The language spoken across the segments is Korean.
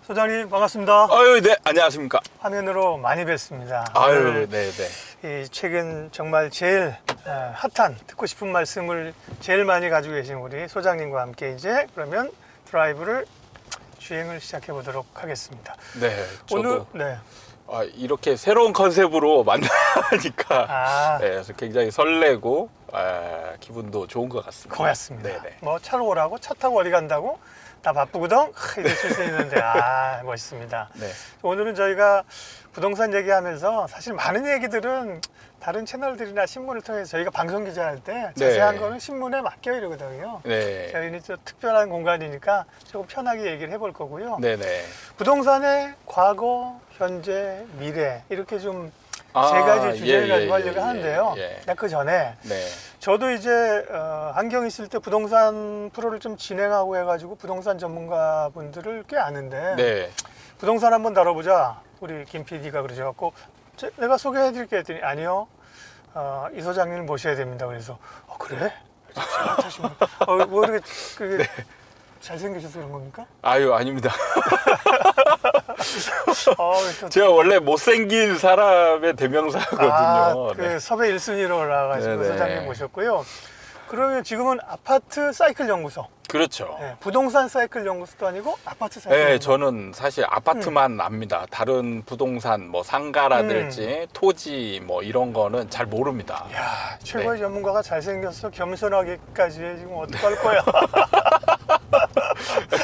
소장님 반갑습니다. 아유, 네, 안녕하십니까. 화면으로 많이 뵙습니다. 아유, 네, 네. 이 최근 정말 제일 핫한 듣고 싶은 말씀을 제일 많이 가지고 계신 우리 소장님과 함께 이제 그러면 드라이브를 주행을 시작해 보도록 하겠습니다. 네, 저도 오늘 네. 이렇게 새로운 컨셉으로 만나니까 네, 그래서 굉장히 설레고 기분도 좋은 것 같습니다. 고맙습니다. 네, 네. 뭐 차로 오라고 차 타고 어디 간다고 다 바쁘거든. 이렇게 쓸 수 있는데 멋있습니다. 네. 오늘은 저희가 부동산 얘기하면서 사실 많은 얘기들은 다른 채널들이나 신문을 통해서 저희가 방송 기자할 때 자세한 네. 거는 신문에 맡겨 이러거든요. 네. 저희는 좀 특별한 공간이니까 조금 편하게 얘기를 해볼 거고요. 네, 네. 부동산의 과거, 현재, 미래 이렇게 좀 세 가지 주제를 가지고 하려고 하는데요. 그 전에 네. 저도 이제 안경 있을 때 부동산 프로를 좀 진행하고 해가지고 부동산 전문가분들을 꽤 아는데 네. 부동산 한번 다뤄보자. 우리 김 PD가 그러셔갖고 내가 소개해드릴게 했더니 아니요. 이 소장님을 모셔야 됩니다. 그래서 그래? 잘하시면 뭐 이렇게 그게 잘생기셔서 그런 겁니까? 아유, 아닙니다. 또, 제가 원래 못생긴 사람의 대명사거든요. 그 네. 섭외 1순위로 올라가시고 네네. 소장님 모셨고요. 그러면 지금은 아파트 사이클 연구소. 그렇죠. 네, 부동산 사이클 연구소도 아니고 아파트 사이클 네, 연구소. 저는 사실 아파트만 압니다. 다른 부동산, 뭐 상가라든지 토지 뭐 이런 거는 잘 모릅니다. 야, 최고의 전문가가 잘생겨서 겸손하게까지 해. 지금 어떡할 거야?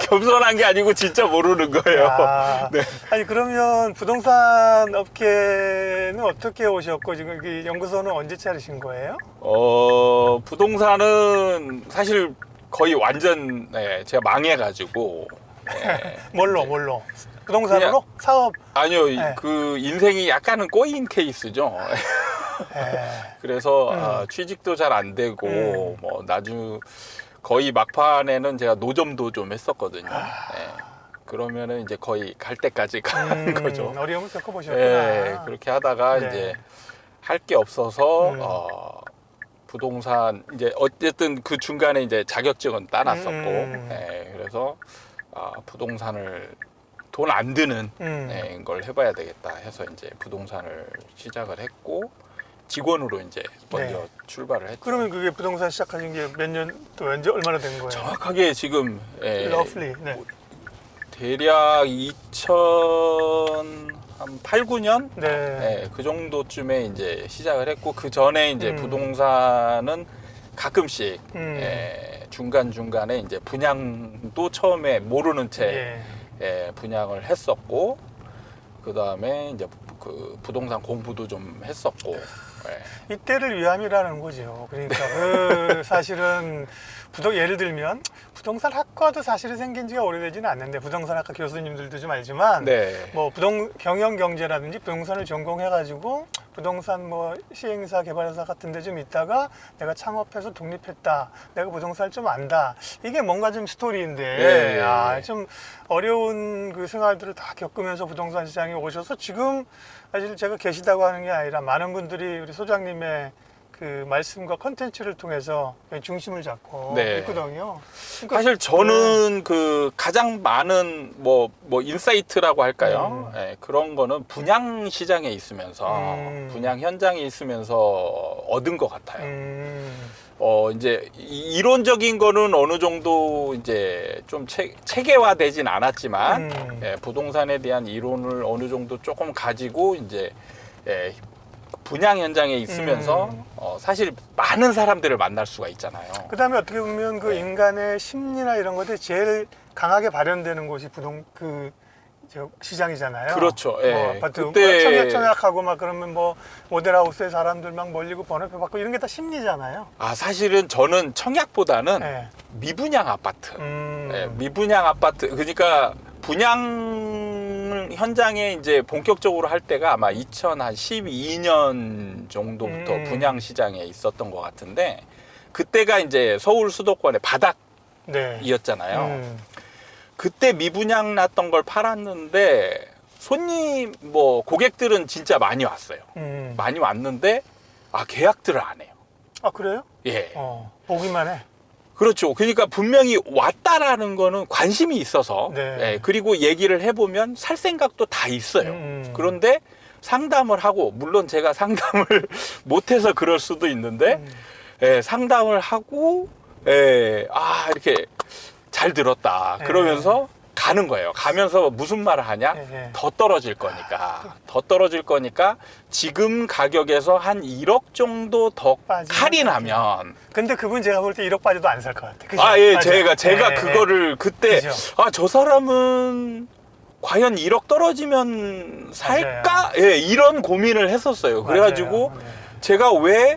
겸손한 게 아니고 진짜 모르는 거예요. 네. 아니 그러면 부동산 업계는 어떻게 오셨고 지금 이 연구소는 언제 차리신 거예요? 부동산은 사실 거의 완전 제가 망해가지고 뭘로? 부동산으로? 그냥- 사업? 아니요 네. 그 인생이 약간은 꼬인 케이스죠. 그래서 취직도 잘 안 되고 뭐 거의 막판에는 제가 노점도 좀 했었거든요. 그러면은 이제 거의 갈 때까지 간 거죠. 어려움을 겪어보셨구나. 네, 그렇게 하다가 네. 이제 할 게 없어서 부동산 이제 어쨌든 그 중간에 이제 자격증은 따놨었고, 그래서 부동산을 돈 안 드는 걸 해봐야 되겠다 해서 이제 부동산을 시작을 했고 직원으로 이제 먼저 출발을 했죠. 그러면 그게 부동산 시작하신 게 몇 년 또 언제 얼마나 된 거예요? 정확하게 지금 러플리. 네. 대략 2008, 9년 네. 그 정도쯤에 이제 시작을 했고 그 전에 이제 부동산은 가끔씩 중간 중간에 이제 분양도 처음에 모르는 채 분양을 했었고 그 다음에 이제 그 부동산 공부도 좀 했었고. 이때를 위함이라는 거죠. 그러니까 그 사실은 예를 들면 부동산 학과도 사실은 생긴 지가 오래되지는 않는데 부동산 학과 교수님들도 좀 알지만 뭐 경영 경제라든지 부동산을 전공해가지고 부동산 뭐 시행사 개발사 같은 데 좀 있다가 내가 창업해서 독립했다. 내가 부동산을 좀 안다. 이게 뭔가 좀 스토리인데 좀 어려운 그 생활들을 다 겪으면서 부동산 시장에 오셔서 지금 사실 제가 계시다고 하는 게 아니라 많은 분들이 우리 소장님의 그 말씀과 컨텐츠를 통해서 중심을 잡고 있거든요. 그러니까 사실 저는 그 가장 많은 뭐 인사이트라고 할까요? 그런 거는 분양 시장에 있으면서 분양 현장에 있으면서 얻은 것 같아요. 이제 이론적인 거는 어느 정도 이제 좀 체계화되진 않았지만 부동산에 대한 이론을 어느 정도 조금 가지고 이제 분양 현장에 있으면서 사실 많은 사람들을 만날 수가 있잖아요. 그다음에 어떻게 보면 그 인간의 심리나 이런 것들이 제일 강하게 발현되는 곳이 시장이잖아요. 그렇죠. 뭐 아파트 청약하고 막 그러면 뭐 모델하우스에 사람들 막 몰리고 번호표 받고 이런 게 다 심리잖아요. 사실은 저는 청약보다는 미분양 아파트. 미분양 아파트. 그러니까 분양 현장에 이제 본격적으로 할 때가 아마 2012년 정도부터 분양 시장에 있었던 것 같은데 그때가 이제 서울 수도권의 바닥이었잖아요. 그때 미분양 났던 걸 팔았는데 고객들은 진짜 많이 왔어요. 많이 왔는데 계약들을 안 해요. 그래요? 예. 보기만 해. 그렇죠. 그러니까 분명히 왔다라는 거는 관심이 있어서 네. 예, 그리고 얘기를 해보면 살 생각도 다 있어요. 그런데 상담을 하고 물론 제가 상담을 못해서 그럴 수도 있는데 예, 상담을 하고 예, 아 이렇게 잘 들었다 그러면서 가는 거예요. 가면서 무슨 말을 하냐? 더 떨어질 거니까. 더 떨어질 거니까 지금 가격에서 한 1억 정도 더 할인하면. 근데 그분 제가 볼 때 1억 빠져도 안 살 것 같아. 그죠? 아, 예, 맞아요. 제가 그거를 그때 그죠? 아, 저 사람은 과연 1억 떨어지면 살까? 예, 이런 고민을 했었어요. 그래가지고 맞아요. 네. 제가 왜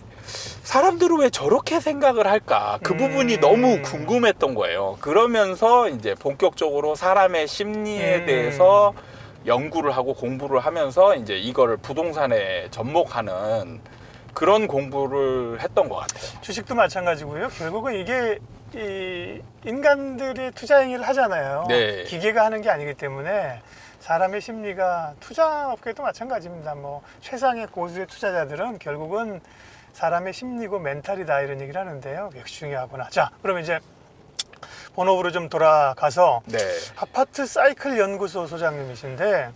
사람들은 왜 저렇게 생각을 할까? 그 부분이 너무 궁금했던 거예요. 그러면서 이제 본격적으로 사람의 심리에 대해서 연구를 하고 공부를 하면서 이제 이거를 부동산에 접목하는 그런 공부를 했던 것 같아요. 주식도 마찬가지고요. 결국은 이게 이 인간들이 투자 행위를 하잖아요. 네. 기계가 하는 게 아니기 때문에 사람의 심리가 투자업계도 마찬가지입니다. 뭐 최상의 고수의 투자자들은 결국은 사람의 심리고 멘탈이다 이런 얘기를 하는데요. 역시 중요하구나. 자, 그러면 이제 본업으로 좀 돌아가서 네. 아파트 사이클 연구소 소장님이신데,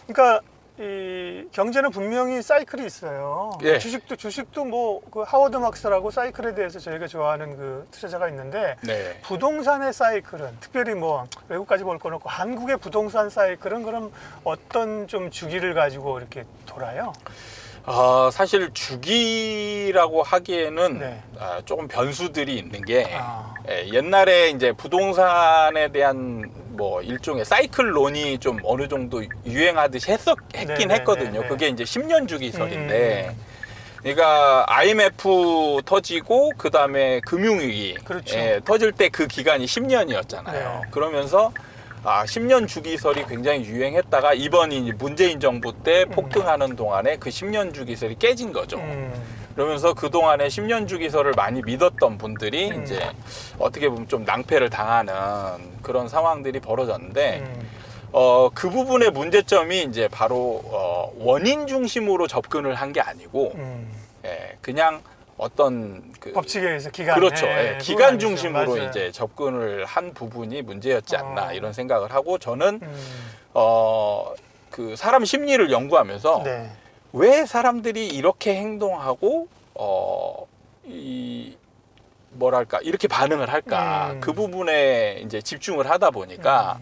그러니까 이 경제는 분명히 사이클이 있어요. 예. 주식도 뭐 그 하워드 막스라고 사이클에 대해서 저희가 좋아하는 그 투자자가 있는데 네. 부동산의 사이클은 특별히 뭐 외국까지 볼 건 없고 한국의 부동산 사이클은 그럼 어떤 좀 주기를 가지고 이렇게 돌아요? 사실 주기라고 하기에는 네. 조금 변수들이 있는 게 아. 옛날에 이제 부동산에 대한 뭐 일종의 사이클론이 좀 어느 정도 유행하듯이 했긴 했거든요. 그게 이제 10년 주기설인데 그러니까 IMF 터지고 그 다음에 금융위기 그렇죠. 터질 때 그 기간이 10년이었잖아요. 네. 그러면서 10년 주기설이 굉장히 유행했다가 이번 이제 문재인 정부 때 폭등하는 동안에 그 10년 주기설이 깨진 거죠. 그러면서 그동안에 10년 주기설을 많이 믿었던 분들이 이제 어떻게 보면 좀 낭패를 당하는 그런 상황들이 벌어졌는데 그 부분의 문제점이 이제 바로 원인 중심으로 접근을 한 게 아니고 그냥 어떤 그 법칙에 의해서 기간 그렇죠. 기간 중심으로 맞아요. 이제 접근을 한 부분이 문제였지 않나 이런 생각을 하고 저는 그 사람 심리를 연구하면서 네. 왜 사람들이 이렇게 행동하고 이 뭐랄까 이렇게 반응을 할까 그 부분에 이제 집중을 하다 보니까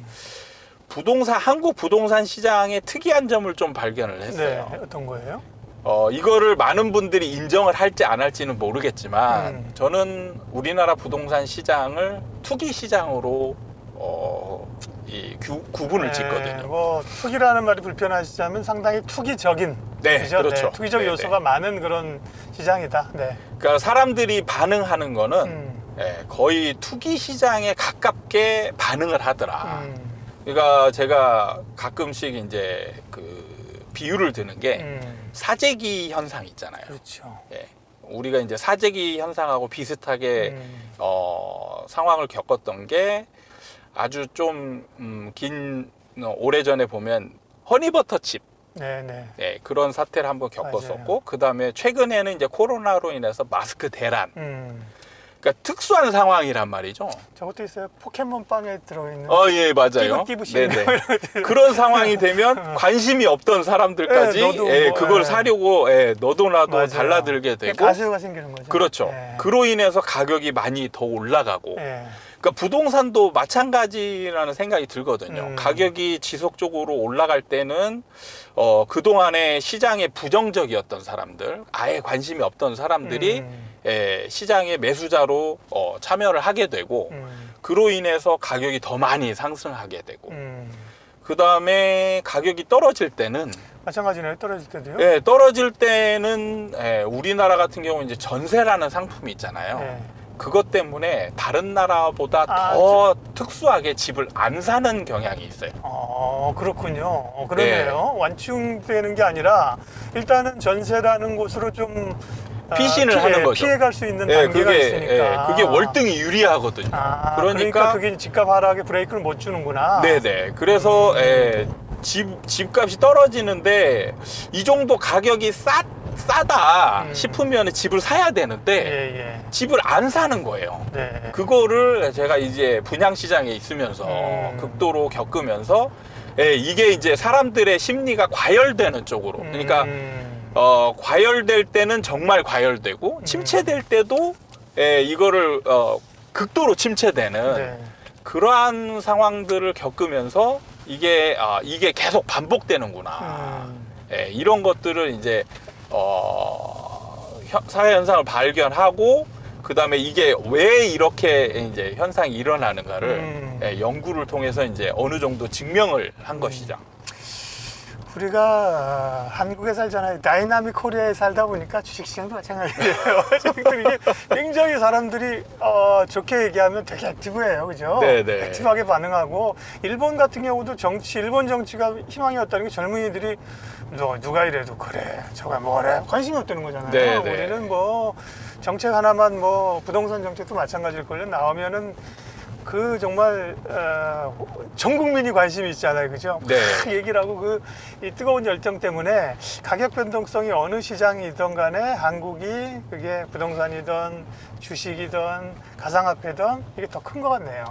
한국 부동산 시장의 특이한 점을 좀 발견을 했어요. 네. 어떤 거예요? 이거를 많은 분들이 인정을 할지 안 할지는 모르겠지만 저는 우리나라 부동산 시장을 투기 시장으로 구분을 짓거든요. 뭐 투기라는 말이 불편하시자면 상당히 투기적인, 네, 그죠? 그렇죠. 네, 투기적 네, 요소가 많은 그런 시장이다. 네. 그러니까 사람들이 반응하는 거는 거의 투기 시장에 가깝게 반응을 하더라. 그러니까 제가 가끔씩 이제 그 비유를 드는 게 사재기 현상 있잖아요. 그렇죠. 우리가 이제 사재기 현상하고 비슷하게 상황을 겪었던 게 아주 좀 긴 오래전에 보면 허니버터칩 네네. 그런 사태를 한번 겪었었고 그 다음에 최근에는 이제 코로나로 인해서 마스크 대란 그러니까 특수한 상황이란 말이죠. 저것도 있어요. 포켓몬빵에 들어있는 예, 맞아요. 띠부띠부 그런 상황이 되면 관심이 없던 사람들까지 그걸 사려고 너도 나도 맞아요. 달라들게 되고 가세가 생기는 거죠. 그렇죠. 그로 인해서 가격이 많이 더 올라가고 그러니까 부동산도 마찬가지라는 생각이 들거든요. 가격이 지속적으로 올라갈 때는 그동안에 시장에 부정적이었던 사람들, 아예 관심이 없던 사람들이 시장의 매수자로 참여를 하게 되고 그로 인해서 가격이 더 많이 상승하게 되고 그 다음에 가격이 떨어질 때는 마찬가지네요. 떨어질 때도요? 예, 떨어질 때는 우리나라 같은 경우 이제 전세라는 상품이 있잖아요. 그것 때문에 다른 나라보다 더 특수하게 집을 안 사는 경향이 있어요. 그렇군요. 그러네요. 완충되는 게 아니라 일단은 전세라는 곳으로 좀 피신을 하는 거죠. 피해갈 수 있는 단계가 있으니까. 그게 월등히 유리하거든요. 그러니까 그게 집값 하락에 브레이크를 못 주는구나. 네네. 그래서 집값이 떨어지는데 이 정도 가격이 싸다 싶으면 집을 사야 되는데 집을 안 사는 거예요. 네. 그거를 제가 이제 분양시장에 있으면서 극도로 겪으면서 이게 이제 사람들의 심리가 과열되는 쪽으로, 그러니까 과열될 때는 정말 과열되고 침체될 때도 이거를 극도로 침체되는 네. 그러한 상황들을 겪으면서 이게 계속 반복되는구나. 이런 것들을 이제 사회 현상을 발견하고, 그 다음에 이게 왜 이렇게 이제 현상이 일어나는가를 연구를 통해서 이제 어느 정도 증명을 한 것이죠. 우리가 한국에 살잖아요. 다이나믹 코리아에 살다 보니까 주식시장도 마찬가지예요. 이게 굉장히 사람들이 좋게 얘기하면 되게 액티브해요, 그죠? 네네. 액티브하게 반응하고, 일본 같은 경우도 일본 정치가 희망이었다는 게 젊은이들이 누가 이래도 그래, 저가 뭐래, 관심이 없다는 거잖아요. 네네. 우리는 뭐 정책 하나만, 뭐 부동산 정책도 마찬가지일걸요. 나오면은 그 정말 전 국민이 관심이 있잖아요, 그죠? 네. 막 얘기를 하고 이 뜨거운 열정 때문에 가격 변동성이 어느 시장이든 간에 한국이 그게 부동산이든 주식이든 가상화폐든 이게 더 큰 것 같네요.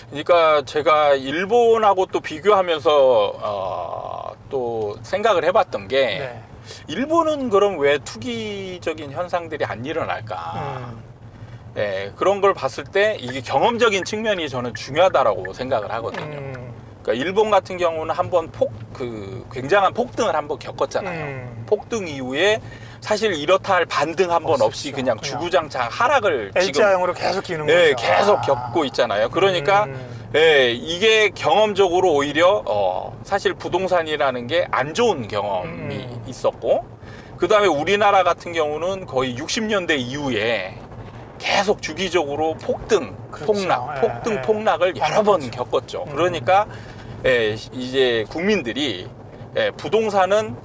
그러니까 제가 일본하고 또 비교하면서 또 생각을 해봤던 게 네. 일본은 그럼 왜 투기적인 현상들이 안 일어날까? 그런 걸 봤을 때 이게 경험적인 측면이 저는 중요하다라고 생각을 하거든요. 그러니까 일본 같은 경우는 한번 굉장한 폭등을 한번 겪었잖아요. 폭등 이후에 사실 이렇다 할 반등 한번 없이 그냥 주구장창 하락을 L자형으로 계속 기는 거죠. 계속 겪고 있잖아요. 그러니까 이게 경험적으로 오히려 사실 부동산이라는 게 안 좋은 경험이 있었고, 그 다음에 우리나라 같은 경우는 거의 60년대 이후에 계속 주기적으로 폭등, 폭락을 여러 번 겪었죠. 그러니까 이제 국민들이 부동산은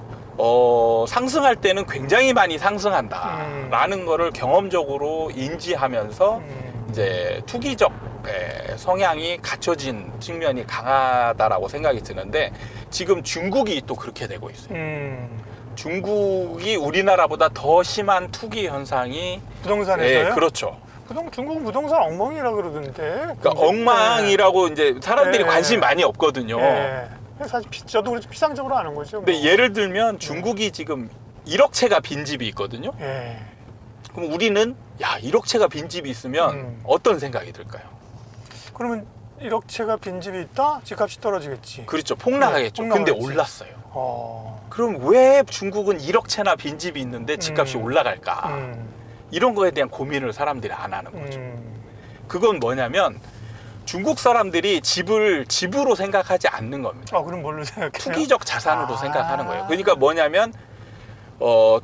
상승할 때는 굉장히 많이 상승한다라는 거를 경험적으로 인지하면서 이제 투기적 성향이 갖춰진 측면이 강하다라고 생각이 드는데, 지금 중국이 또 그렇게 되고 있어요. 중국이 우리나라보다 더 심한 투기 현상이 부동산에서요? 그렇죠. 중국은 부동산 엉망이라 그러던데. 그러니까 엉망이라고 이제 사람들이 관심이 많이 없거든요. 사실 저도 그렇죠. 피상적으로 아는 거죠. 근데 예를 들면 중국이 지금 1억 채가 빈집이 있거든요. 그럼 우리는 1억 채가 빈집이 있으면 어떤 생각이 들까요? 그러면 1억 채가 빈집이 있다? 집값이 떨어지겠지. 그렇죠. 폭락하겠죠. 근데 올랐어요. 그럼 왜 중국은 1억 채나 빈집이 있는데 집값이 올라갈까? 이런 거에 대한 고민을 사람들이 안 하는 거죠. 그건 뭐냐면 중국 사람들이 집을 집으로 생각하지 않는 겁니다. 그럼 뭘로 생각해요? 투기적 자산으로 생각하는 거예요. 그러니까 뭐냐면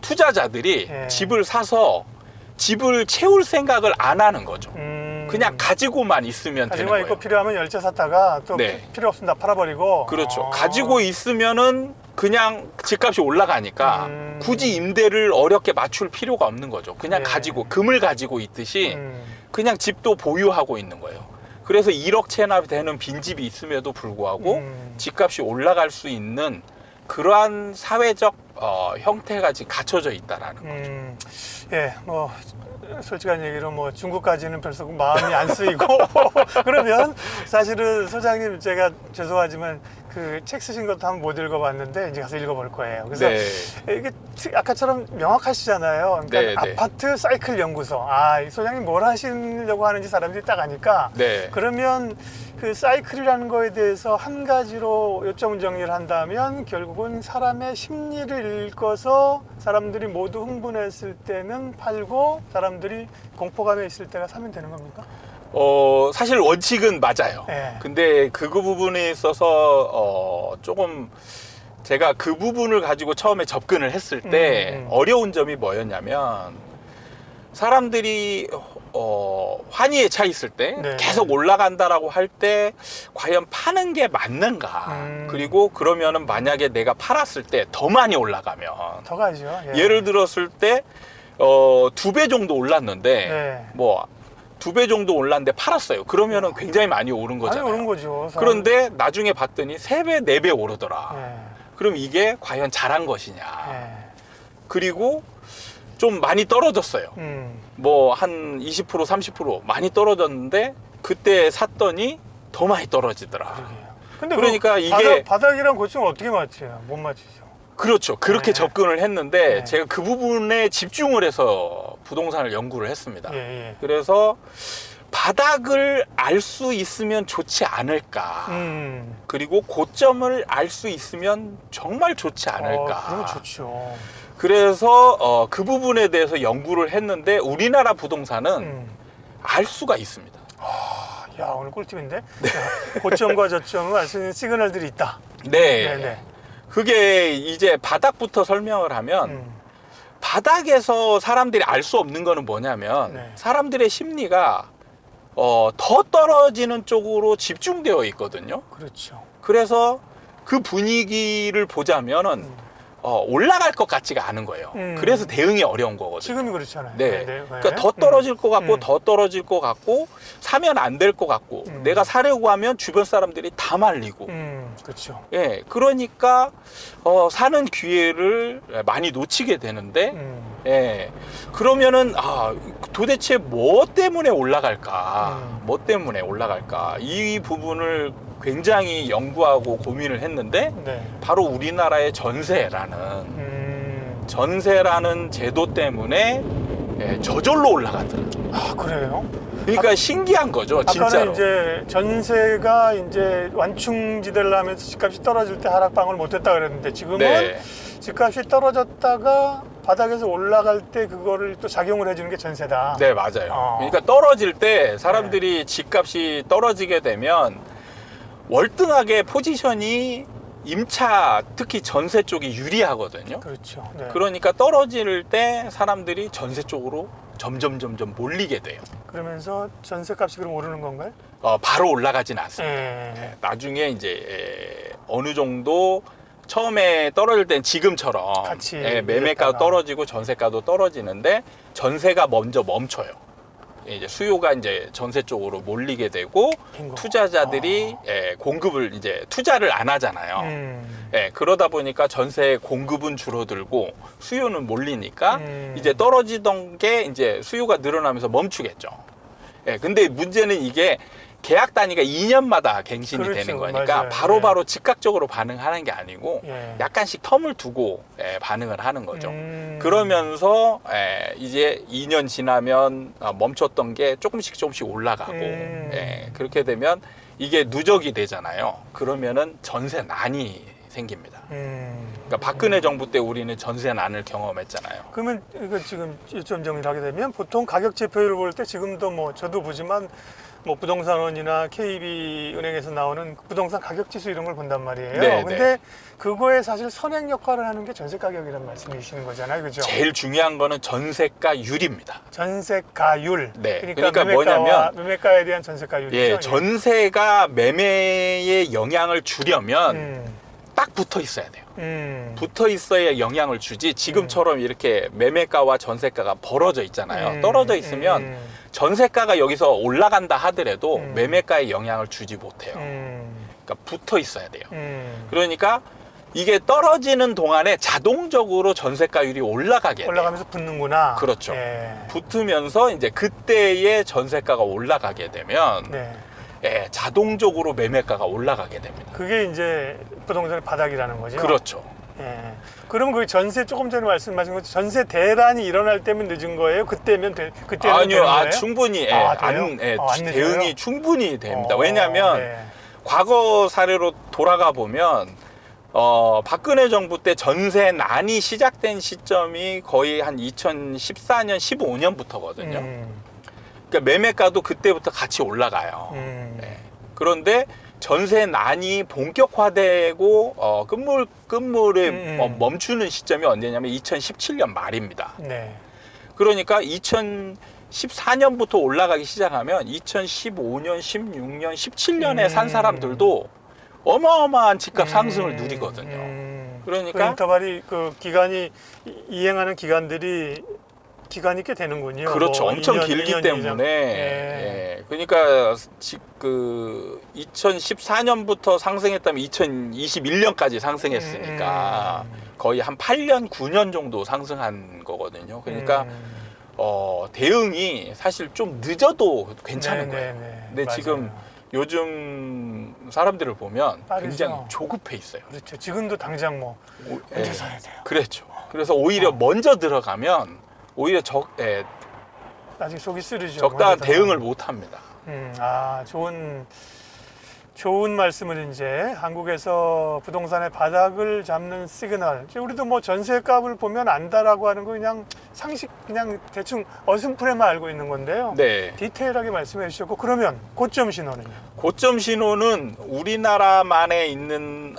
투자자들이 집을 사서 집을 채울 생각을 안 하는 거죠. 그냥 가지고만 있으면 되는 거예요. 있고 필요하면 열채 샀다가 또 필요 없으면 다 팔아버리고. 그렇죠. 가지고 있으면은 그냥 집값이 올라가니까 굳이 임대를 어렵게 맞출 필요가 없는 거죠. 그냥 가지고 금을 가지고 있듯이 그냥 집도 보유하고 있는 거예요. 그래서 1억 채나 되는 빈집이 있음에도 불구하고 집값이 올라갈 수 있는 그러한 사회적 형태가 지금 갖춰져 있다라는 거죠. 뭐 솔직한 얘기로 뭐 중국까지는 별로 마음이 안 쓰이고 그러면 사실은 소장님, 제가 죄송하지만 그 책 쓰신 것도 한번 못 읽어봤는데 이제 가서 읽어볼 거예요. 그래서 이게 아까처럼 명확하시잖아요. 그러니까 아파트 사이클 연구소. 이 소장님 뭘 하시려고 하는지 사람들이 딱 아니까. 그러면 그 사이클이라는 거에 대해서 한 가지로 요점 정리를 한다면 결국은 사람의 심리를 읽어서 사람들이 모두 흥분했을 때는 팔고 사람들이 공포감에 있을 때가 사면 되는 겁니까? 사실 원칙은 맞아요. 근데 그 부분에 있어서 조금 제가 그 부분을 가지고 처음에 접근을 했을 때 어려운 점이 뭐였냐면, 사람들이 환희에 차 있을 때 계속 올라간다라고 할 때 과연 파는 게 맞는가? 그리고 그러면은 만약에 내가 팔았을 때 더 많이 올라가면 더 가죠. 예를 들었을 때 2배 정도 올랐는데 뭐 2배 정도 올랐는데 팔았어요. 그러면은 굉장히 많이 오른 거잖아요. 많이 오른 거죠. 그런데 나중에 봤더니 3배, 4배 오르더라. 그럼 이게 과연 잘한 것이냐? 그리고 좀 많이 떨어졌어요. 뭐 한 20% 30% 많이 떨어졌는데 그때 샀더니 더 많이 떨어지더라. 근데 그러니까 이게 바닥이랑 고점을 어떻게 맞춰요? 못 맞추죠. 그렇죠. 그렇게 네. 접근을 했는데 네. 제가 그 부분에 집중을 해서 부동산을 연구를 했습니다. 예. 그래서 바닥을 알 수 있으면 좋지 않을까. 그리고 고점을 알 수 있으면 정말 좋지 않을까. 그러면 좋죠. 그래서 그 부분에 대해서 연구를 했는데 우리나라 부동산은 알 수가 있습니다. 야, 오늘 꿀팁인데? 야, 고점과 저점을 알 수 있는 시그널들이 있다. 네. 네네. 그게 이제 바닥부터 설명을 하면 바닥에서 사람들이 알 수 없는 거는 뭐냐면 네. 사람들의 심리가 더 떨어지는 쪽으로 집중되어 있거든요. 그렇죠. 그래서 그 분위기를 보자면은 올라갈 것 같지가 않은 거예요. 그래서 대응이 어려운 거거든요. 지금이 그렇잖아요. 네. 그러니까 더 떨어질 것 같고 더 떨어질 것 같고 사면 안 될 것 같고 내가 사려고 하면 주변 사람들이 다 말리고 그렇죠. 예, 그러니까 사는 기회를 많이 놓치게 되는데 예, 그러면은 도대체 뭐 때문에 올라갈까? 뭐 때문에 올라갈까? 이 부분을 굉장히 연구하고 고민을 했는데 네. 바로 우리나라의 전세라는 제도 때문에 예, 저절로 올라가더라고요. 그래요? 그러니까 신기한 거죠, 진짜로. 아까는 이제 전세가 이제 완충지대를 하면서 집값이 떨어질 때 하락방을 못했다 그랬는데 지금은 네. 집값이 떨어졌다가 바닥에서 올라갈 때 그거를 또 작용을 해주는 게 전세다. 네, 맞아요. 그러니까 떨어질 때 사람들이 집값이 떨어지게 되면 월등하게 포지션이 임차, 특히 전세 쪽이 유리하거든요. 그렇죠. 네. 그러니까 떨어질 때 사람들이 전세 쪽으로 점점 몰리게 돼요. 그러면서 전세값이 그럼 오르는 건가요? 바로 올라가진 않습니다. 네. 나중에 이제 어느 정도 처음에 떨어질 땐 지금처럼 같이 매매가도 떨어지고 전세가도 떨어지는데 전세가 먼저 멈춰요. 이제 수요가 이제 전세 쪽으로 몰리게 되고 빙고. 투자자들이 공급을 이제 투자를 안 하잖아요. 그러다 보니까 전세 공급은 줄어들고 수요는 몰리니까 이제 떨어지던 게 이제 수요가 늘어나면서 멈추겠죠. 근데 문제는 이게 계약 단위가 2년마다 갱신이 그렇죠. 되는 거니까 맞아요. 바로바로 즉각적으로 반응하는 게 아니고 예. 약간씩 텀을 두고 반응을 하는 거죠. 그러면서 이제 2년 지나면 멈췄던 게 조금씩 올라가고 그렇게 되면 이게 누적이 되잖아요. 그러면은 전세난이 생깁니다. 그러니까 박근혜 정부 때 우리는 전세난을 경험했잖아요. 그러면 이거 지금 좀 정리를 하게 되면 보통 가격 지표를 볼 때 지금도 뭐 저도 보지만 뭐 부동산원이나 KB은행에서 나오는 부동산 가격 지수 이런 걸 본단 말이에요. 네, 근데 그거에 사실 선행 역할을 하는 게 전세 가격이라는 말씀이시는 거잖아요. 그죠? 제일 중요한 거는 전세가율입니다. 전세가율. 네. 그러니까 뭐냐면 매매가에 대한 전세가율이죠. 예, 전세가 매매에 영향을 주려면 딱 붙어 있어야 돼요. 붙어 있어야 영향을 주지 지금처럼 이렇게 매매가와 전세가가 벌어져 있잖아요. 떨어져 있으면 전세가가 여기서 올라간다 하더라도 매매가에 영향을 주지 못해요. 그러니까 붙어 있어야 돼요. 그러니까 이게 떨어지는 동안에 자동적으로 전세가율이 올라가게 돼요. 올라가면서 붙는구나. 그렇죠. 예. 붙으면서 이제 그때의 전세가가 올라가게 되면 네. 자동적으로 매매가가 올라가게 됩니다. 그게 이제 부동산의 바닥이라는 거죠. 그렇죠. 예. 그럼 그 전세 조금 전에 말씀하신 것 전세 대란이 일어날 때면 늦은 거예요? 그때면 그때는 아니요, 되는 거예요? 충분히 돼요? 안 늦어요? 대응이 충분히 됩니다. 왜냐하면 네. 과거 사례로 돌아가 보면 박근혜 정부 때 전세난이 시작된 시점이 거의 한 2014년, 15년부터거든요. 그러니까 매매가도 그때부터 같이 올라가요. 네. 그런데 전세난이 본격화되고 끝물에 멈추는 시점이 언제냐면 2017년 말입니다. 네. 그러니까 2014년부터 올라가기 시작하면 2015년, 16년, 17년에 산 사람들도 어마어마한 집값 상승을 누리거든요. 그러니까 그 인터벌이 그 기간이 이행하는 기간들이 기간이 꽤 되는군요. 그렇죠. 뭐 엄청 2년, 길기 2년 때문에. 이상. 예. 그러니까 그 2014년부터 상승했다면 2021년까지 상승했으니까 거의 한 8년, 9년 정도 상승한 거거든요. 그러니까 대응이 사실 좀 늦어도 괜찮은 거예요. 근데 맞아요. 지금 요즘 사람들을 보면 빠르죠. 굉장히 조급해 있어요. 그렇죠. 지금도 당장 뭐 언제 예. 사야 돼요. 그렇죠. 그래서 오히려 먼저 들어가면 오히려 나중에 속이 쓰리죠. 적당한 먼저 대응을 들어가면. 못 합니다. 좋은 말씀을 이제 한국에서 부동산의 바닥을 잡는 시그널. 이제 우리도 뭐 전세값을 보면 안다라고 하는 거 그냥 상식 그냥 대충 어슴푸레만 알고 있는 건데요. 네. 디테일하게 말씀해 주셨고 그러면 고점 신호는요? 고점 신호는 우리나라만에 있는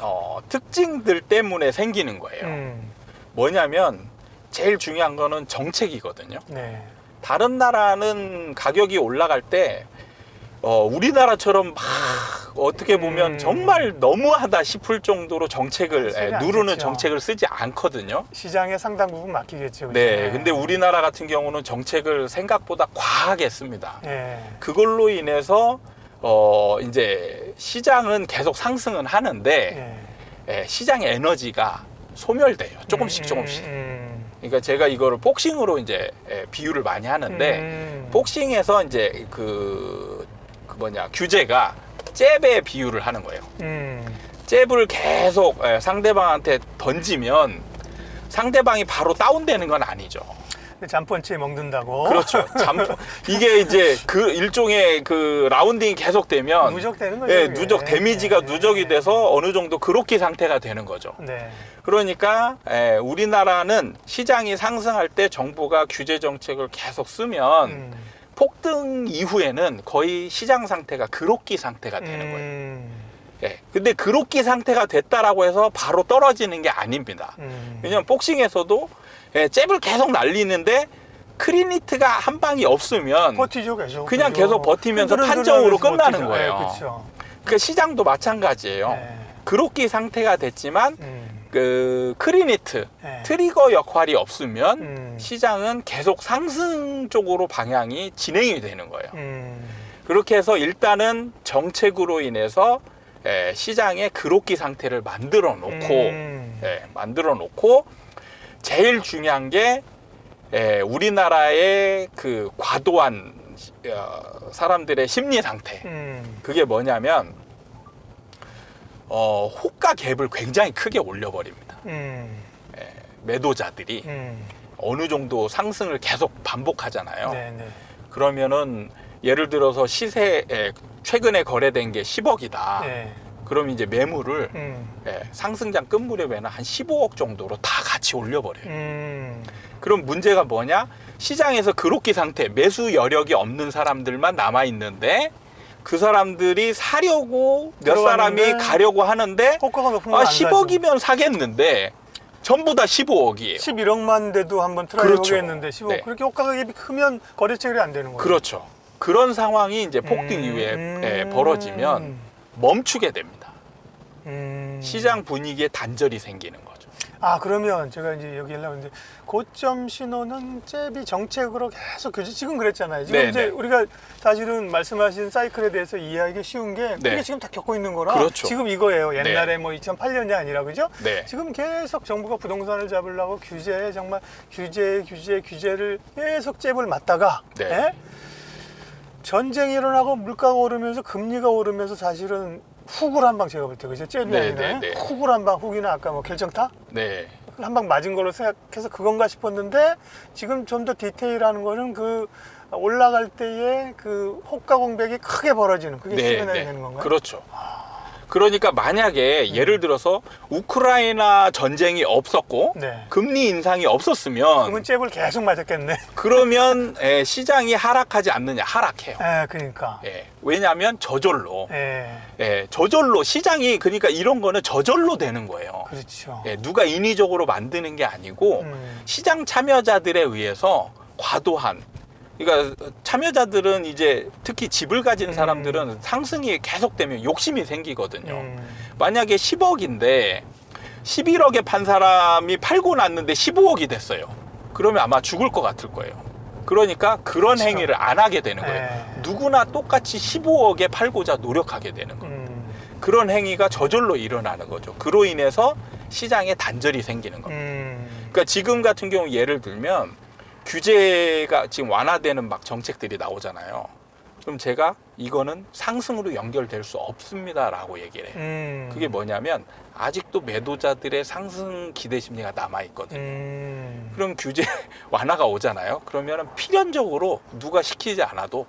특징들 때문에 생기는 거예요. 뭐냐면 제일 중요한 거는 정책이거든요. 네. 다른 나라는 가격이 올라갈 때 우리나라처럼 막 어떻게 보면 정말 너무하다 싶을 정도로 정책을 누르는 정책을 쓰지 않거든요. 시장의 상당 부분 맡기겠죠. 그죠? 네, 근데 우리나라 같은 경우는 정책을 생각보다 과하게 씁니다. 네. 그걸로 인해서 이제 시장은 계속 상승은 하는데 시장의 에너지가 소멸돼요. 조금씩. 그러니까 제가 이거를 복싱으로 이제 비유를 많이 하는데 복싱에서 이제 규제가 잽에 비유를 하는 거예요. 잽을 계속 상대방한테 던지면 상대방이 바로 다운되는 건 아니죠. 잠펀치에 먹는다고. 그렇죠. 이게 이제 그 일종의 그 라운딩이 계속되면 누적되는 거죠. 예, 데미지가 누적이 돼서 어느 정도 그로키 상태가 되는 거죠. 네. 그러니까 우리나라는 시장이 상승할 때 정부가 규제 정책을 계속 쓰면 폭등 이후에는 거의 시장 상태가 그로키 상태가 되는 거예요. 예. 근데 그로키 상태가 됐다라고 해서 바로 떨어지는 게 아닙니다. 왜냐면 복싱에서도 잽을 계속 날리는데 크리니트가 한 방이 없으면 버티죠, 계속. 그냥 계속 버티면서 판정으로 끝나는 거예요. 그렇죠. 그러니까 시장도 마찬가지예요. 그로키 상태가 됐지만 그 크리니트 트리거 역할이 없으면 시장은 계속 상승 쪽으로 방향이 진행이 되는 거예요. 그렇게 해서 일단은 정책으로 인해서 시장의 그로키 상태를 만들어 놓고 제일 중요한 게 우리나라의 그 과도한 사람들의 심리 상태. 그게 뭐냐면 호가 갭을 굉장히 크게 올려버립니다. 매도자들이 어느 정도 상승을 계속 반복하잖아요. 네네. 그러면은 예를 들어서 최근에 거래된 게 10억이다. 그럼 이제 매물을 상승장 끝 무렵에는 한 15억 정도로 다 같이 올려버려요. 그럼 문제가 뭐냐? 시장에서 그로키 상태, 매수 여력이 없는 사람들만 남아있는데 그 사람들이 사려고 몇 사람이 가려고 하는데 호가가 높으면 10억이면 사겠는데 전부 다 15억이에요. 11억만 돼도 한번 트라이 그렇죠. 해보겠는데 15억. 네. 그렇게 호가가 크면 거래 체결이 안 되는 거예요. 그렇죠. 그런 상황이 이제 폭등 이후에 벌어지면 멈추게 됩니다. 시장 분위기에 단절이 생기는 거죠. 그러면 제가 이제 여기 하려고 했는데 고점 신호는 잽이 정책으로 계속 규제, 지금 그랬잖아요. 지금 이제 우리가 사실은 말씀하신 사이클에 대해서 이해하기 쉬운 게 그게 지금 다 겪고 있는 거라. 그렇죠. 지금 이거예요. 옛날에 뭐 2008년이 아니라 그죠? 네. 지금 계속 정부가 부동산을 잡으려고 규제를 계속 잽을 맞다가 전쟁이 일어나고 물가가 오르면서 금리가 오르면서 사실은 훅을 한 방 제가 볼 때 그죠? 잽이 아니라 훅을 한 방, 훅이나 아까 뭐 결정타? 한 방 맞은 걸로 생각해서 그건가 싶었는데 지금 좀 더 디테일하는 거는 그 올라갈 때의 그 호가 공백이 크게 벌어지는 그게 시그널이 되는 건가요? 그렇죠. 그러니까 만약에 예를 들어서 우크라이나 전쟁이 없었고 금리 인상이 없었으면 그러면 잽을 계속 맞았겠네. 그러면 시장이 하락하지 않느냐? 하락해요. 그러니까. 왜냐하면 저절로 저절로 시장이 그러니까 이런 거는 저절로 되는 거예요. 그렇죠. 누가 인위적으로 만드는 게 아니고 시장 참여자들에 의해서 과도한 그러니까 참여자들은 이제 특히 집을 가진 사람들은 상승이 계속되면 욕심이 생기거든요. 만약에 10억인데 11억에 판 사람이 팔고 났는데 15억이 됐어요. 그러면 아마 죽을 것 같을 거예요. 그러니까 그런 그렇죠. 행위를 안 하게 되는 거예요. 네. 누구나 똑같이 15억에 팔고자 노력하게 되는 거예요. 그런 행위가 저절로 일어나는 거죠. 그로 인해서 시장에 단절이 생기는 겁니다. 그러니까 지금 같은 경우 예를 들면 규제가 지금 완화되는 막 정책들이 나오잖아요. 그럼 제가 이거는 상승으로 연결될 수 없습니다라고 얘기를 해요. 그게 뭐냐면 아직도 매도자들의 상승 기대 심리가 남아 있거든요. 그럼 규제 완화가 오잖아요. 그러면 필연적으로 누가 시키지 않아도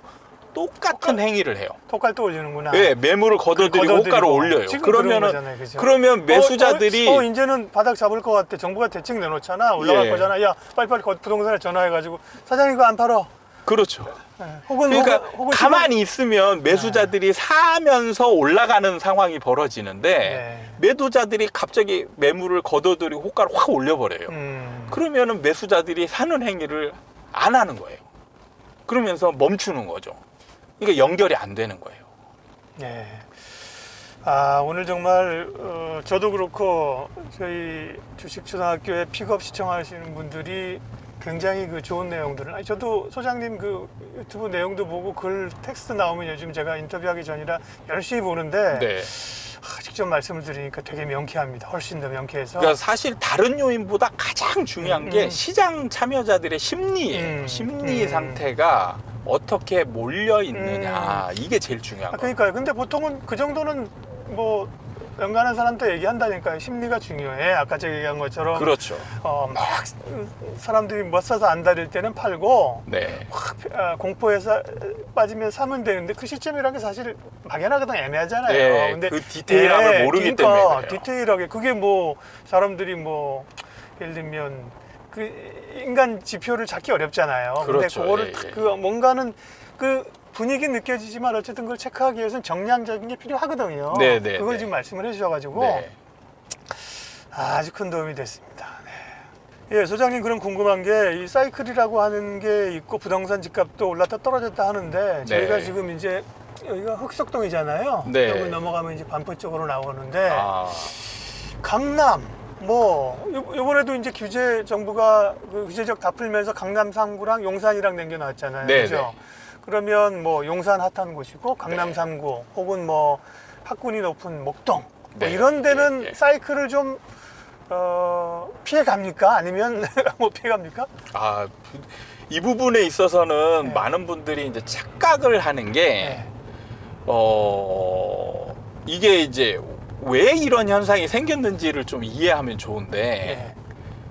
똑같은 행위를 해요. 토깔도 올리는구나. 네, 매물을 걷어들이고 호가를 올려요. 그러면은 그러면 매수자들이 이제는 바닥 잡을 것 같아. 정부가 대책 내놓잖아. 올라갈 예. 거잖아. 야, 빨리빨리 부동산에 전화해가지고 사장님 이거 안 팔어. 그렇죠. 네. 혹은 그러니까 혹은 가만히 있으면 매수자들이 사면서 올라가는 상황이 벌어지는데 네. 매도자들이 갑자기 매물을 걷어들이고 호가를 확 올려버려요. 그러면은 매수자들이 사는 행위를 안 하는 거예요. 그러면서 멈추는 거죠. 그러니까 연결이 안 되는 거예요. 네. 아, 오늘 정말 저도 그렇고 저희 주식초등학교에 픽업 시청하시는 분들이 굉장히 그 좋은 내용들을, 아니 저도 소장님 그 유튜브 내용도 보고 글 텍스트 나오면 요즘 제가 인터뷰하기 전이라 열심히 보는데 네. 직접 말씀을 드리니까 되게 명쾌합니다. 훨씬 더 명쾌해서. 그러니까 사실 다른 요인보다 가장 중요한 게 시장 참여자들의 심리예요. 심리 상태가 어떻게 몰려 있느냐 이게 제일 중요한 거예요. 그러니까요. 근데 보통은 그 정도는 뭐 연관한 사람도 얘기한다니까요. 심리가 중요해. 아까 제가 얘기한 것처럼. 그렇죠. 막 사람들이 못 사서 안 다닐 때는 팔고 네. 확 공포에서 빠지면 사면 되는데 그 시점이라는 게 사실 막연하거든 애매하잖아요. 네, 근데 그 디테일함을 모르기 때문에 그래요. 디테일하게 그게 뭐 사람들이 뭐 예를 들면 그 인간 지표를 찾기 어렵잖아요. 그렇죠. 근데 그거를 예, 딱 예. 그 뭔가는 그 분위기 느껴지지만 어쨌든 그걸 체크하기 위해서는 정량적인 게 필요하거든요. 네, 네, 그걸 네. 지금 말씀을 해주셔가지고 네. 아주 큰 도움이 됐습니다. 네. 예, 소장님 그럼 궁금한 게 이 사이클이라고 하는 게 있고 부동산 집값도 올랐다 떨어졌다 하는데 저희가 네. 지금 이제 여기가 흑석동이잖아요. 네. 여기 넘어가면 이제 반포 쪽으로 나오는데 아, 강남 뭐 요번에도 이제 규제 정부가 그 규제적 다 풀면서 강남 3구랑 용산이랑 남겨놨잖아요. 네, 그죠? 네. 그러면 뭐 용산 핫한 곳이고 강남 네. 3구 혹은 뭐 학군이 높은 목동 뭐 네. 이런 데는 예, 예. 사이클을 좀 피해 갑니까? 아니면 뭐 피해 갑니까? 아, 이 부분에 있어서는 네. 많은 분들이 이제 착각을 하는 게, 네. 이게 이제 왜 이런 현상이 생겼는지를 좀 이해하면 좋은데, 네.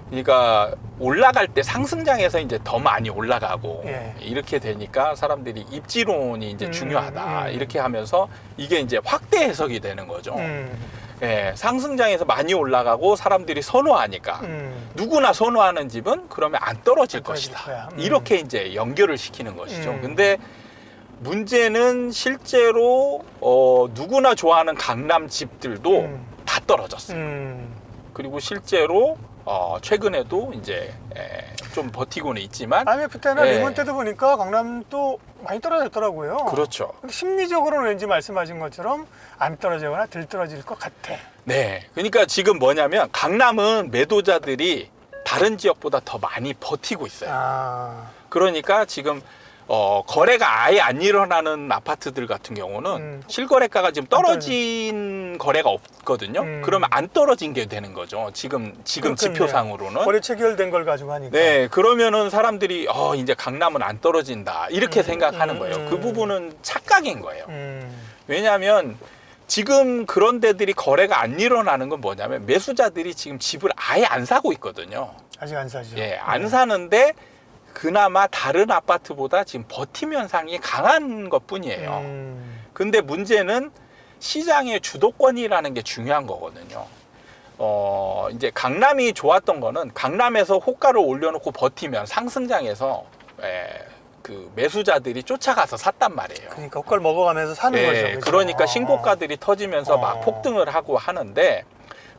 그러니까 올라갈 때 상승장에서 이제 더 많이 올라가고 예. 이렇게 되니까 사람들이 입지론이 이제 중요하다 음. 이렇게 하면서 이게 이제 확대 해석이 되는 거죠. 음. 예, 상승장에서 많이 올라가고 사람들이 선호하니까 누구나 선호하는 집은 그러면 안 떨어질 안 떨어질 것이다. 거야. 이렇게 이제 연결을 시키는 것이죠. 음. 근데 문제는 실제로 누구나 좋아하는 강남 집들도 다 떨어졌어요. 그리고 실제로 최근에도 이제 좀 버티고는 있지만 IMF 때나 예. 리먼 때도 보니까 강남도 많이 떨어졌더라고요. 그렇죠. 근데 심리적으로는 왠지 말씀하신 것처럼 안 떨어지거나 덜 떨어질 것 같아. 네. 그러니까 지금 뭐냐면 강남은 매도자들이 다른 지역보다 더 많이 버티고 있어요. 아, 그러니까 지금 거래가 아예 안 일어나는 아파트들 같은 경우는 실거래가가 지금 떨어진 거래가 없거든요. 그러면 안 떨어진 게 되는 거죠. 지금 그렇겠네요. 지표상으로는. 거래 체결된 걸 가지고 하니까. 네, 그러면은 사람들이 이제 강남은 안 떨어진다 이렇게 생각하는 거예요. 그 부분은 착각인 거예요. 왜냐하면 지금 그런 데들이 거래가 안 일어나는 건 뭐냐면 매수자들이 지금 집을 아예 안 사고 있거든요. 아직 안 사죠. 예, 안 사는데 그나마 다른 아파트보다 지금 버팀 현상이 강한 것 뿐이에요. 근데 문제는 시장의 주도권이라는 게 중요한 거거든요. 이제 강남이 좋았던 거는 강남에서 호가를 올려놓고 버티면 상승장에서 그 매수자들이 쫓아가서 샀단 말이에요. 그러니까 호가를 먹어가면서 사는 거죠. 그죠? 그러니까 신고가들이 터지면서 막 폭등을 하고 하는데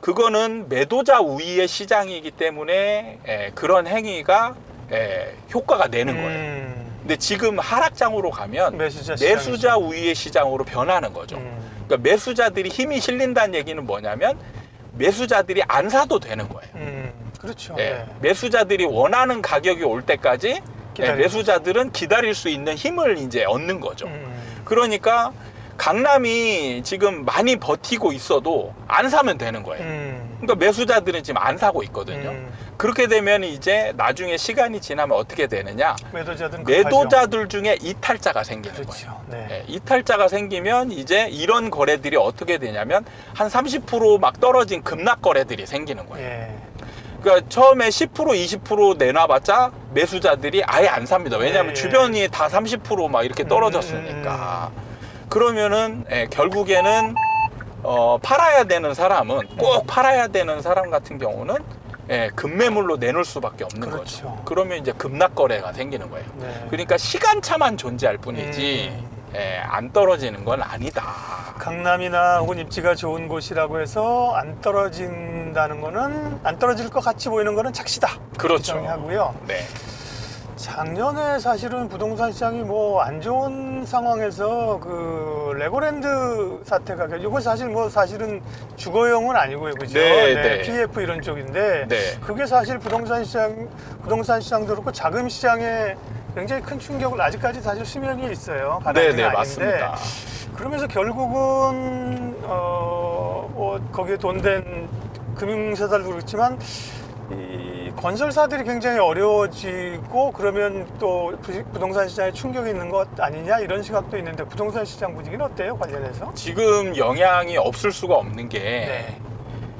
그거는 매도자 우위의 시장이기 때문에 그런 행위가 효과가 되는 거예요. 근데 지금 하락장으로 가면 매수자 우위의 시장으로 변하는 거죠. 그러니까 매수자들이 힘이 실린다는 얘기는 뭐냐면 매수자들이 안 사도 되는 거예요. 그렇죠. 예, 네. 매수자들이 원하는 가격이 올 때까지 예, 기다리는 매수자들은 기다릴 수 있는 힘을 이제 얻는 거죠. 그러니까 강남이 지금 많이 버티고 있어도 안 사면 되는 거예요. 그러니까 매수자들은 지금 안 사고 있거든요. 그렇게 되면 이제 나중에 시간이 지나면 어떻게 되느냐? 매도자들 중에 이탈자가 생기는 그렇죠. 거예요. 네. 예, 이탈자가 생기면 이제 이런 거래들이 어떻게 되냐면 한 30% 떨어진 급락 거래들이 생기는 거예요. 예. 그러니까 처음에 10% 20% 내놔봤자 매수자들이 아예 안 삽니다. 왜냐하면 예. 주변이 다 30% 이렇게 떨어졌으니까. 그러면은 결국에는 팔아야 되는 사람은 꼭 팔아야 되는 사람 같은 경우는 급매물로 내놓을 수밖에 없는 그렇죠. 거죠. 그러면 이제 급락 거래가 생기는 거예요. 네. 그러니까 시간차만 존재할 뿐이지 안 떨어지는 건 아니다. 강남이나 혹은 입지가 좋은 곳이라고 해서 안 떨어진다는 거는 안 떨어질 것 같이 보이는 거는 착시다. 그렇죠. 정리하고요. 네. 작년에 사실은 부동산 시장이 뭐 안 좋은 상황에서 그 레고랜드 사태가 이거 사실은 주거용은 아니고요, 그죠? 네, 네. PF 이런 쪽인데 네. 그게 사실 부동산 시장도 그렇고 자금 시장에 굉장히 큰 충격을 아직까지 사실 수면 위에 있어요. 바닥은 네, 아닌데. 맞습니다. 그러면서 결국은 뭐 거기에 돈된 금융사들도 그렇지만 이 건설사들이 굉장히 어려워지고 그러면 또 부동산 시장에 충격이 있는 것 아니냐 이런 시각도 있는데 부동산 시장 분위기는 어때요, 관련해서? 지금 영향이 없을 수가 없는 게 네.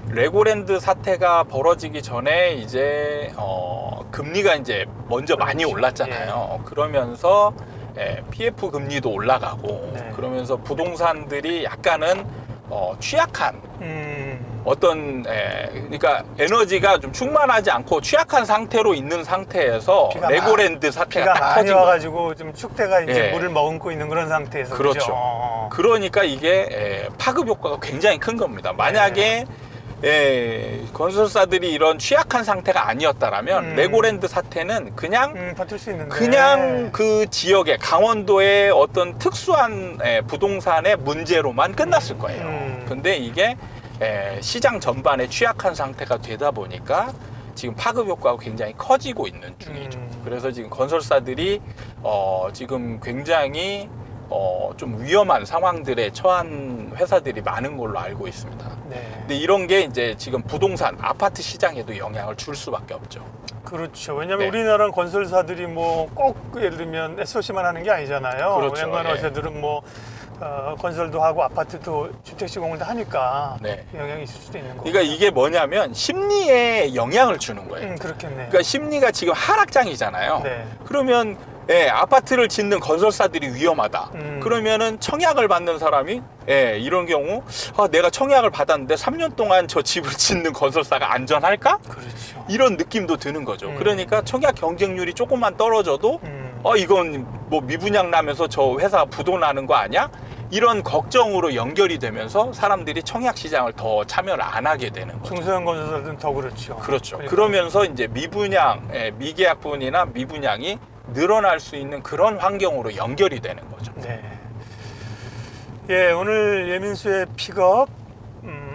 레고랜드 사태가 벌어지기 전에 이제 금리가 이제 먼저 많이 그렇죠. 올랐잖아요. 그러면서 PF 금리도 올라가고 네. 그러면서 부동산들이 약간은 취약한 어떤 그러니까 에너지가 좀 충만하지 않고 취약한 상태로 있는 상태에서 레고랜드 사태가 비가 딱 많이 터진 거예요. 와가지고 좀 축대가 이제 예. 물을 머금고 있는 그런 상태에서 그렇죠. 그죠? 그러니까 이게 파급 효과가 굉장히 큰 겁니다. 만약에 건설사들이 이런 취약한 상태가 아니었다라면 레고랜드 사태는 그냥 버틸 수 있는데 그냥 그 지역의 강원도의 어떤 특수한 부동산의 문제로만 끝났을 거예요. 근데 이게 시장 전반에 취약한 상태가 되다 보니까 지금 파급 효과가 굉장히 커지고 있는 중이죠. 그래서 지금 건설사들이 지금 굉장히 좀 위험한 상황들에 처한 회사들이 많은 걸로 알고 있습니다. 네. 근데 이런 게 이제 지금 부동산, 아파트 시장에도 영향을 줄 수밖에 없죠. 그렇죠. 왜냐하면 네. 우리나라 건설사들이 뭐 꼭 예를 들면 SOC만 하는 게 아니잖아요. 그렇죠. 웬만한 예. 회사들은 뭐 건설도 하고 아파트도 주택 시공도 하니까 네. 영향이 있을 수도 있는 거고. 그러니까 이게 뭐냐면 심리에 영향을 주는 거예요. 그렇겠네요. 그러니까 심리가 지금 하락장이잖아요. 네. 그러면 아파트를 짓는 건설사들이 위험하다. 그러면은 청약을 받는 사람이 이런 경우 내가 청약을 받았는데 3년 동안 저 집을 짓는 건설사가 안전할까? 그렇죠. 이런 느낌도 드는 거죠. 그러니까 청약 경쟁률이 조금만 떨어져도 이건 뭐 미분양 나면서 저 회사 부도 나는 거 아니야? 이런 걱정으로 연결이 되면서 사람들이 청약 시장을 더 참여를 안 하게 되는 거죠. 중소형 건설사들은 더 그렇죠. 그렇죠. 그러니까. 그러면서 이제 미분양, 미계약분이나 미분양이 늘어날 수 있는 그런 환경으로 연결이 되는 거죠. 네. 예, 오늘 예민수의 픽업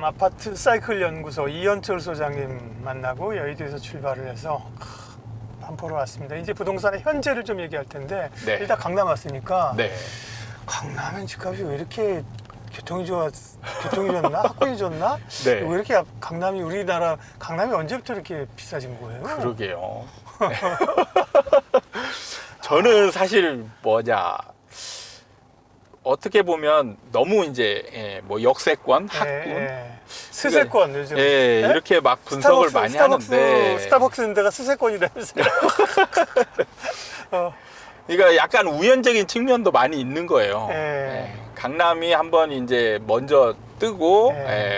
아파트 사이클 연구소 이현철 소장님 만나고 여의도에서 출발을 해서 반포로 왔습니다. 이제 부동산의 현재를 좀 얘기할 텐데 네. 일단 강남 왔으니까 네. 강남은 집값이 왜 이렇게 교통이 좋나? 학군이 좋나? 네. 왜 이렇게 강남이 우리나라 강남이 언제부터 이렇게 비싸진 거예요? 그러게요. 저는 사실 어떻게 보면 너무 이제 뭐 역세권, 학군, 스세권 요즘 이렇게 막 분석을 많이 하는데 스타벅스는 데가 스세권이라면서요. 그러니까 약간 우연적인 측면도 많이 있는 거예요. 강남이 한번 이제 먼저 뜨고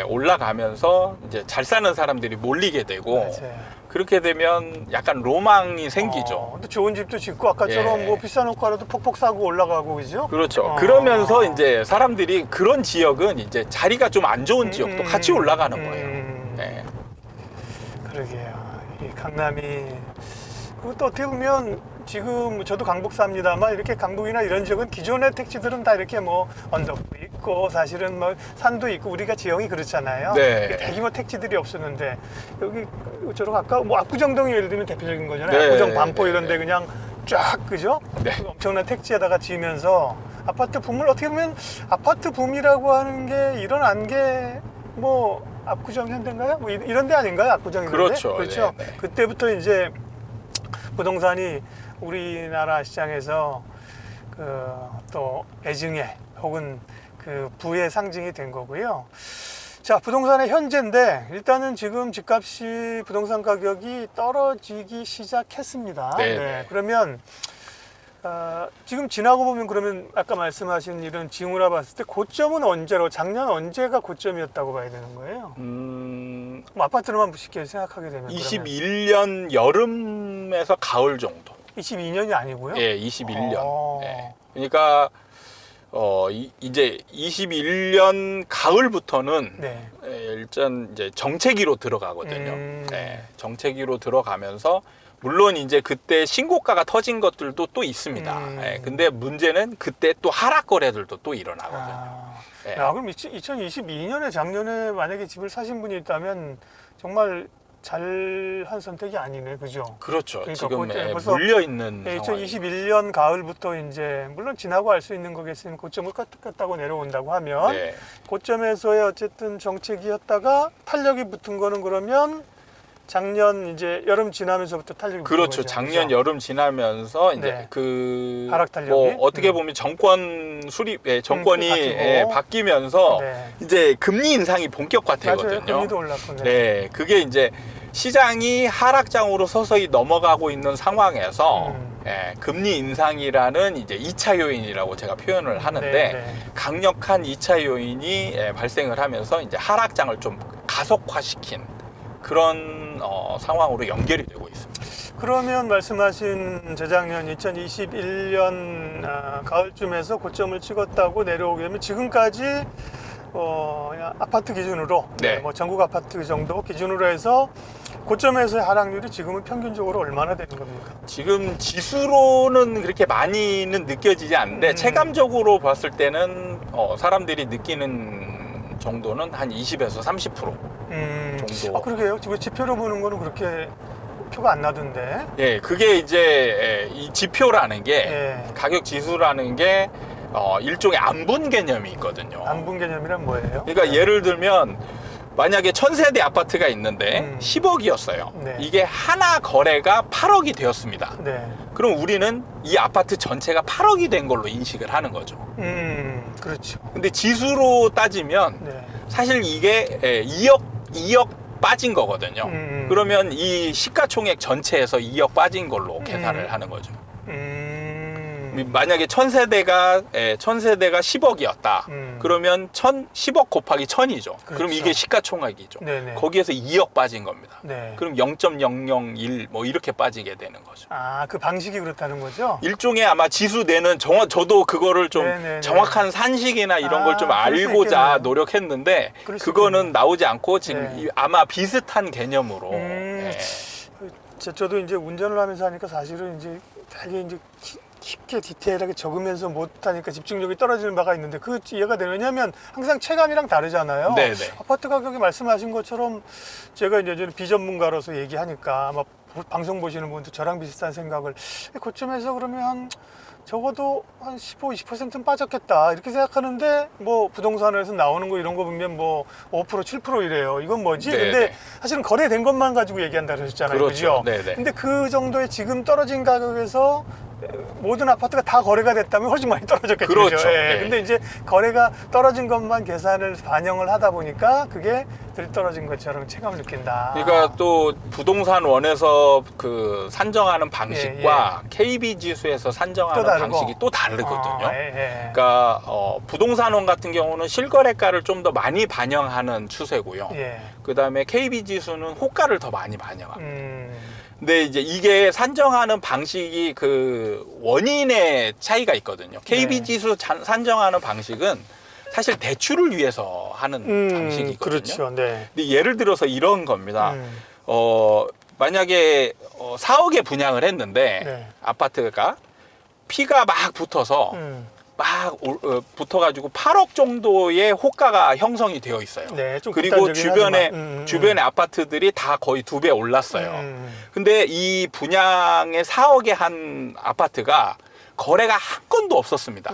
올라가면서 이제 잘 사는 사람들이 몰리게 되고 맞아요. 그렇게 되면 약간 로망이 생기죠. 근데 좋은 집도 짓고 아까처럼 뭐 비싼 옷가라도 폭폭 사고 올라가고 그죠? 그렇죠. 그러면서 이제 사람들이 그런 지역은 이제 자리가 좀 안 좋은 지역도 같이 올라가는 거예요. 그러게요. 이 강남이 그것도 어떻게 보면 지금 저도 강북 삽니다만 이렇게 강북이나 이런 지역은 기존의 택지들은 다 이렇게 뭐 언덕 있고 사실은 뭐 산도 있고 우리가 지형이 그렇잖아요. 네. 대규모 택지들이 없었는데 여기 저런 아까 뭐 압구정동이 예를 들면 대표적인 거잖아요. 네. 압구정 반포 네. 이런데 그냥 쫙 그죠? 네. 그 엄청난 택지에다가 지으면서 아파트 붐을 어떻게 보면 아파트 붐이라고 하는 게 일어난 게 뭐 압구정 현대인가요? 뭐 이런 데 아닌가요? 압구정 이런 데? 그렇죠. 그렇죠. 네, 네. 그때부터 이제 부동산이 우리나라 시장에서 또 애증의 혹은 그 부의 상징이 된 거고요. 자, 부동산의 현재인데 일단은 지금 집값이 부동산 가격이 떨어지기 시작했습니다. 네. 그러면 지금 지나고 보면 그러면 아까 말씀하신 이런 징후라 봤을 때 고점은 언제로 작년 언제가 고점이었다고 봐야 되는 거예요? 뭐 아파트로만 쉽게 생각하게 되면 21년 여름에서 가을 정도. 22년이 아니고요? 예, 21년. 예. 그러니까 이제 21년 가을부터는 네. 일단 이제 정체기로 들어가거든요. 예, 정체기로 들어가면서 물론 이제 그때 신고가가 터진 것들도 또 있습니다. 예, 근데 문제는 그때 또 하락 거래들도 또 일어나거든요. 예. 야, 그럼 2022년에 작년에 만약에 집을 사신 분이 있다면 정말 잘한 선택이 아니네, 그죠? 그렇죠. 그러니까 지금 벌써 물려 있는 상황. 2021년 가을부터 이제 물론 지나고 알 수 있는 거겠으면 고점을 깠다고 내려온다고 하면 네. 고점에서의 어쨌든 정책이었다가 탄력이 붙은 거는 그러면 작년 이제 여름 지나면서부터 탄력이 붙은 그렇죠. 거죠. 작년 그죠? 여름 지나면서 이제 네. 그 하락 탄력이? 뭐 어떻게 보면 정권 수립 정권이 바뀌면서 네. 이제 금리 인상이 본격화되거든요. 맞아요. 금리도 올랐고. 네, 그게 이제 시장이 하락장으로 서서히 넘어가고 있는 상황에서 금리 인상이라는 이제 2차 요인이라고 제가 표현을 하는데 네. 강력한 2차 요인이 발생을 하면서 이제 하락장을 좀 가속화시킨 그런 상황으로 연결이 되고 있습니다. 그러면 말씀하신 재작년 2021년 가을쯤에서 고점을 찍었다고 내려오게 되면 지금까지 그냥 아파트 기준으로 네. 뭐 전국 아파트 정도 기준으로 해서 고점에서의 하락률이 지금은 평균적으로 얼마나 되는 겁니까? 지금 지수로는 그렇게 많이는 느껴지지 않는데 체감적으로 봤을 때는 사람들이 느끼는 정도는 한 20에서 30% 정도. 아, 그러게요. 지금 지표로 보는 거는 그렇게 표가 안 나던데. 예, 그게 이제 이 지표라는 게 예. 가격 지수라는 게 일종의 안분 개념이 있거든요. 안분 개념이란 뭐예요? 그러니까 예를 들면 만약에 1000세대 아파트가 있는데 10억이었어요. 네. 이게 하나 거래가 8억이 되었습니다. 네. 그럼 우리는 이 아파트 전체가 8억이 된 걸로 인식을 하는 거죠. 그렇죠. 근데 지수로 따지면 네. 사실 이게 2억 빠진 거거든요. 그러면 이 시가총액 전체에서 2억 빠진 걸로 계산을 하는 거죠. 만약에 1000세대가 10억이었다. 그러면 10억 곱하기 1000이죠. 그렇죠. 그럼 이게 시가총액이죠. 네네. 거기에서 2억 빠진 겁니다. 네. 그럼 0.001 뭐 이렇게 빠지게 되는 거죠. 아, 그 방식이 그렇다는 거죠? 일종의 아마 지수 내는 저도 그거를 좀 네네네. 정확한 산식이나 이런 걸 좀 그럴 수 알고자 있겠네요. 노력했는데 그럴 수 그거는 있겠네요. 나오지 않고 지금 네. 아마 비슷한 개념으로 저도 이제 운전을 하면서 하니까 사실은 이제 되게 이제 깊게 디테일하게 적으면서 못하니까 집중력이 떨어지는 바가 있는데 그 이해가 되는 왜냐하면 항상 체감이랑 다르잖아요. 네네. 아파트 가격이 말씀하신 것처럼 제가 이제 비전문가로서 얘기하니까 아마 방송 보시는 분도 저랑 비슷한 생각을 고점에서 그러면 한 적어도 한 15, 20%는 빠졌겠다 이렇게 생각하는데 뭐 부동산에서 나오는 거 이런 거 보면 뭐 5%, 7% 이래요. 이건 뭐지? 네네. 근데 사실은 거래된 것만 가지고 얘기한다 그러셨잖아요. 그렇죠. 그죠? 네네. 근데 그 정도의 지금 떨어진 가격에서 모든 아파트가 다 거래가 됐다면 훨씬 많이 떨어졌겠죠. 그렇죠. 그죠? 예. 네. 근데 이제 거래가 떨어진 것만 계산을 반영을 하다 보니까 그게 들떨어진 것처럼 체감을 느낀다. 그러니까 또 부동산 원에서 그 산정하는 방식과 KB 지수에서 산정하는 또 다르고. 방식이 또 다르거든요. 그러니까 그러니까 부동산원 같은 경우는 실거래가를 좀 더 많이 반영하는 추세고요. 그다음에 KB 지수는 호가를 더 많이 반영합니다. 근데 이제 이게 산정하는 방식이 그 원인의 차이가 있거든요. KB 지수 산정하는 방식은 사실 대출을 위해서 하는 방식이거든요. 그렇죠. 네. 근데 예를 들어서 이런 겁니다. 만약에 4억에 분양을 했는데 아파트가 피가 막 붙어서 붙어가지고 8억 정도의 호가가 형성이 되어 있어요. 네, 좀 그리고 주변에 하지만, 아파트들이 다 거의 2배 올랐어요. 근데 이 분양의 4억에 한 아파트가 거래가 한 건도 없었습니다.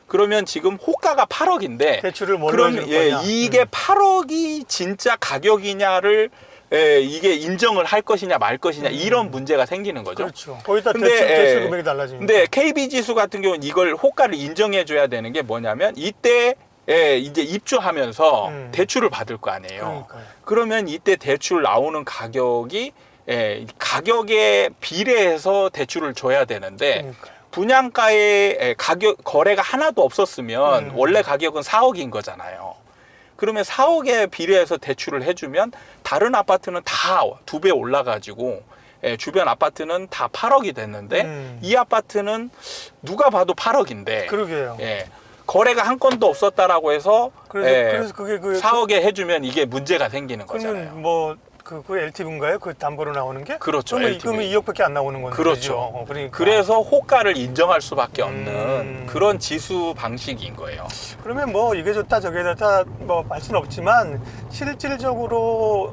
그러면 지금 호가가 8억인데 대출을 뭘로 해줄 거냐? 이게 8억이 진짜 가격이냐를 이게 인정을 할 것이냐 말 것이냐 이런 문제가 생기는 거죠. 그렇죠. 거기다 대출 금액이 달라지니까. 근데 KB 지수 같은 경우는 이걸 호가를 인정해 줘야 되는 게 뭐냐면 이때 이제 입주하면서 대출을 받을 거 아니에요. 그러니까요. 그러면 이때 대출 나오는 가격이 가격에 비례해서 대출을 줘야 되는데 그러니까요. 분양가의 거래가 하나도 없었으면 원래 가격은 4억인 거잖아요. 그러면 4억에 비례해서 대출을 해주면 다른 아파트는 다 2배 올라가지고 주변 아파트는 다 8억이 됐는데 이 아파트는 누가 봐도 8억인데 그러게요. 거래가 한 건도 없었다라고 해서 그래서 그게 4억에 해주면 이게 문제가 생기는 거잖아요. 그러면 뭐 그 LTV인가요? 그 담보로 나오는 게? 그렇죠. 그러면 2억밖에 안 나오는 건데. 그렇죠. 그러니까. 그래서 호가를 인정할 수밖에 없는 그런 지수 방식인 거예요. 그러면 뭐 이게 좋다 저게 좋다 뭐 할 수는 없지만 실질적으로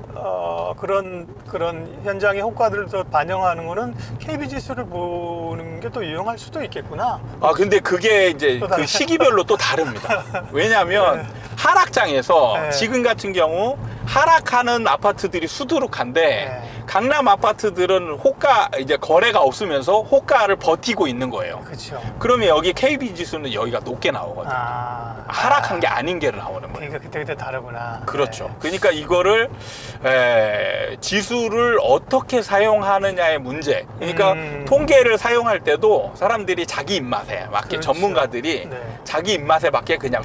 그런 현장의 효과들을 더 반영하는 거는 KB 지수를 보는 게 또 유용할 수도 있겠구나. 근데 그게 이제 그 시기별로 또 다릅니다. 왜냐하면 하락장에서 지금 같은 경우 하락하는 아파트들이 수두룩한데 강남 아파트들은 이제 거래가 없으면서 호가를 버티고 있는 거예요. 그렇죠. 그러면 여기 KB 지수는 여기가 높게 나오거든요. 하락한 게 아닌 게로 나오는 거예요. 그러니까 그때 다르구나. 그렇죠. 그러니까 이거를 지수를 어떻게 사용하느냐의 문제. 그러니까 통계를 사용할 때도 사람들이 자기 입맛에 맞게 그렇죠. 전문가들이 자기 입맛에 맞게 그냥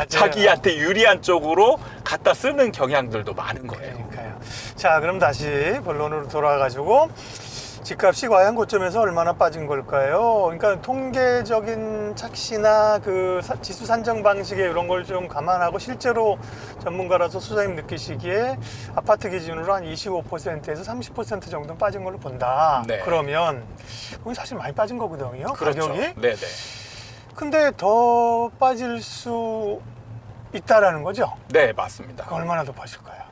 자기한테 유리한 쪽으로 갖다 쓰는 경향들도 많은 거예요. 그러니까요. 자, 그럼 다시 본론으로 돌아가지고 집값이 과연 고점에서 얼마나 빠진 걸까요? 그러니까 통계적인 착시나 그 지수 산정 방식에 이런 걸 좀 감안하고 실제로 전문가라서 소장님 느끼시기에 아파트 기준으로 한 25%에서 30% 정도 빠진 걸로 본다. 네. 그러면 그건 사실 많이 빠진 거거든요. 그렇죠. 가격이. 네네. 근데 더 빠질 수 있다라는 거죠? 네, 맞습니다. 얼마나 더 빠질까요?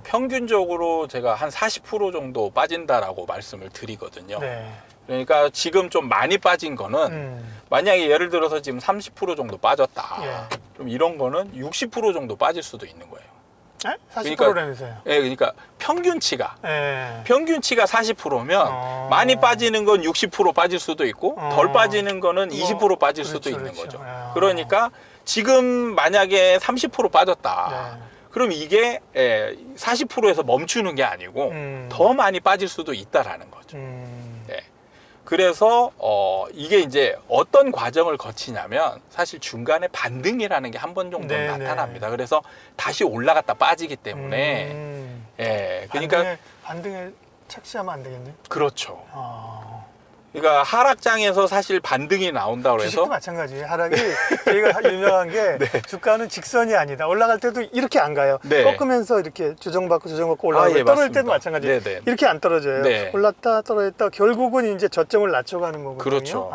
평균적으로 제가 한 40% 정도 빠진다라고 말씀을 드리거든요. 네. 그러니까 지금 좀 많이 빠진 거는 만약에 예를 들어서 지금 30% 정도 빠졌다. 그럼 이런 거는 60% 정도 빠질 수도 있는 거예요. 40%라면서요? 그러니까 평균치가 40%면 많이 빠지는 건 60% 빠질 수도 있고 덜 빠지는 거는 20% 빠질 수도 있는 거죠. 그러니까 지금 만약에 30% 빠졌다. 그럼 이게 40%에서 멈추는 게 아니고 더 많이 빠질 수도 있다라는 거죠. 그래서 이게 이제 어떤 과정을 거치냐면 사실 중간에 반등이라는 게 한 번 정도 나타납니다. 그래서 다시 올라갔다 빠지기 때문에 그러니까 반등에 착시하면 안 되겠네요. 그렇죠. 그러니까 하락장에서 사실 반등이 나온다고 해서 주식도 마찬가지예요. 하락이 저희가 유명한 게 주가는 직선이 아니다. 올라갈 때도 이렇게 안 가요. 꺾으면서 이렇게 조정받고 올라가고 떨어질 때도 마찬가지예요. 이렇게 안 떨어져요. 올랐다 떨어졌다 결국은 이제 저점을 낮춰가는 거거든요. 그렇죠.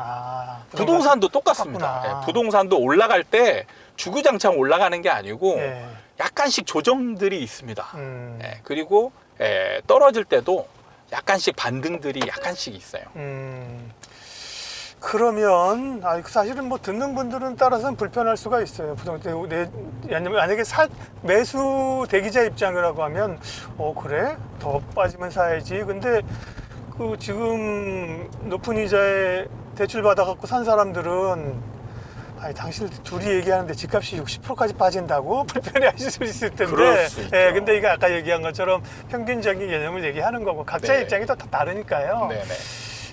부동산도 똑같습니다. 부동산도 올라갈 때 주구장창 올라가는 게 아니고 약간씩 조정들이 있습니다. 그리고 떨어질 때도 약간씩 반등들이 약간씩 있어요. 그러면 사실은 뭐 듣는 분들은 따라서는 불편할 수가 있어요. 만약에 매수 대기자 입장이라고 하면 그래? 더 빠지면 사야지. 근데 그 지금 높은 이자에 대출 받아갖고 산 사람들은 당신 둘이 얘기하는데 집값이 60%까지 빠진다고 불편해하실 수 있을 텐데. 그럴 수 있죠. 근데 이거 아까 얘기한 것처럼 평균적인 개념을 얘기하는 거고 각자의 입장이 또 다 다르니까요.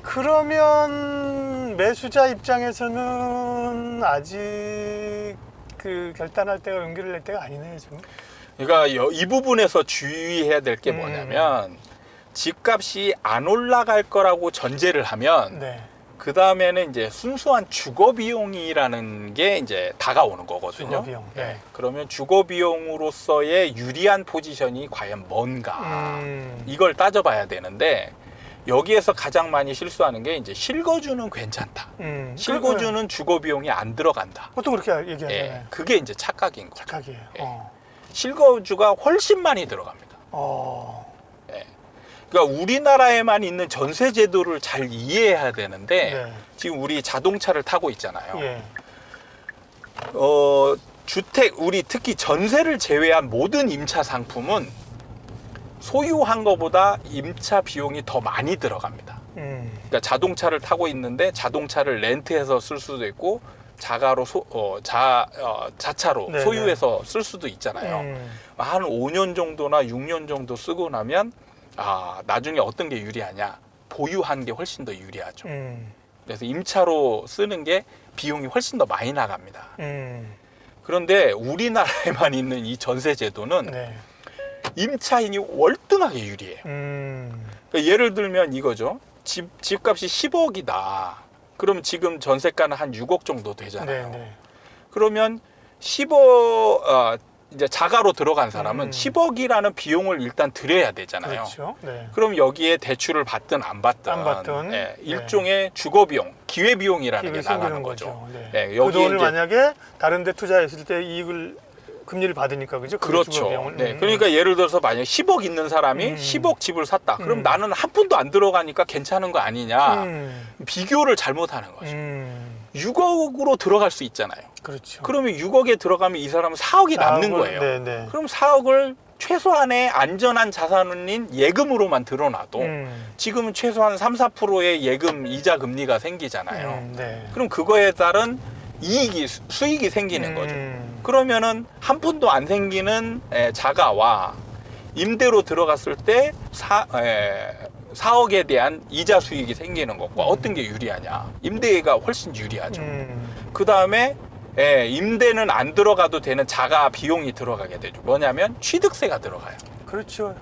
그러면 매수자 입장에서는 아직 그 결단할 때가 용기를 낼 때가 아니네요 지금. 그러니까 이 부분에서 주의해야 될 게 뭐냐면 집값이 안 올라갈 거라고 전제를 하면. 그 다음에는 이제 순수한 주거 비용이라는 게 이제 다가오는 거거든요. 주거 비용. 그러면 주거 비용으로서의 유리한 포지션이 과연 뭔가 이걸 따져봐야 되는데 여기에서 가장 많이 실수하는 게 이제 실거주는 괜찮다. 실거주는 주거 비용이 안 들어간다. 보통 그렇게 얘기하잖아요. 예, 그게 이제 착각인 거죠. 착각이에요. 예. 실거주가 훨씬 많이 들어갑니다. 예. 그러니까 우리나라에만 있는 전세 제도를 잘 이해해야 되는데 지금 우리 자동차를 타고 있잖아요. 예. 주택, 우리 특히 전세를 제외한 모든 임차 상품은 소유한 것보다 임차 비용이 더 많이 들어갑니다. 그러니까 자동차를 타고 있는데 자동차를 렌트해서 쓸 수도 있고 자가로 자차로 네네. 소유해서 쓸 수도 있잖아요. 한 5년 정도나 6년 정도 쓰고 나면 나중에 어떤 게 유리하냐? 보유한 게 훨씬 더 유리하죠. 그래서 임차로 쓰는 게 비용이 훨씬 더 많이 나갑니다. 그런데 우리나라에만 있는 이 전세 제도는 임차인이 월등하게 유리해요. 그러니까 예를 들면 이거죠. 집값이 10억이다. 그럼 지금 전세가는 한 6억 정도 되잖아요. 그러면 10억 이제 자가로 들어간 사람은 10억이라는 비용을 일단 들여야 되잖아요. 그렇죠. 그럼 여기에 대출을 받든 안 받든, 일종의 주거 비용, 기회 비용이라는 게 나가는 거죠. 그 돈을 만약에 다른 데 투자했을 때 이익을 금리를 받으니까 그죠? 그렇죠. 그러니까 예를 들어서 만약에 10억 있는 사람이 10억 집을 샀다. 그럼 나는 한 푼도 안 들어가니까 괜찮은 거 아니냐. 비교를 잘못하는 거죠. 6억으로 들어갈 수 있잖아요. 그렇죠. 그러면 6억에 들어가면 이 사람은 4억이 남는 거예요. 그럼 4억을 최소한의 안전한 자산인 예금으로만 들어놔도 지금은 최소한 3, 4%의 예금 이자 금리가 생기잖아요. 그럼 그거에 따른 수익이 생기는 거죠. 그러면은 한 푼도 안 생기는 자가와 임대로 들어갔을 때 4억에 대한 이자 수익이 생기는 것과 어떤 게 유리하냐? 임대가 훨씬 유리하죠. 그 다음에 임대는 안 들어가도 되는 자가 비용이 들어가게 되죠. 뭐냐면 취득세가 들어가요. 그렇죠.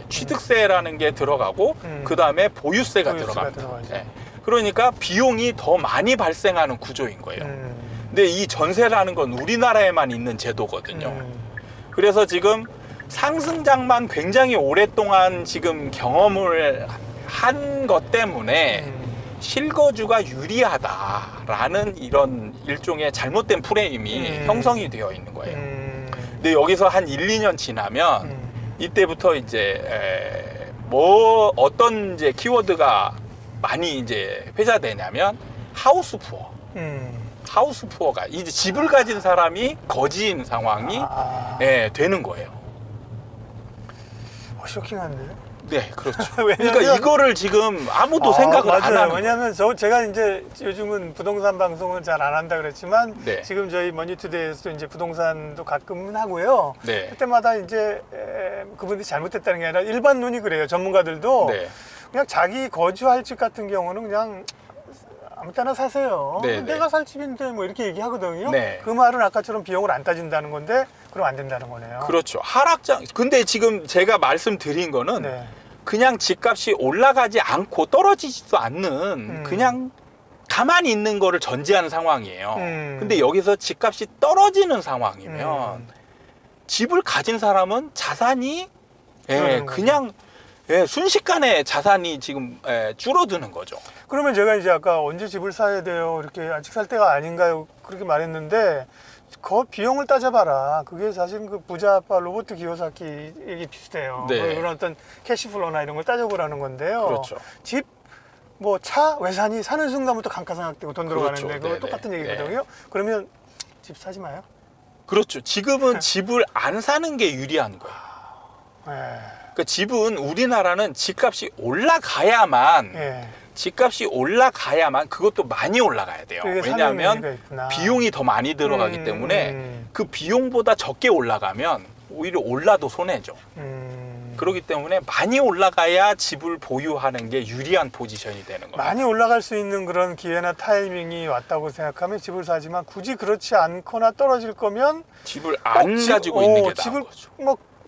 취득세라는 게 들어가고 그 다음에 보유세가 들어갑니다. 그러니까 비용이 더 많이 발생하는 구조인 거예요. 근데 이 전세라는 건 우리나라에만 있는 제도거든요. 그래서 지금 상승장만 굉장히 오랫동안 지금 경험을 한 것 때문에 실거주가 유리하다라는 이런 일종의 잘못된 프레임이 형성이 되어 있는 거예요. 근데 여기서 한 1, 2년 지나면 이때부터 이제 어떤 이제 키워드가 많이 이제 회자되냐면 하우스 푸어. 하우스 푸어가 이제 집을 가진 사람이 거지인 상황이 되는 거예요. 쇼킹한데요? 네, 그렇죠. 그러니까 이거를 지금 아무도 생각을 안 하는. 왜냐하면 제가 이제 요즘은 부동산 방송은 잘 안 한다 그랬지만 지금 저희 머니투데이에서 이제 부동산도 가끔은 하고요. 그때마다 이제 그분들이 잘못했다는 게 아니라 일반 눈이 그래요. 전문가들도 그냥 자기 거주할 집 같은 경우는 그냥 아무 때나 사세요. 내가 살 집인데 뭐 이렇게 얘기하거든요. 그 말은 아까처럼 비용을 안 따진다는 건데 그럼 안 된다는 거네요. 그렇죠. 근데 지금 제가 말씀드린 거는 그냥 집값이 올라가지 않고 떨어지지도 않는 그냥 가만히 있는 거를 전제하는 상황이에요. 근데 여기서 집값이 떨어지는 상황이면 집을 가진 사람은 자산이 그냥 순식간에 자산이 지금 줄어드는 거죠. 그러면 제가 이제 아까 언제 집을 사야 돼요? 이렇게 아직 살 때가 아닌가요? 그렇게 말했는데 그 비용을 따져봐라. 그게 사실 그 부자 아빠 로봇 기요사키 얘기 비슷해요. 그런 어떤 캐시플로나 이런 걸 따져보라는 건데요. 그렇죠. 집, 차, 외산이 사는 순간부터 감가상각되고 돈 들어가는데 그거 똑같은 얘기거든요. 그러면 집 사지 마요. 그렇죠. 지금은 집을 안 사는 게 유리한 거예요. 그러니까 집은 우리나라는 집값이 올라가야만 그것도 많이 올라가야 돼요. 왜냐하면 비용이 더 많이 들어가기 때문에 그 비용보다 적게 올라가면 오히려 올라도 손해죠. 그렇기 때문에 많이 올라가야 집을 보유하는 게 유리한 포지션이 되는 거예요. 많이 올라갈 수 있는 그런 기회나 타이밍이 왔다고 생각하면 집을 사지만 굳이 그렇지 않거나 떨어질 거면 집을 안 가지고 있는 게 나은 거죠. 집을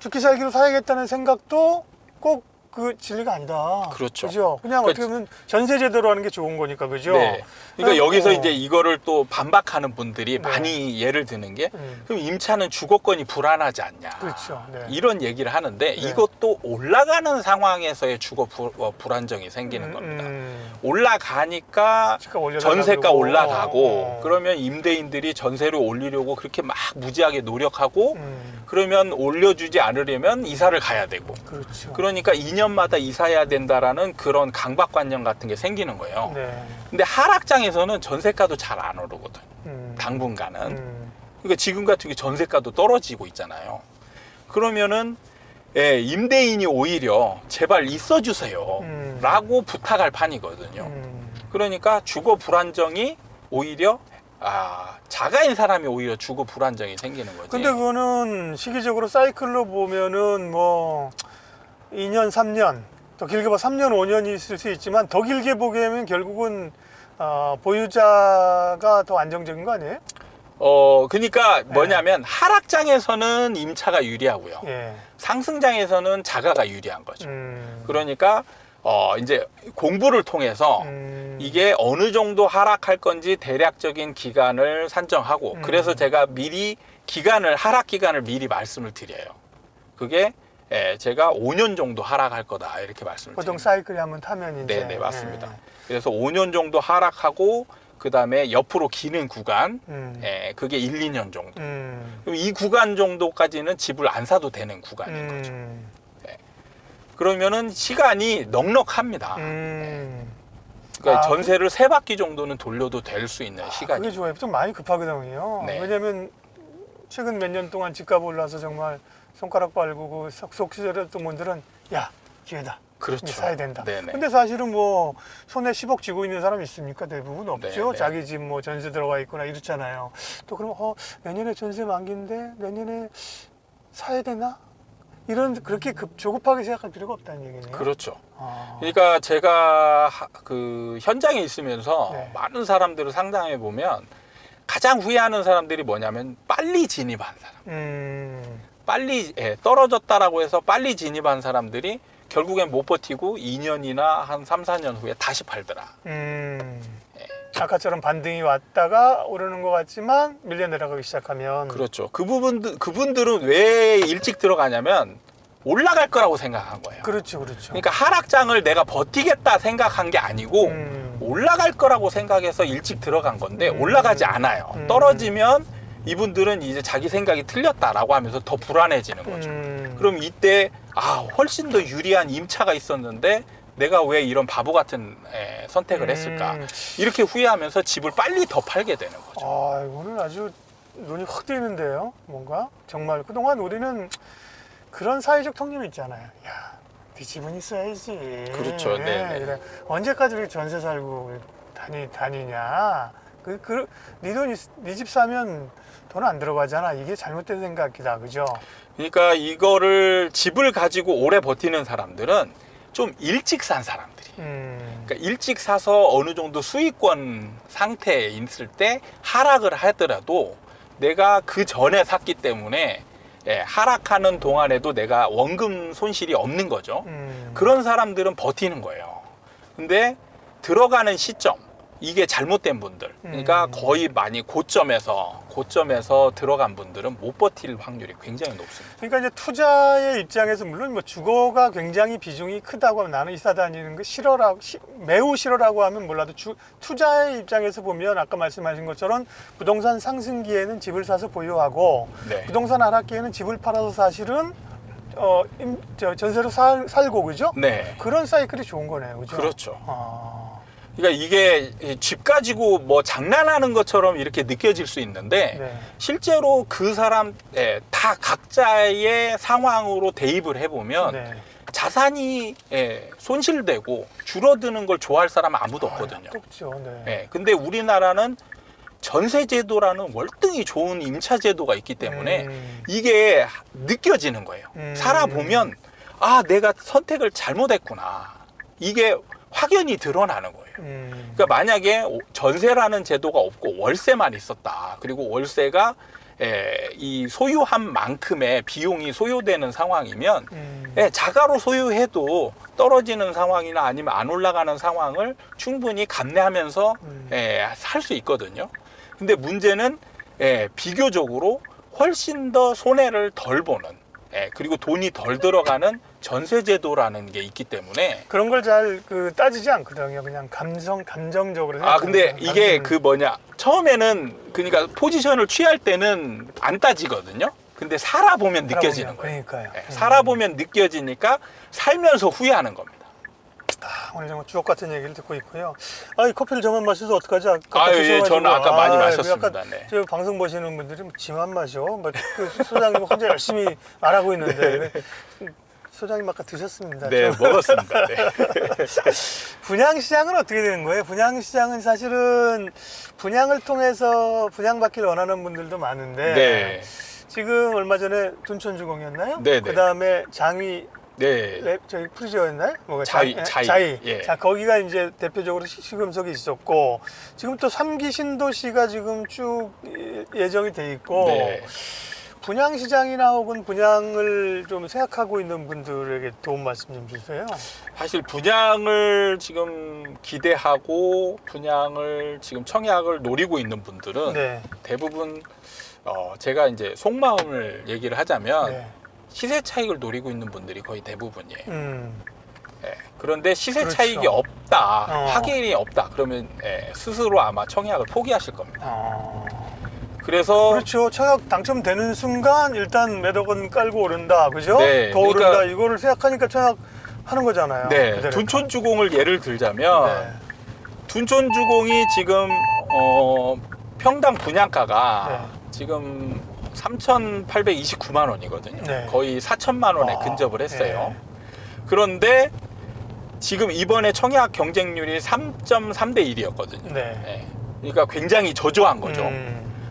죽기 살기로 사야겠다는 생각도 꼭 그 진리가 아니다. 그렇죠. 그죠? 그냥 어떻게 보면 전세 제도로 하는 게 좋은 거니까, 그죠? 네. 그러니까 여기서 이제 이거를 또 반박하는 분들이 네. 많이 예를 드는 게 그럼 임차는 주거권이 불안하지 않냐. 그렇죠. 네. 이런 얘기를 하는데 네. 이것도 올라가는 상황에서의 주거 불안정이 생기는 겁니다. 올라가니까 전세가 올라가고 그러면 임대인들이 전세를 올리려고 그렇게 막 무지하게 노력하고 그러면 올려주지 않으려면 이사를 가야 되고 그렇죠. 그러니까 2년마다 이사해야 된다라는 그런 강박관념 같은 게 생기는 거예요. 네. 근데 하락장에서는 전세가도 잘 안 오르거든. 당분간은. 그러니까 지금 같은 게 전세가도 떨어지고 있잖아요. 그러면은 임대인이 오히려 제발 있어주세요 라고 부탁할 판이거든요. 그러니까 주거 불안정이 오히려 자가인 사람이 오히려 주거 불안정이 생기는 거지. 근데 그거는 시기적으로 사이클로 보면은 뭐 2년, 3년, 더 길게 봐 3년, 5년이 있을 수 있지만 더 길게 보게 되면 결국은 보유자가 더 안정적인 거 아니에요? 그러니까 뭐냐면 하락장에서는 임차가 유리하고요. 예. 상승장에서는 자가가 유리한 거죠. 그러니까 이제 공부를 통해서 이게 어느 정도 하락할 건지 대략적인 기간을 산정하고 그래서 제가 미리 하락 기간을 미리 말씀을 드려요. 그게 제가 5년 정도 하락할 거다 이렇게 말씀을 드려요. 보통 사이클이 한번 타면 이제. 네, 맞습니다. 그래서 5년 정도 하락하고 그 다음에 옆으로 기는 구간, 그게 1, 2년 정도. 그럼 이 구간 정도까지는 집을 안 사도 되는 구간인 거죠. 그러면은 시간이 넉넉합니다. 그러니까 전세를 3바퀴 정도는 돌려도 될 수 있는 시간이. 그게 좋아요. 좀 많이 급하거든요. 네. 왜냐면 최근 몇 년 동안 집값 올라서 정말 손가락 빨고 속 시절했던 분들은 야 기회다. 그렇죠. 사야 된다. 네네. 근데 사실은 뭐 손에 10억 쥐고 있는 사람 있습니까? 대부분 없죠. 네네. 자기 집 뭐 전세 들어가 있거나 이렇잖아요. 또 그러면 내년에 전세 만기인데 내년에 사야 되나? 그렇게 조급하게 생각할 필요가 없다는 얘기네요. 그렇죠. 그러니까 제가 그 현장에 있으면서 네. 많은 사람들을 상담해 보면 가장 후회하는 사람들이 뭐냐면 빨리 진입한 사람. 빨리 떨어졌다라고 해서 빨리 진입한 사람들이 결국엔 못 버티고 2년이나 한 3, 4년 후에 다시 팔더라. 아까처럼 반등이 왔다가 오르는 것 같지만 밀려 내려가기 시작하면 그렇죠. 그분들은 왜 일찍 들어가냐면 올라갈 거라고 생각한 거예요. 그렇죠, 그렇죠. 그러니까 하락장을 내가 버티겠다 생각한 게 아니고 올라갈 거라고 생각해서 일찍 들어간 건데 올라가지 않아요. 떨어지면 이분들은 이제 자기 생각이 틀렸다라고 하면서 더 불안해지는 거죠. 그럼 이때 훨씬 더 유리한 임차가 있었는데 내가 왜 이런 바보 같은 선택을 했을까 이렇게 후회하면서 집을 빨리 더 팔게 되는 거죠. 이거는 아주 눈이 확 뜨이는데요. 뭔가 정말 그동안 우리는 그런 사회적 통념이 있잖아요. 야, 네 집은 있어야지. 그렇죠. 네. 그래. 언제까지 이렇게 전세 살고 다니냐. 네 집 사면 돈 안 들어가잖아. 이게 잘못된 생각이다, 그죠? 그러니까 이거를 집을 가지고 오래 버티는 사람들은 좀 일찍 산 사람들이. 그러니까 일찍 사서 어느 정도 수익권 상태에 있을 때 하락을 하더라도 내가 그 전에 샀기 때문에 하락하는 동안에도 내가 원금 손실이 없는 거죠. 그런 사람들은 버티는 거예요. 근데 들어가는 시점, 이게 잘못된 분들, 그러니까 거의 많이 고점에서 들어간 분들은 못 버틸 확률이 굉장히 높습니다. 그러니까 이제 투자의 입장에서 물론 뭐 주거가 굉장히 비중이 크다고 하면 나는 이사 다니는 거 매우 싫어라고 하면 몰라도 투자의 입장에서 보면 아까 말씀하신 것처럼 부동산 상승기에는 집을 사서 보유하고 네. 부동산 하락기에는 집을 팔아서 사실은 전세로 살고 그죠? 네. 그런 사이클이 좋은 거네요, 그죠? 그렇죠. 그러니까 이게 집 가지고 뭐 장난하는 것처럼 이렇게 느껴질 수 있는데 네. 실제로 그 사람 다 각자의 상황으로 대입을 해보면 네. 자산이 손실되고 줄어드는 걸 좋아할 사람은 아무도 없거든요. 없죠. 네. 근데 우리나라는 전세제도라는 월등히 좋은 임차제도가 있기 때문에 이게 느껴지는 거예요. 살아보면 내가 선택을 잘못했구나. 이게 확연히 드러나는 거예요. 그러니까 만약에 전세라는 제도가 없고 월세만 있었다. 그리고 월세가 이 소유한 만큼의 비용이 소요되는 상황이면 자가로 소유해도 떨어지는 상황이나 아니면 안 올라가는 상황을 충분히 감내하면서 살 수 있거든요. 근데 문제는 비교적으로 훨씬 더 손해를 덜 보는 그리고 돈이 덜 들어가는 전세제도라는 게 있기 때문에 그런 걸 잘 따지지 않거든요. 그냥 감정적으로. 근데 이게 처음에는 그러니까 포지션을 취할 때는 안 따지거든요. 근데 살아보면 느껴지는 거예요. 그러니까요. 살아보면 느껴지니까 살면서 후회하는 겁니다. 오늘 정말 주옥 같은 얘기를 듣고 있고요. 이 커피를 저만 마셔도 어떡하지? 예, 저는 아까 많이 마셨습니다. 네. 저 방송 보시는 분들이 지만 마셔. 소장님 혼자 열심히 말하고 있는데 소장님 아까 드셨습니다. 네, 먹었습니다. 네. 분양시장은 어떻게 되는 거예요? 분양시장은 사실은 분양을 통해서 분양받기를 원하는 분들도 많은데 네. 지금 얼마 전에 둔촌주공이었나요? 네, 네. 그다음에 장위 네. 저희 프리저였나요? 자위. 예. 자, 거기가 이제 대표적으로 시금석이 있었고 지금 또 3기 신도시가 지금 쭉 예정이 돼 있고 네. 분양시장이나 혹은 분양을 좀 생각하고 있는 분들에게 도움 말씀 좀 주세요. 사실 분양을 지금 기대하고 분양을 지금 청약을 노리고 있는 분들은 네. 대부분 제가 이제 속마음을 얘기를 하자면 네. 시세 차익을 노리고 있는 분들이 거의 대부분이에요. 네. 그런데 시세 그렇죠. 차익이 없다, 확인이 없다, 그러면 스스로 아마 청약을 포기하실 겁니다. 그래서 그렇죠. 청약 당첨되는 순간 일단 몇 억 원 깔고 오른다, 그죠? 네, 더 오른다. 이거를 생각하니까 청약하는 거잖아요. 네, 그대로. 둔촌주공을 예를 들자면 네. 둔촌주공이 지금 평당 분양가가 네. 지금 3,829만 원이거든요. 네. 거의 4천만 원에 근접을 했어요. 네. 그런데 지금 이번에 청약 경쟁률이 3.3대 1이었거든요. 네. 그러니까 굉장히 저조한 거죠.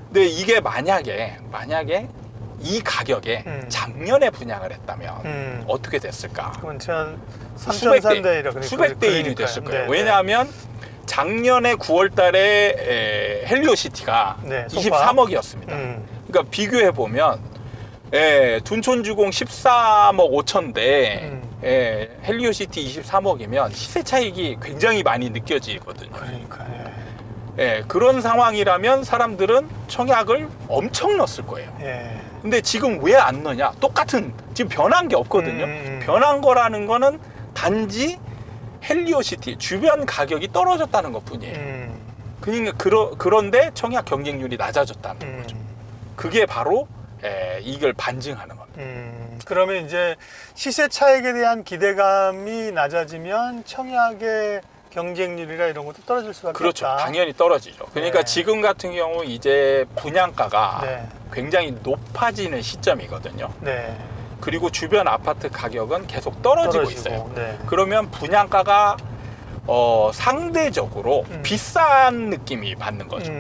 근데 이게 만약에 이 가격에 작년에 분양을 했다면 어떻게 됐을까? 그러면 3.3대 1 수백 대 1이 됐을 거예요. 왜냐하면 작년에 9월 달에 헬리오시티가 23억이었습니다. 그러니까 비교해 보면 둔촌주공 13억 5천대 헬리오시티 23억이면 시세 차익이 굉장히 많이 느껴지거든요. 그러니까. 그런 상황이라면 사람들은 청약을 엄청 넣었을 거예요. 근데 지금 왜 안 넣냐? 똑같은 지금 변한 게 없거든요. 변한 거라는 거는 단지 헬리오시티 주변 가격이 떨어졌다는 것뿐이에요. 그러니까 그런데 청약 경쟁률이 낮아졌다는 거죠. 그게 바로 이걸 반증하는 겁니다. 그러면 이제 시세 차익에 대한 기대감이 낮아지면 청약의 경쟁률이라 이런 것도 떨어질 수밖에 그렇죠. 없다. 당연히 떨어지죠. 그러니까 네. 지금 같은 경우 이제 분양가가 네. 굉장히 높아지는 시점이거든요. 네. 그리고 주변 아파트 가격은 계속 떨어지고 있어요. 네. 그러면 분양가가 상대적으로 비싼 느낌이 받는 거죠.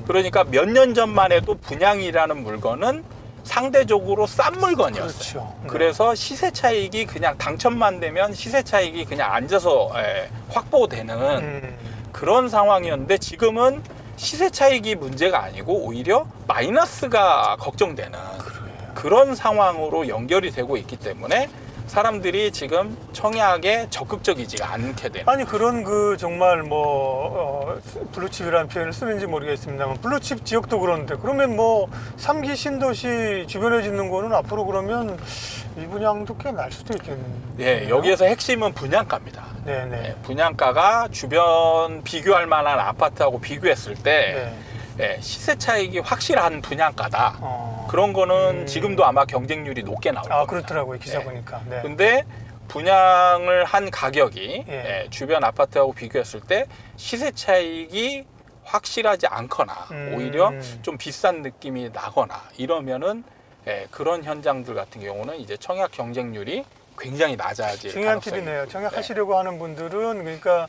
그러니까 몇 년 전만 해도 분양이라는 물건은 상대적으로 싼 물건이었어요. 그렇죠. 네. 그래서 시세 차익이 그냥 당첨만 되면 시세 차익이 그냥 앉아서 확보되는 그런 상황이었는데 지금은 시세 차익이 문제가 아니고 오히려 마이너스가 걱정되는 그런 상황으로 연결이 되고 있기 때문에 사람들이 지금 청약에 적극적이지가 않게 되는. 아니 그런 정말 블루칩이라는 표현을 쓰는지 모르겠습니다만 블루칩 지역도 그런데 그러면 3기 신도시 주변에 짓는 거는 앞으로 그러면 미분양도 꽤 날 수도 있겠네요. 네, 여기에서 핵심은 분양가입니다. 네네. 분양가가 주변 비교할 만한 아파트하고 비교했을 때 시세 차익이 확실한 분양가다. 그런 거는 지금도 아마 경쟁률이 높게 나올 겁니다. 그렇더라고요. 기사 보니까. 네. 근데 분양을 한 가격이 주변 아파트하고 비교했을 때 시세 차익이 확실하지 않거나 오히려 좀 비싼 느낌이 나거나 이러면은 그런 현장들 같은 경우는 이제 청약 경쟁률이 굉장히 낮아질 중요한 가능성이 팁이네요. 청약하시려고 하는 분들은 그러니까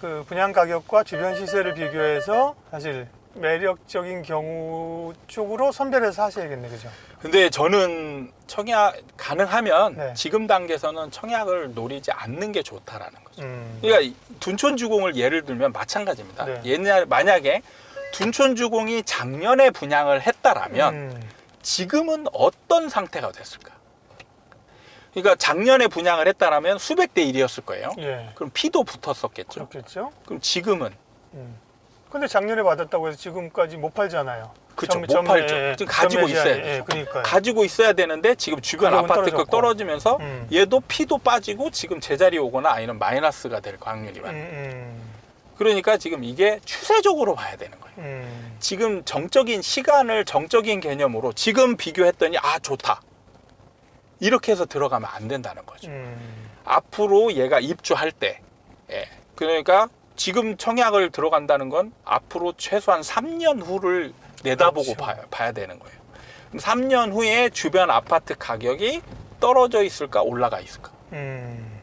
그 분양 가격과 주변 시세를 비교해서 사실 매력적인 경우 쪽으로 선별해서 하셔야겠네, 그죠? 근데 저는 청약 가능하면 네. 지금 단계에서는 청약을 노리지 않는 게 좋다라는 거죠. 그러니까 둔촌주공을 예를 들면 마찬가지입니다. 네. 옛날 만약에 둔촌주공이 작년에 분양을 했다라면 지금은 어떤 상태가 됐을까? 그러니까 작년에 분양을 했다라면 수백 대 1이었을 거예요. 예. 그럼 피도 붙었었겠죠. 그렇겠죠. 그럼 지금은 근데 작년에 받았다고 해서 지금까지 못 팔잖아요. 그렇죠. 못 팔죠. 지금 가지고 있어야 돼요. 예, 그러니까요. 가지고 있어야 되는데 지금 주변 가격은 아파트가 떨어지면서 떨어졌고. 얘도 피도 빠지고 지금 제자리 오거나 아니면 마이너스가 될 확률이 많아요. 그러니까 지금 이게 추세적으로 봐야 되는 거예요. 지금 정적인 시간을 정적인 개념으로 지금 비교했더니 아 좋다. 이렇게 해서 들어가면 안 된다는 거죠. 앞으로 얘가 입주할 때, 예. 그러니까 지금 청약을 들어간다는 건 앞으로 최소한 3년 후를 내다보고 그렇죠. 봐야 되는 거예요. 그럼 3년 후에 주변 아파트 가격이 떨어져 있을까 올라가 있을까?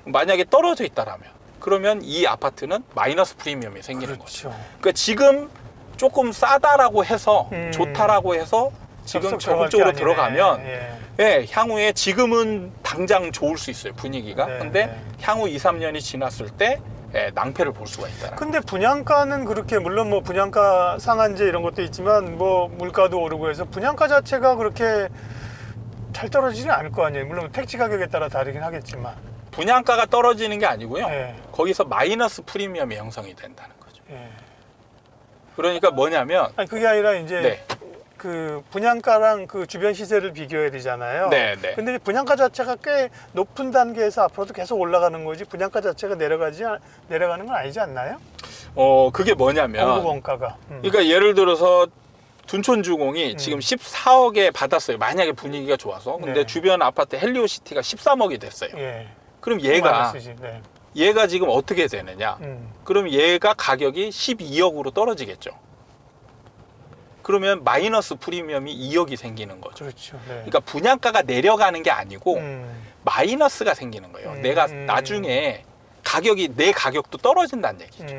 만약에 떨어져 있다라면 그러면 이 아파트는 마이너스 프리미엄이 생기는 그렇죠. 거죠. 그러니까 지금 조금 싸다라고 해서 좋다라고 해서 지금 적극적으로 들어가면 예, 향후에 지금은 당장 좋을 수 있어요, 분위기가. 네, 근데 네. 향후 2, 3년이 지났을 때 예, 낭패를 볼 수가 있다. 근데 분양가는 그렇게 물론 뭐 분양가 상한제 이런 것도 있지만 뭐 물가도 오르고 해서 분양가 자체가 그렇게 잘 떨어지지는 않을 거 아니에요. 물론 택지 가격에 따라 다르긴 하겠지만. 분양가가 떨어지는 게 아니고요. 예. 거기서 마이너스 프리미엄이 형성이 된다는 거죠. 예. 그러니까 뭐냐면 아니 그게 아니라 이제 네. 그 분양가랑 그 주변 시세를 비교해야 되잖아요. 네, 네. 근데 이제 분양가 자체가 꽤 높은 단계에서 앞으로도 계속 올라가는 거지 분양가 자체가 내려가는 건 아니지 않나요? 그게 뭐냐면 공급 원가가. 그러니까 예를 들어서 둔촌주공이 지금 14억에 받았어요. 만약에 분위기가 좋아서. 근데 네. 주변 아파트 헬리오시티가 13억이 됐어요. 예. 그럼 얘가 네. 얘가 지금 어떻게 되느냐? 그럼 얘가 가격이 12억으로 떨어지겠죠. 그러면 마이너스 프리미엄이 2억이 생기는 거죠. 그렇죠. 네. 그러니까 분양가가 내려가는 게 아니고 마이너스가 생기는 거예요. 내가 나중에 내 가격도 떨어진다는 얘기죠.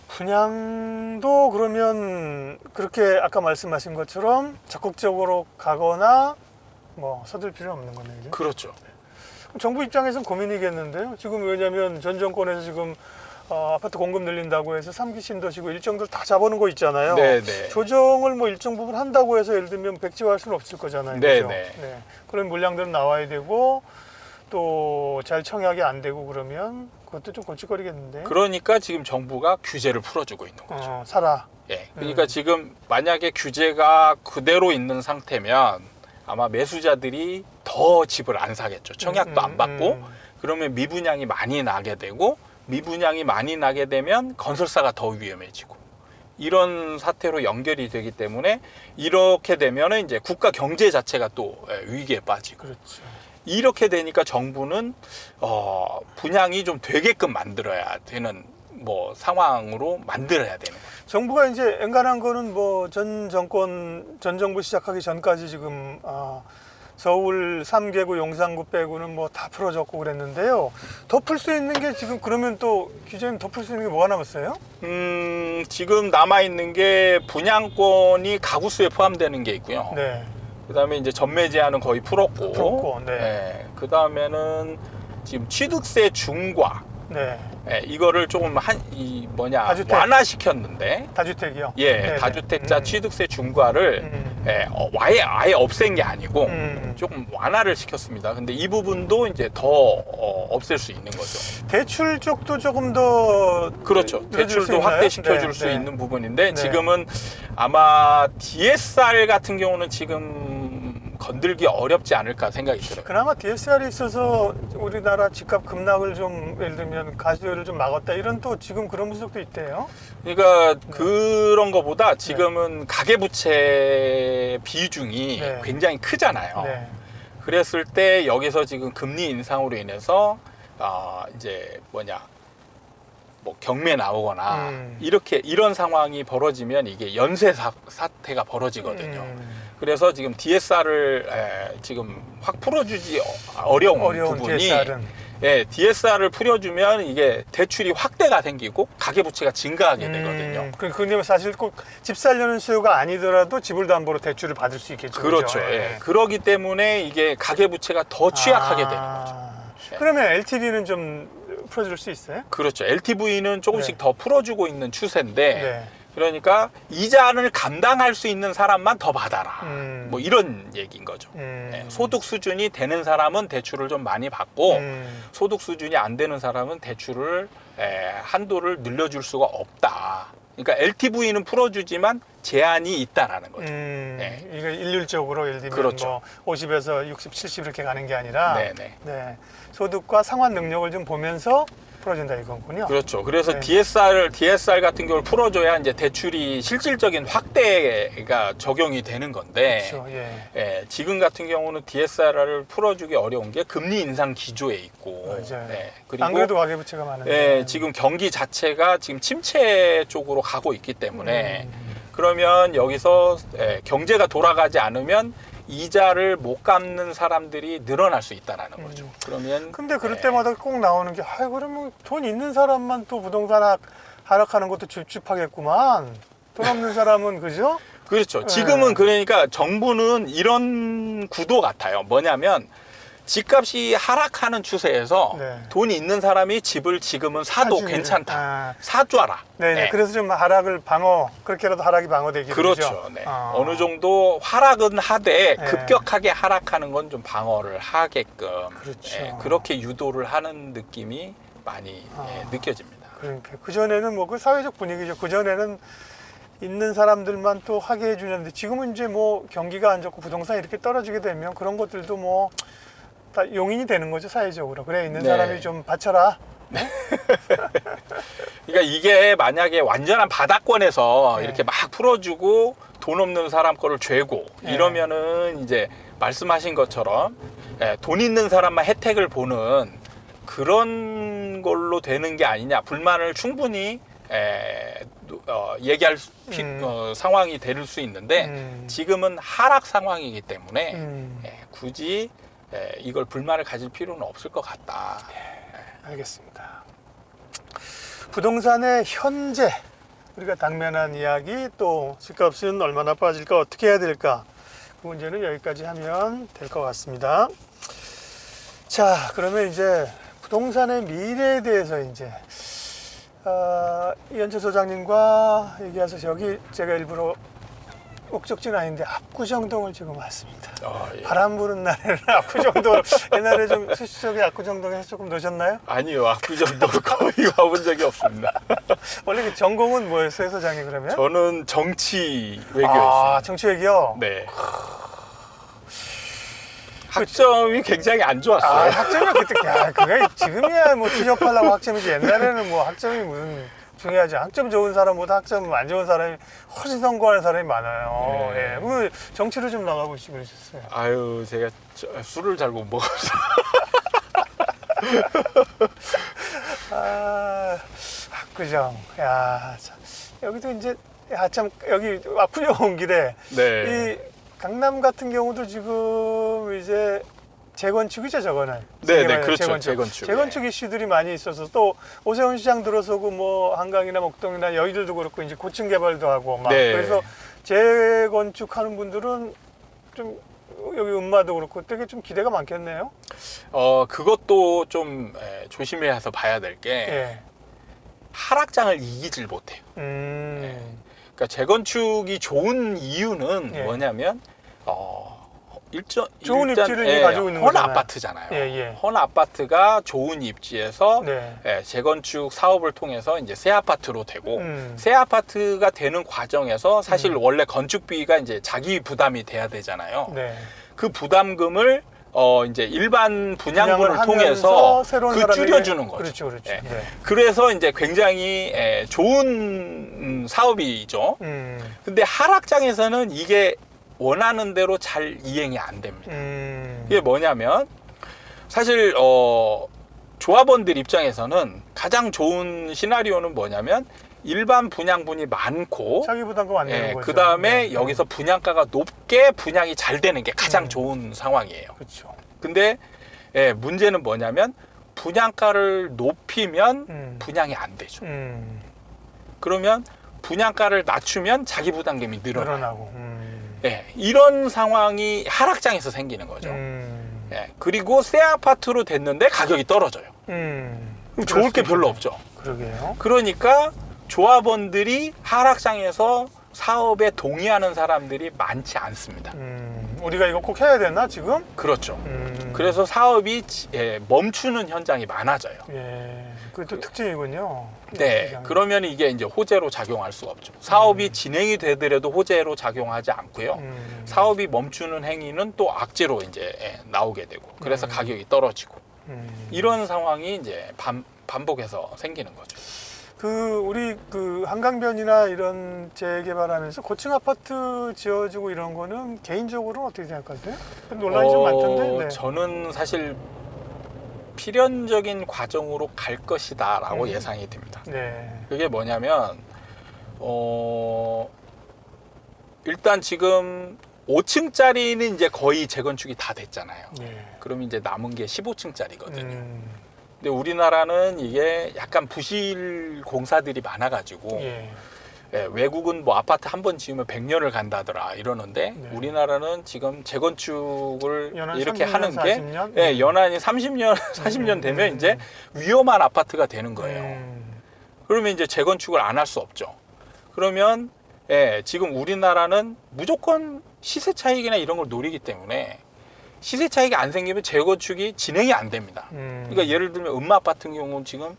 분양도 그러면 그렇게 아까 말씀하신 것처럼 적극적으로 가거나 뭐 서둘 필요는 없는 거네요. 그렇죠. 정부 입장에서는 고민이겠는데요. 지금 왜냐하면 전 정권에서 지금 아파트 공급 늘린다고 해서 3기 신도시고 일정들 다 잡아놓은 거 있잖아요. 네네. 조정을 뭐 일정 부분 한다고 해서 예를 들면 백지화할 수는 없을 거잖아요. 네네. 그죠? 네. 그런 물량들은 나와야 되고 또 잘 청약이 안 되고 그러면 그것도 좀 골칫거리겠는데. 그러니까 지금 정부가 규제를 풀어주고 있는 거죠. 사라. 예. 그러니까 지금 만약에 규제가 그대로 있는 상태면 아마 매수자들이 더 집을 안 사겠죠. 청약도 안 받고 그러면 미분양이 많이 나게 되고 미분양이 많이 나게 되면 건설사가 더 위험해지고 이런 사태로 연결이 되기 때문에 이렇게 되면은 이제 국가 경제 자체가 또 위기에 빠지고 그렇죠. 이렇게 되니까 정부는 분양이 좀 되게끔 만들어야 되는 뭐 상황으로 만들어야 되는 거죠. 정부가 이제 엔간한 거는 뭐 전 정부 시작하기 전까지 지금 서울 3개구 용산구 빼고는 뭐 다 풀어졌고 그랬는데요. 더 풀 수 있는 게 지금 그러면 또 규제는 더 풀 수 있는 게 뭐가 남았어요? 지금 남아 있는 게 분양권이 가구수에 포함되는 게 있고요. 네. 그다음에 이제 전매 제한은 거의 풀었고, 네. 네. 그다음에는 지금 취득세 중과 네. 네, 이거를 조금 다주택. 완화시켰는데 다주택이요? 예, 네네. 다주택자 취득세 중과를 아예 없앤 게 아니고 조금 완화를 시켰습니다. 근데 이 부분도 이제 더 없앨 수 있는 거죠. 대출 쪽도 조금 더 그렇죠. 늘어줄 수 대출도 있나요? 확대시켜 네, 줄 수 네. 있는 부분인데 네. 지금은 아마 DSR 같은 경우는 지금 건들기 어렵지 않을까 생각이 들어요. 그나마 DSR이 있어서 우리나라 집값 급락을 좀 예를 들면 가수요를 좀 막았다 이런 또 지금 그런 분석도 있대요. 그러니까 그런 거보다 지금은 가계부채 비중이 네. 굉장히 크잖아요. 네. 그랬을 때 여기서 지금 금리 인상으로 인해서 이제 뭐 경매 나오거나 이런 상황이 벌어지면 이게 연쇄 사태가 벌어지거든요. 그래서 지금 DSR을 지금 확 풀어주지 어려운 부분이 DSR은. DSR을 풀어주면 이게 대출이 확대가 생기고 가계부채가 증가하게 되거든요. 그러면 사실 꼭 집 살려는 수요가 아니더라도 집을 담보로 대출을 받을 수 있겠죠. 그렇죠. 그죠? 예. 그러기 때문에 이게 가계부채가 더 취약하게 되는 거죠. 그러면 LTV는 좀 풀어줄 수 있어요? 그렇죠. LTV는 조금씩 네. 더 풀어주고 있는 추세인데 네. 그러니까 이자를 감당할 수 있는 사람만 더 받아라. 뭐 이런 얘기인 거죠. 네, 소득 수준이 되는 사람은 대출을 좀 많이 받고 소득 수준이 안 되는 사람은 대출을 한도를 늘려줄 수가 없다. 그러니까 LTV는 풀어주지만 제한이 있다라는 거죠. 네. 이거 일률적으로 예를 들면 그렇죠. 뭐 50에서 60, 70 이렇게 가는 게 아니라 네네. 네. 소득과 상환 능력을 좀 보면서 풀어준다 이거군요. 그렇죠. 그래서 네. DSR 같은 경우를 풀어줘야 이제 대출이 실질적인 확대가 적용이 되는 건데, 그렇죠. 예. 예, 지금 같은 경우는 DSR을 풀어주기 어려운 게 금리 인상 기조에 있고, 맞아요. 예, 그리고 안 그래도 가계부채가 많은데. 예, 지금 경기 자체가 지금 침체 쪽으로 가고 있기 때문에 그러면 여기서 경제가 돌아가지 않으면 이자를 못 갚는 사람들이 늘어날 수 있다라는 거죠. 그러면 근데 그럴 때마다 꼭 나오는 게, 아이, 그러면 돈 있는 사람만 또 부동산 하락하는 것도 찝찝하겠구만. 돈 없는 사람은, 그죠? 그렇죠. 지금은 그러니까 정부는 이런 구도 같아요. 뭐냐면 집값이 하락하는 추세에서 네. 돈이 있는 사람이 집을 지금은 사도 사지. 괜찮다. 아. 사줘라. 네네. 네. 그래서 좀 하락을 그렇게라도 하락이 방어되기 그렇죠. 네. 어느 정도 하락은 하되 네. 급격하게 하락하는 건 좀 방어를 하게끔 그렇죠. 그렇게 유도를 하는 느낌이 많이 느껴집니다. 그러니까 그전에는 뭐 그 사회적 분위기죠. 그전에는 있는 사람들만 또 하게 해주는데 지금은 이제 뭐 경기가 안 좋고 부동산이 이렇게 떨어지게 되면 그런 것들도 뭐 다 용인이 되는 거죠, 사회적으로. 그래, 있는 네. 사람이 좀 바쳐라. 그러니까 이게 만약에 완전한 바닥권에서 네. 이렇게 막 풀어주고 돈 없는 사람 거를 죄고 네. 이러면은 이제 말씀하신 것처럼 돈 있는 사람만 혜택을 보는 그런 걸로 되는 게 아니냐, 불만을 충분히 얘기할 상황이 될 수 있는데 지금은 하락 상황이기 때문에 굳이 이걸 불만을 가질 필요는 없을 것 같다. 알겠습니다. 부동산의 현재 우리가 당면한 이야기, 또 집값은 얼마나 빠질까, 어떻게 해야 될까, 그 문제는 여기까지 하면 될 것 같습니다. 자, 그러면 이제 부동산의 미래에 대해서 이제 이현철 소장님과 얘기해서, 여기 제가 일부러 목적지는 아닌데 압구정동을 지금 왔습니다. 예. 바람 부는 날에는 압구정동, 옛날에 좀 수시적에 압구정동에서 조금 노셨나요? 아니요, 압구정동 거의 가본 적이 없습니다. 원래 그 전공은 뭐였어요, 소장님, 그러면? 저는 정치 외교였습니다. 정치 외교? 네. 학점이 굉장히 안 좋았어요. 학점이 그때, 그게 지금이야 뭐 취업하려고 학점이지, 옛날에는 뭐 학점이 무슨 중요하지. 학점 좋은 사람보다 학점 안 좋은 사람이 훨씬 성공하는 사람이 많아요. 네. 예. 그 정치를 좀 나가고 그러셨어요. 아유, 제가 술을 잘 못 먹어서. 압구정. 야, 참. 여기도 이제, 참, 여기 압구정 온 길에, 네. 이 강남 같은 경우도 지금 이제 재건축이죠, 저거는. 네, 그렇죠. 재건축. 재건축 이슈들이 많이 있어서, 또 오세훈 시장 들어서고 뭐 한강이나 목동이나 여의도도 그렇고 이제 고층 개발도 하고 막. 네. 그래서 재건축하는 분들은 좀 여기 음마도 그렇고 되게 좀 기대가 많겠네요. 그것도 좀 조심해서 봐야 될 게 예. 하락장을 이기질 못해요. 그러니까 재건축이 좋은 이유는 예. 뭐냐면 좋은 일단, 입지를 가지고 있는 헌 거잖아요. 아파트잖아요. 예. 헌 아파트가 좋은 입지에서 네. 재건축 사업을 통해서 이제 새 아파트로 되고 음. 새 아파트가 되는 과정에서 사실 원래 건축비가 이제 자기 부담이 돼야 되잖아요. 네. 그 부담금을 이제 일반 분양분을 분양을 통해서 새로운 그 사람에게- 줄여주는 거죠. 그렇죠. 예. 네. 그래서 이제 굉장히 좋은 사업이죠. 근데 하락장에서는 이게 원하는 대로 잘 이행이 안 됩니다. 이게 뭐냐면 사실 조합원들 입장에서는 가장 좋은 시나리오는 뭐냐면 일반 분양분이 많고 자기 부담금 안 내는 거죠. 그 다음에 네. 여기서 분양가가 높게 분양이 잘 되는 게 가장 좋은 상황이에요. 그렇죠. 근데 문제는 뭐냐면 분양가를 높이면 분양이 안 되죠. 그러면 분양가를 낮추면 자기 부담금이 늘어나고. 이런 상황이 하락장에서 생기는 거죠. 그리고 새 아파트로 됐는데 가격이 떨어져요. 그럼 좋을 게 별로 없죠. 그러게요. 그러니까 조합원들이 하락장에서 사업에 동의하는 사람들이 많지 않습니다. 우리가 이거 꼭 해야 되나 지금? 그렇죠. 그래서 사업이 멈추는 현장이 많아져요. 예, 그것도 특징이군요. 네, 시장이. 그러면 이게 이제 호재로 작용할 수가 없죠. 사업이 진행이 되더라도 호재로 작용하지 않고요. 사업이 멈추는 행위는 또 악재로 이제 나오게 되고, 그래서 가격이 떨어지고 이런 상황이 이제 반복해서 생기는 거죠. 우리 한강변이나 이런 재개발하면서 고층 아파트 지어주고 이런 거는 개인적으로는 어떻게 생각하세요? 논란이 좀 많던데. 네. 저는 사실 필연적인 과정으로 갈 것이다라고 예상이 됩니다. 네. 그게 뭐냐면 일단 지금 5층짜리는 이제 거의 재건축이 다 됐잖아요. 네. 그럼 이제 남은 게 15층짜리거든요. 근데 우리나라는 이게 약간 부실 공사들이 많아가지고 예. 외국은 뭐 아파트 한 번 지으면 100년을 간다더라 이러는데 네. 우리나라는 지금 재건축을 이렇게 30년, 하는 40년? 게 연한이 30년, 40년 되면 이제 위험한 아파트가 되는 거예요. 그러면 이제 재건축을 안 할 수 없죠. 그러면 지금 우리나라는 무조건 시세 차익이나 이런 걸 노리기 때문에 시세 차익이 안 생기면 재건축이 진행이 안 됩니다. 그러니까 예를 들면 음마아파트 같은 경우는 지금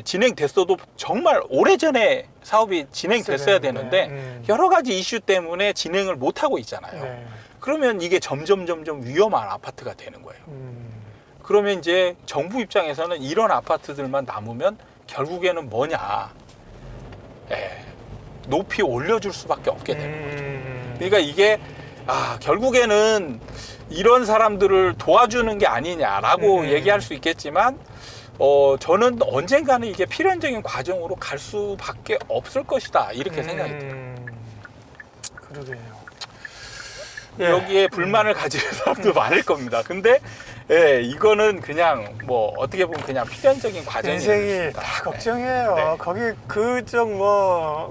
진행됐어도 정말 오래전에 사업이 진행됐어야 되는데 여러 가지 이슈 때문에 진행을 못 하고 있잖아요. 네. 그러면 이게 점점 위험한 아파트가 되는 거예요. 그러면 이제 정부 입장에서는 이런 아파트들만 남으면 결국에는 뭐냐, 높이 올려줄 수밖에 없게 되는 거죠. 그러니까 이게 결국에는 이런 사람들을 도와주는 게 아니냐라고 얘기할 수 있겠지만 저는 언젠가는 이게 필연적인 과정으로 갈 수밖에 없을 것이다 이렇게 생각이 들어요. 그러게요. 여기에 불만을 가지는 사람도 많을 겁니다. 근데 이거는 그냥 뭐 어떻게 보면 그냥 필연적인 과정입니다. 인생이 다 걱정이에요. 네. 거기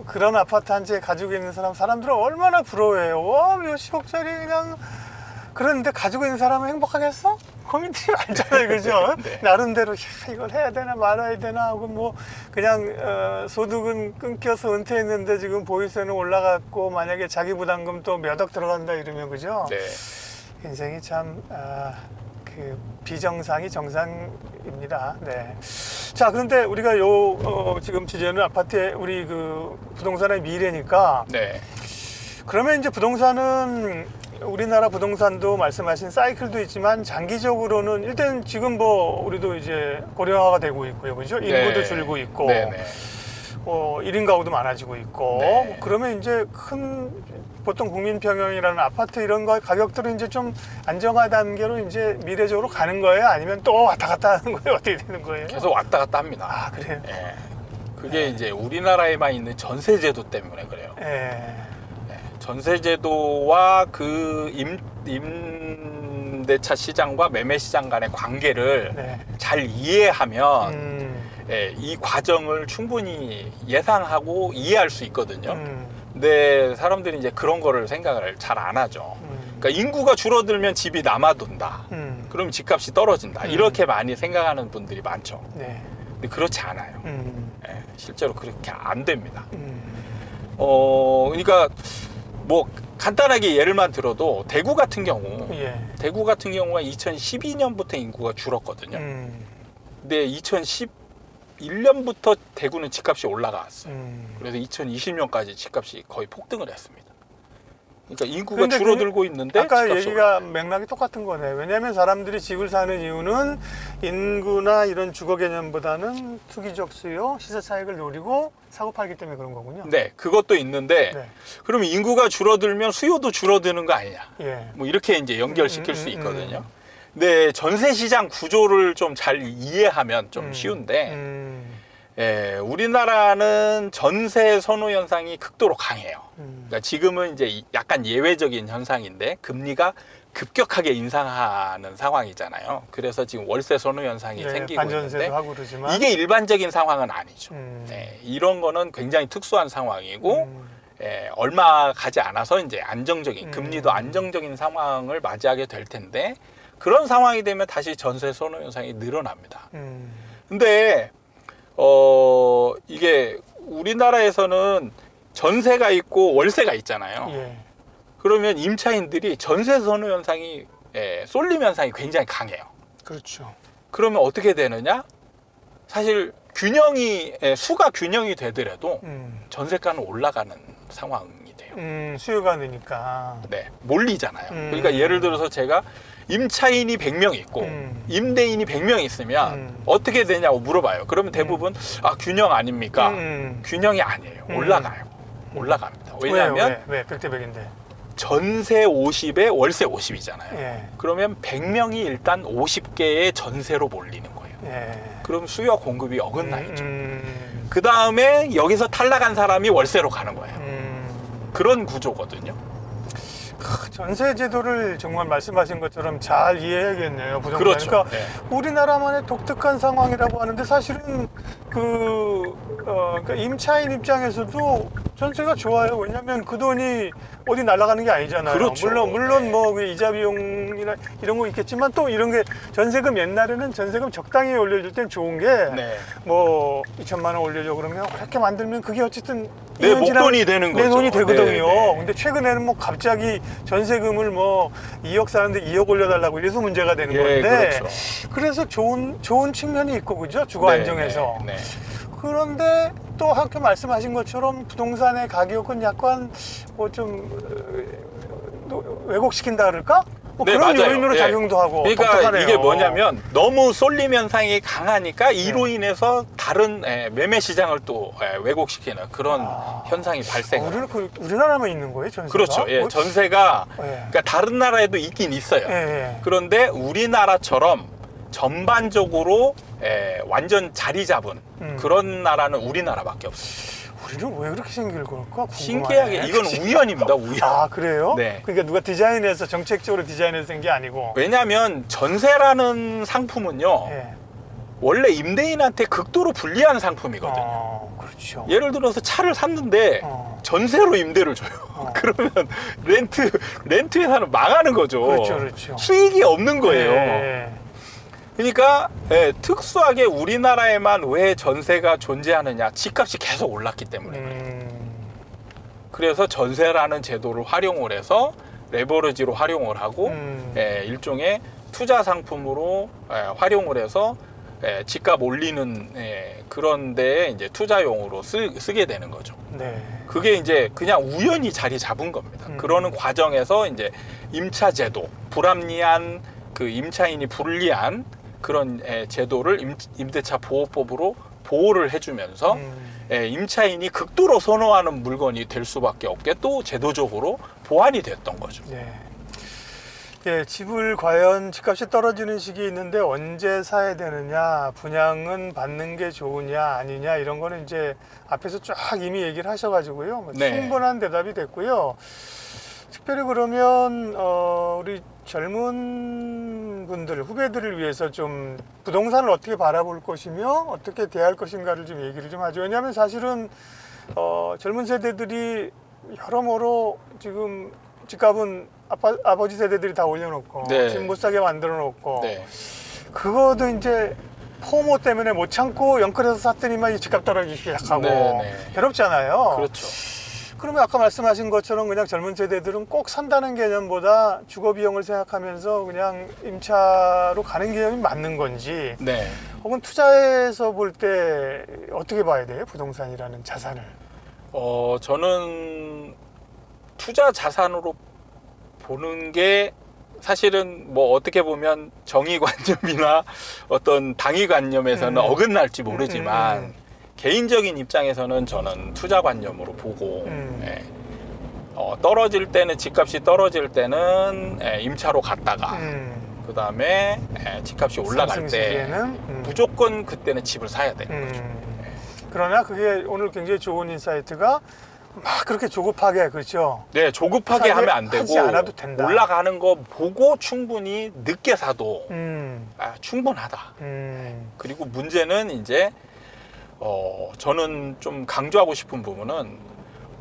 그런 아파트 한 채 가지고 있는 사람들은 얼마나 부러워해요. 와, 몇십억짜리 그냥. 그런데 가지고 있는 사람은 행복하겠어? 고민들이 많잖아요, 그죠? 네. 나름대로 이걸 해야 되나 말아야 되나 하고 뭐 그냥 소득은 끊겨서 은퇴했는데 지금 보유세는 올라갔고 만약에 자기 부담금 또 몇 억 들어간다 이러면 그죠? 네. 인생이 참 비정상이 정상입니다. 네. 자, 그런데 우리가 지금 주제는 아파트의 우리 부동산의 미래니까. 네. 그러면 이제 부동산은 우리나라 부동산도 말씀하신 사이클도 있지만 장기적으로는 일단 지금 우리도 이제 고령화가 되고 있고요, 그죠? 인구도 네. 줄고 있고, 네, 네. 1인 가구도 많아지고 있고, 네. 그러면 이제 보통 국민평형이라는 아파트 이런 거 가격들은 이제 좀 안정화 단계로 이제 미래적으로 가는 거예요? 아니면 또 왔다 갔다 하는 거예요? 어떻게 되는 거예요? 계속 왔다 갔다 합니다. 아, 그래요? 그게 이제 우리나라에만 있는 전세제도 때문에 그래요. 전세제도와 임대차 시장과 매매 시장 간의 관계를 잘 이해하면 이 과정을 충분히 예상하고 이해할 수 있거든요. 근데 사람들이 이제 그런 거를 생각을 잘 안 하죠. 그러니까 인구가 줄어들면 집이 남아돈다. 그럼 집값이 떨어진다. 이렇게 많이 생각하는 분들이 많죠. 근데 그렇지 않아요. 실제로 그렇게 안 됩니다. 그러니까 뭐 간단하게 예를만 들어도 대구 같은 경우가 2012년부터 인구가 줄었거든요. 근데 2011년부터 대구는 집값이 올라갔어요. 그래서 2020년까지 집값이 거의 폭등을 했습니다. 그러니까 인구가 줄어들고 있는데 아까 얘기가 맥락이 똑같은 거네. 왜냐하면 사람들이 집을 사는 이유는 인구나 이런 주거 개념보다는 투기적 수요, 시세 차익을 노리고 사고 팔기 때문에 그런 거군요. 네, 그것도 있는데 그러면 인구가 줄어들면 수요도 줄어드는 거 아니냐? 뭐 이렇게 이제 연결시킬 수 있거든요. 근데 전세 시장 구조를 좀 잘 이해하면 좀 쉬운데 우리나라는 전세 선호 현상이 극도로 강해요. 그러니까 지금은 이제 약간 예외적인 현상인데 금리가 급격하게 인상하는 상황이잖아요. 그래서 지금 월세 선호 현상이 생기고 있는데 하고 그러지만 이게 일반적인 상황은 아니죠. 이런 거는 굉장히 특수한 상황이고 얼마 가지 않아서 이제 안정적인 금리도 안정적인 상황을 맞이하게 될 텐데 그런 상황이 되면 다시 전세 선호 현상이 늘어납니다. 근데 이게 우리나라에서는 전세가 있고 월세가 있잖아요. 예. 그러면 임차인들이 전세 선호 현상이 쏠림 현상이 굉장히 강해요. 그렇죠. 그러면 어떻게 되느냐? 사실 수가 균형이 되더라도 전세가는 올라가는 상황이 돼요. 수요가 느니까. 네, 몰리잖아요. 그러니까 예를 들어서 제가 임차인이 100명 있고 임대인이 100명 있으면 어떻게 되냐고 물어봐요. 그러면 대부분 균형 아닙니까? 균형이 아니에요. 올라가요. 올라갑니다. 왜냐하면 왜? 100대 100인데. 전세 50에 월세 50이잖아요. 예. 그러면 100명이 일단 50개의 전세로 몰리는 거예요. 예. 그럼 수요와 공급이 어긋나겠죠. 그 다음에 여기서 탈락한 사람이 월세로 가는 거예요. 그런 구조거든요. 전세 제도를 정말 말씀하신 것처럼 잘 이해해야겠네요. 부동산. 그렇죠. 그러니까 네. 우리나라만의 독특한 상황이라고 하는데 사실은 그러니까 임차인 입장에서도 전세가 좋아요. 왜냐하면 그 돈이 어디 날아가는 게 아니잖아요. 그렇죠. 물론 네. 뭐 이자 비용이나 이런 거 있겠지만 또 이런 게 전세금 옛날에는 전세금 적당히 올려줄 땐 좋은 게 뭐 네. 2천만 원 올려줘 그러면 그렇게 만들면 그게 어쨌든 내 목돈이 되는 거죠. 내 돈이 되거든요. 네, 네. 근데 최근에는 뭐 갑자기 전세금을 뭐 2억 사는데 2억 올려달라고 이래서 문제가 되는 건데. 그렇죠. 그래서 좋은 측면이 있고 그죠? 주거 네, 안정에서. 네, 네. 그런데 또 아까 말씀하신 것처럼 부동산의 가격은 약간 뭐 좀 왜곡시킨다 그럴까? 뭐 네, 그런 맞아요. 요인으로 예. 작용도 하고. 그러니까 독특하네요. 이게 뭐냐면 너무 쏠림 현상이 강하니까 이로 인해서 다른 매매 시장을 또 왜곡시키는 그런 현상이 발생을. 우리나라만 있는 거예요, 전세가? 그렇죠. 예, 전세가 예. 그러니까 다른 나라에도 있긴 있어요. 예. 그런데 우리나라처럼 전반적으로 완전 자리 잡은 그런 나라는 우리나라밖에 없어요. 우리는 왜 그렇게 생길 걸까? 궁금하네. 신기하게 이건 우연입니다. 우연. 아 그래요? 네. 그러니까 누가 디자인해서 정책적으로 디자인해서 된 게 아니고. 왜냐하면 전세라는 상품은요. 예. 원래 임대인한테 극도로 불리한 상품이거든요. 그렇죠. 예를 들어서 차를 샀는데 전세로 임대를 줘요. 그러면 렌트 회사는 망하는 거죠. 그렇죠. 수익이 없는 거예요. 예. 그러니까 특수하게 우리나라에만 왜 전세가 존재하느냐, 집값이 계속 올랐기 때문에. 그래서 전세라는 제도를 활용을 해서 레버리지로 활용을 하고 일종의 투자 상품으로 활용을 해서 집값 올리는 그런 데에 이제 투자용으로 쓰게 되는 거죠. 네. 그게 이제 그냥 우연히 자리 잡은 겁니다. 그러는 과정에서 이제 임차 제도, 불합리한 그 임차인이 불리한 그런 제도를 임대차 보호법으로 보호를 해주면서 임차인이 극도로 선호하는 물건이 될 수밖에 없게 또 제도적으로 보완이 됐던 거죠. 네. 예, 집을 과연 집값이 떨어지는 시기에 있는데 언제 사야 되느냐, 분양은 받는 게 좋으냐 아니냐 이런 거는 이제 앞에서 쫙 이미 얘기를 하셔가지고요. 네. 충분한 대답이 됐고요. 특별히 그러면 우리 젊은 분들, 후배들을 위해서 좀 부동산을 어떻게 바라볼 것이며 어떻게 대할 것인가를 좀 얘기를 좀 하죠. 왜냐하면 사실은 젊은 세대들이 여러모로 지금 집값은 아버지 세대들이 다 올려놓고 네. 집 못 사게 만들어 놓고 네. 그거도 이제 포모 때문에 못 참고 영끌해서 샀더니만 이 집값 떨어지기 시작하고 네. 괴롭잖아요. 그렇죠. 그러면 아까 말씀하신 것처럼 그냥 젊은 세대들은 꼭 산다는 개념보다 주거 비용을 생각하면서 그냥 임차로 가는 개념이 맞는 건지 네. 혹은 투자해서 볼 때 어떻게 봐야 돼요? 부동산이라는 자산을. 저는 투자 자산으로 보는 게 사실은 뭐 어떻게 보면 정의관념이나 어떤 당위관념에서는 어긋날지 모르지만 개인적인 입장에서는 저는 투자관념으로 보고 떨어질 때는 집값이 떨어질 때는 임차로 갔다가 그 다음에 집값이 올라갈 때 무조건 그때는 집을 사야 되는 거죠. 그러나 그게 오늘 굉장히 좋은 인사이트가 막 그렇게 조급하게 그렇죠? 네, 조급하게 하면 안 되고 하지 않아도 된다. 올라가는 거 보고 충분히 늦게 사도 충분하다. 그리고 문제는 이제 저는 좀 강조하고 싶은 부분은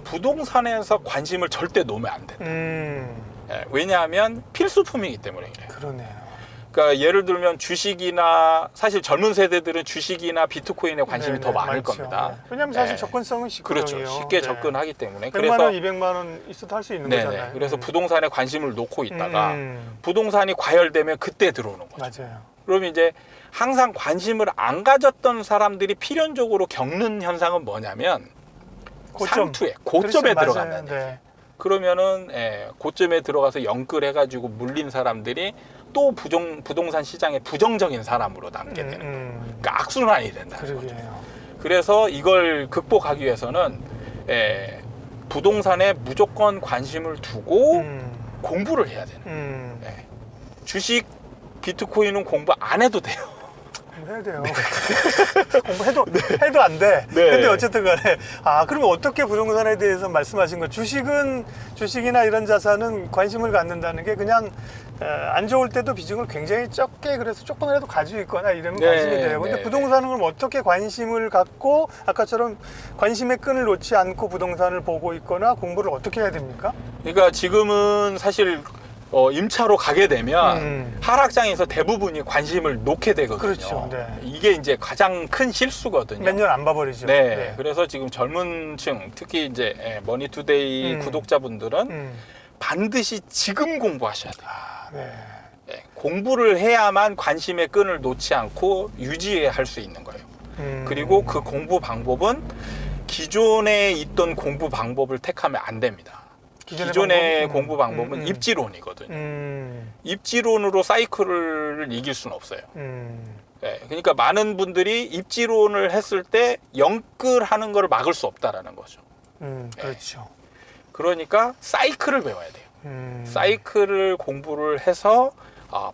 부동산에서 관심을 절대 놓으면 안 된다. 왜냐하면 필수품이기 때문에 그래요. 그러네요. 그러니까 예를 들면 주식이나 사실 젊은 세대들은 주식이나 비트코인에 관심이 더 많을 많죠. 겁니다. 왜냐하면 사실 네. 접근성은 쉽거든요. 그렇죠. 쉽게 접근하기 때문에. 100만 원, 200만 원 있어도 할 수 있는 거잖아요. 그래서 부동산에 관심을 놓고 있다가 부동산이 과열되면 그때 들어오는 거죠. 맞아요. 그럼 이제 항상 관심을 안 가졌던 사람들이 필연적으로 겪는 현상은 뭐냐면 상투에 고점에 그렇죠. 들어간다는 맞아요. 얘기죠. 그러면은 고점에 들어가서 영끌해가지고 물린 사람들이 또 부동산 시장에 부정적인 사람으로 남게 되는 거예요. 그러니까 악순환이 된다는 거죠. 그래서 이걸 극복하기 위해서는 부동산에 무조건 관심을 두고 공부를 해야 되는 거예요. 주식, 비트코인은 공부 안 해도 돼요. 공부해야 돼요. 해도 안 돼. 근데 어쨌든 간에 그러면 어떻게 부동산에 대해서 말씀하신 거 주식이나 이런 자산은 관심을 갖는다는 게 그냥 안 좋을 때도 비중을 굉장히 적게 그래서 조금이라도 가지고 있거나 이러면 관심이 돼요. 근데 부동산은 그럼 어떻게 관심을 갖고 아까처럼 관심의 끈을 놓지 않고 부동산을 보고 있거나 공부를 어떻게 해야 됩니까? 그러니까 지금은 사실 임차로 가게 되면 하락장에서 대부분이 관심을 놓게 되거든요. 그렇죠. 네. 이게 이제 가장 큰 실수거든요. 몇 년 안 봐버리죠. 네. 그래서 지금 젊은 층, 특히 이제 머니투데이 구독자분들은 반드시 지금 공부하셔야 돼요. 공부를 해야만 관심의 끈을 놓지 않고 유지할 수 있는 거예요. 그리고 그 공부 방법은 기존에 있던 공부 방법을 택하면 안 됩니다. 기존의 공부 방법은 입지론이거든요. 입지론으로 사이클을 이길 수는 없어요. 그러니까 많은 분들이 입지론을 했을 때 영끌하는 걸 막을 수 없다라는 거죠. 그렇죠. 그러니까 사이클을 배워야 돼요. 사이클을 공부를 해서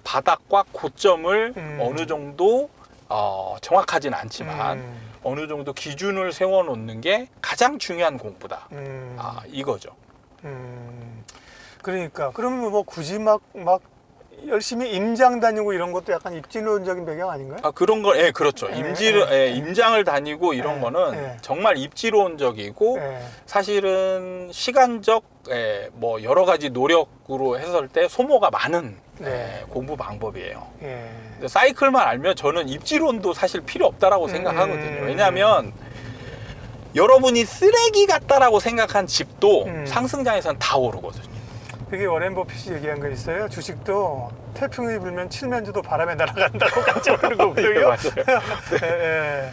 바닥과 고점을 어느 정도 정확하지는 않지만 어느 정도 기준을 세워놓는 게 가장 중요한 공부다. 이거죠. 그러니까 그러면 뭐 굳이 막 열심히 임장 다니고 이런 것도 약간 입지론적인 배경 아닌가요? 그런 거, 그렇죠. 임장을 다니고 이런 거는 정말 입지론적이고 사실은 시간적, 뭐 여러 가지 노력으로 했을 때 소모가 많은 공부 방법이에요. 근데 사이클만 알면 저는 입지론도 사실 필요 없다라고 생각하거든요. 왜냐하면 여러분이 쓰레기 같다라고 생각한 집도 상승장에서는 다 오르거든요. 그게 워렌 버핏이 얘기한 거 있어요. 주식도 태풍이 불면 칠면조도 바람에 날아간다고 같이 오르는 거고요. 맞아요.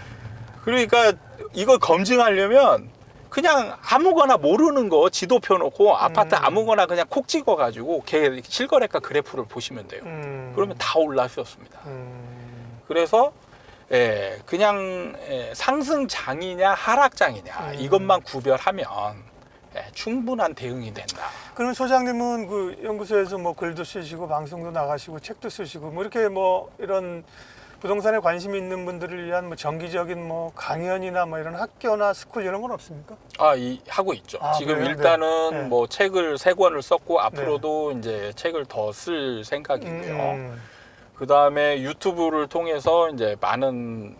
그러니까 이걸 검증하려면 그냥 아무거나 모르는 거 지도 펴놓고 아파트 아무거나 그냥 콕 찍어가지고 실거래가 그래프를 보시면 돼요. 그러면 다 올라섰습니다. 그래서 그냥 상승장이냐 하락장이냐 이것만 구별하면 충분한 대응이 된다. 그러면 소장님은 그 연구소에서 뭐 글도 쓰시고 방송도 나가시고 책도 쓰시고 뭐 이렇게 뭐 이런 부동산에 관심이 있는 분들을 위한 뭐 정기적인 뭐 강연이나 뭐 이런 학교나 스쿨 이런 건 없습니까? 하고 있죠. 지금 그래요? 일단은 뭐 책을 3권을 썼고 앞으로도 이제 책을 더 쓸 생각이고요. 그 다음에 유튜브를 통해서 이제 많은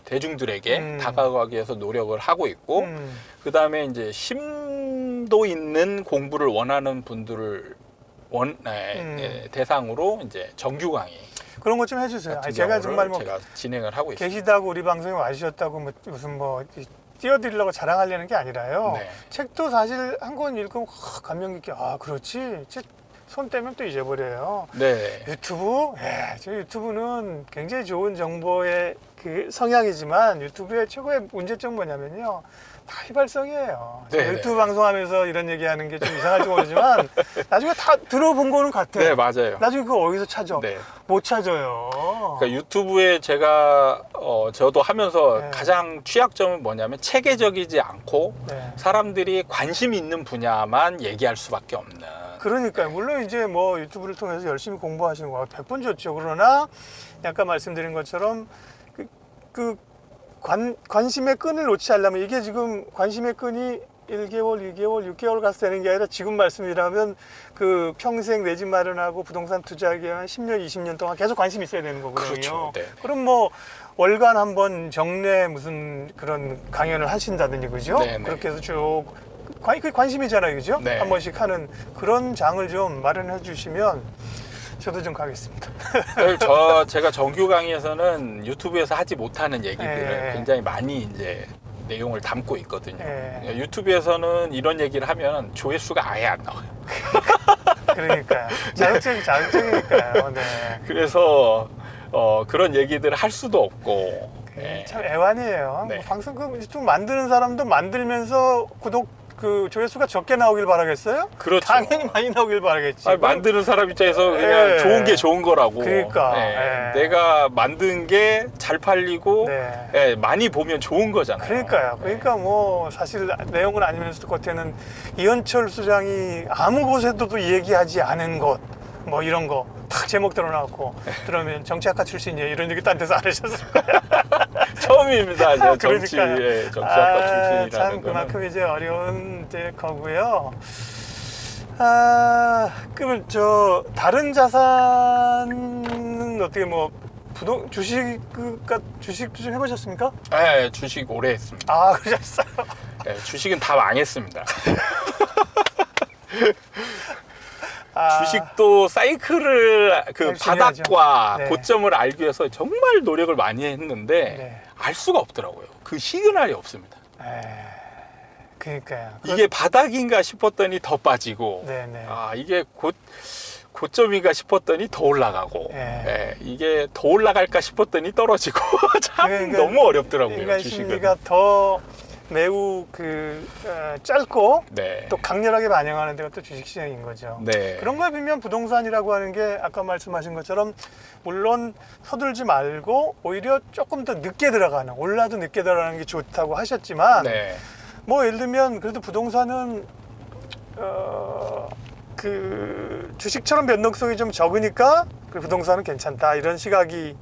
대중들에게 다가가기 위해서 노력을 하고 있고, 그 다음에 이제 심도 있는 공부를 원하는 분들을 대상으로 이제 정규 강의 그런 것 좀 해주세요. 같은 제가 정말 뭐 제가 진행을 하고 있습니다. 계시다고 우리 방송에 와주셨다고 뭐 무슨 뭐 띄워드리려고 자랑하려는 게 아니라요. 책도 사실 한 권 읽으면 감명 깊게 그렇지. 손 떼면 또 잊어버려요. 유튜브, 저 유튜브는 굉장히 좋은 정보의 그 성향이지만 유튜브의 최고의 문제점 뭐냐면요. 다 휘발성이에요. 유튜브 방송하면서 이런 얘기하는 게 좀 이상할지 모르지만 나중에 다 들어본 거는 같아요. 네, 맞아요. 나중에 그거 어디서 찾아? 못 찾아요. 그러니까 유튜브에 제가 저도 하면서 가장 취약점은 뭐냐면 체계적이지 않고 사람들이 관심 있는 분야만 얘기할 수밖에 없는. 그러니까요. 물론 이제 뭐 유튜브를 통해서 열심히 공부하시는 거 100번 좋죠. 그러나 약간 말씀드린 것처럼 관심의 끈을 놓지 않으려면 이게 지금 관심의 끈이 1개월, 2개월, 6개월 가서 되는 게 아니라 지금 말씀이라면 그 평생 내 집 마련하고 부동산 투자하기 위한 10년, 20년 동안 계속 관심이 있어야 되는 거거든요. 그렇죠. 그럼 뭐 월간 한번 정례 무슨 그런 강연을 하신다든지 그죠? 그렇게 해서 쭉 그게 관심이잖아요, 그죠? 한 번씩 하는 그런 장을 좀 마련해 주시면 저도 좀 가겠습니다. 제가 정규 강의에서는 유튜브에서 하지 못하는 얘기들을 예. 굉장히 많이 이제 내용을 담고 있거든요. 예. 유튜브에서는 이런 얘기를 하면 조회수가 아예 안 나와요. 그러니까요. 자극적이니까요. 네. 그래서 그런 얘기들을 할 수도 없고. 예. 참 애환이에요. 네. 뭐 방송 좀 만드는 사람도 만들면서 조회수가 적게 나오길 바라겠어요? 그렇죠. 당연히 많이 나오길 바라겠지. 아니, 만드는 사람 입장에서 그냥 예. 좋은 게 좋은 거라고. 그러니까. 예. 예. 내가 만든 게 잘 팔리고 네. 예, 많이 보면 좋은 거잖아요. 그러니까요. 그러니까 뭐 사실 내용은 아니면서도 겉에는 이현철 수장이 아무 곳에도 얘기하지 않은 것, 뭐 이런 거 탁 제목 들어놨고 그러면 정치학과 출신이에요. 이런 얘기 딴 데서 안 하셨을 거예요. 처음입니다. 제가 정치, 그러니까요. 예, 정치학과 출신이라는 참 거는. 그만큼 이제 어려운 이제 거고요. 그러면 다른 자산은 어떻게 뭐 주식도 좀 해보셨습니까? 네, 주식 오래 했습니다. 아, 그러셨어요? 네, 주식은 다 망했습니다. 주식도 사이클을 중요하죠. 바닥과 네. 고점을 알기 위해서 정말 노력을 많이 했는데 네. 알 수가 없더라고요. 그 시그널이 없습니다. 그러니까요. 이게 바닥인가 싶었더니 더 빠지고, 네네. 이게 고점인가 싶었더니 더 올라가고, 네. 이게 더 올라갈까 싶었더니 떨어지고 참 그러니까 너무 어렵더라고요. 인간 주식은. 심리가 더 매우 짧고 네. 또 강렬하게 반영하는 데가 또 주식시장인 거죠. 네. 그런 거에 비면 부동산이라고 하는 게 아까 말씀하신 것처럼 물론 서둘지 말고 오히려 조금 더 늦게 들어가는, 올라도 늦게 들어가는 게 좋다고 하셨지만 네. 뭐 예를 들면 그래도 부동산은 주식처럼 변동성이 좀 적으니까 그 부동산은 괜찮다 이런 시각이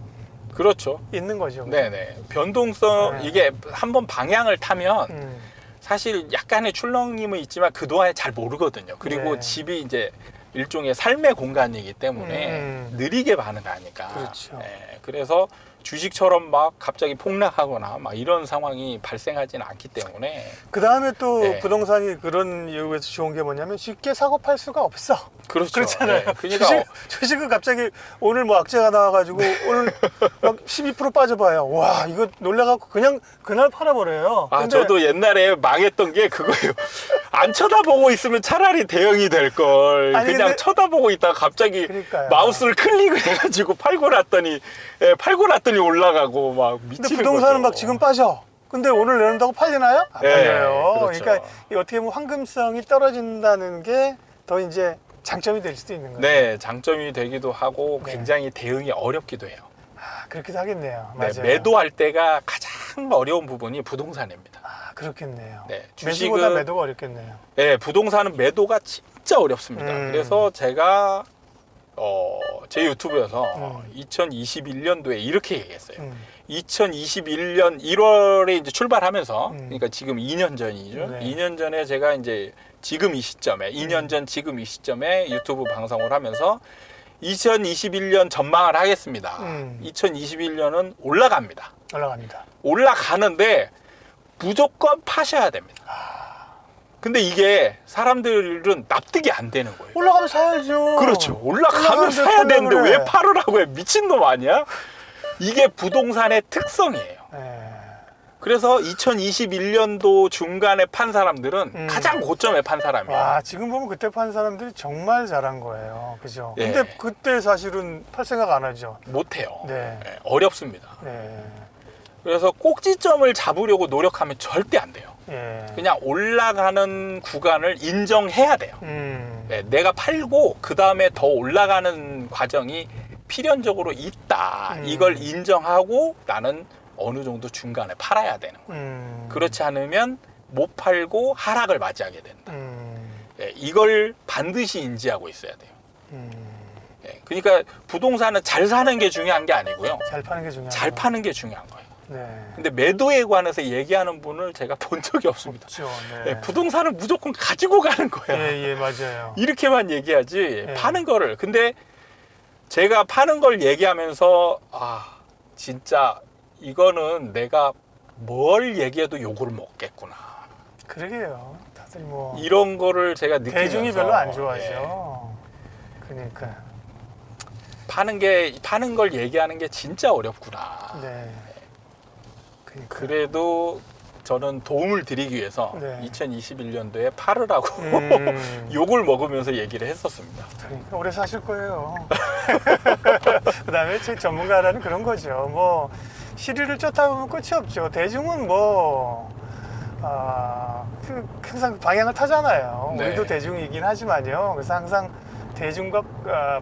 그렇죠. 있는 거죠. 네네. 변동성, 네. 이게 한번 방향을 타면 음, 사실 약간의 출렁임은 있지만 그동안에 잘 모르거든요. 그리고 네. 집이 이제 일종의 삶의 공간이기 때문에 느리게 반응하니까. 그렇죠. 그래서 주식처럼 막 갑자기 폭락하거나 막 이런 상황이 발생하지는 않기 때문에. 그 다음에 또 네. 부동산이 그런 이유에서 좋은 게 뭐냐면 쉽게 사고 팔 수가 없어. 그렇죠. 그렇잖아요. 네. 그러니까 주식은 갑자기 오늘 뭐 악재가 나와가지고 오늘 막 12% 빠져봐요. 와, 이거 놀라갖고 그냥 그날 팔아버려요. 근데 저도 옛날에 망했던 게 그거예요. 안 쳐다보고 있으면 차라리 대응이 될 걸. 아니, 그냥 근데- 쳐다보고 있다가 갑자기 그러니까요. 마우스를 클릭을 해가지고 팔고 났더니 올라가고 막 근데 미치는 부동산은 거죠. 막 지금 빠져. 근데 오늘 내놓는다고 팔리나요? 안 네, 팔려요. 그렇죠. 그러니까 이 어떻게 보면 황금성이 떨어진다는 게 더 이제 장점이 될 수도 있는 거예요. 네, 장점이 되기도 하고 네. 굉장히 대응이 어렵기도 해요. 그렇기도 하겠네요. 네, 맞아요. 매도할 때가 가장 어려운 부분이 부동산입니다. 그렇겠네요. 네, 매수보다 매도가 어렵겠네요. 네, 부동산은 매도가 진짜 어렵습니다. 그래서 제가 제 유튜브에서 2021년도에 이렇게 얘기했어요. 2021년 1월에 이제 출발하면서 그러니까 지금 2년 전이죠. 네. 2년 전에 제가 이제 지금 이 시점에 2년 전 지금 이 시점에 유튜브 방송을 하면서 2021년 전망을 하겠습니다. 2021년은 올라갑니다. 올라갑니다. 올라가는데 무조건 파셔야 됩니다. 근데 이게 사람들은 납득이 안 되는 거예요. 올라가면 사야죠. 그렇죠. 올라가면 올라가는데 사야 되는데 팔려고 왜 그래. 팔으라고 해? 미친놈 아니야? 이게 부동산의 특성이에요. 네. 그래서 2021년도 중간에 판 사람들은 가장 고점에 판 사람이에요. 와, 지금 보면 그때 판 사람들이 정말 잘한 거예요. 그죠? 예. 근데 그때 사실은 팔 생각 안 하죠. 못해요. 네. 네, 어렵습니다. 네. 그래서 꼭지점을 잡으려고 노력하면 절대 안 돼요. 예. 그냥 올라가는 구간을 인정해야 돼요. 네, 내가 팔고 그 다음에 더 올라가는 과정이 필연적으로 있다. 이걸 인정하고 나는 어느 정도 중간에 팔아야 되는 거예요. 그렇지 않으면 못 팔고 하락을 맞이하게 된다. 네, 이걸 반드시 인지하고 있어야 돼요. 네, 그러니까 부동산은 잘 사는 게 중요한 게 아니고요. 잘 파는 게 중요해요. 잘 파는 게 중요한 거예요. 네. 근데 매도에 관해서 얘기하는 분을 제가 본 적이 없습니다. 그렇죠. 네, 부동산은 무조건 가지고 가는 거야. 예, 맞아요. 이렇게만 얘기하지 예. 파는 거를. 근데 제가 파는 걸 얘기하면서 진짜 이거는 내가 뭘 얘기해도 욕을 먹겠구나. 그러게요. 다들 뭐 이런 거를 제가 느끼면서 대중이 별로 안 좋아하죠. 그러니까 파는 걸 얘기하는 게 진짜 어렵구나. 네. 그러니까. 그래도 저는 도움을 드리기 위해서 네. 2021년도에 팔으라고 욕을 먹으면서 얘기를 했었습니다. 그러니까 오래 사실 거예요. 그다음에 책 전문가라는 그런 거죠. 뭐 시리를 쫓다 보면 끝이 없죠. 대중은 뭐 항상 방향을 타잖아요. 네. 우리도 대중이긴 하지만요. 그래서 항상 대중과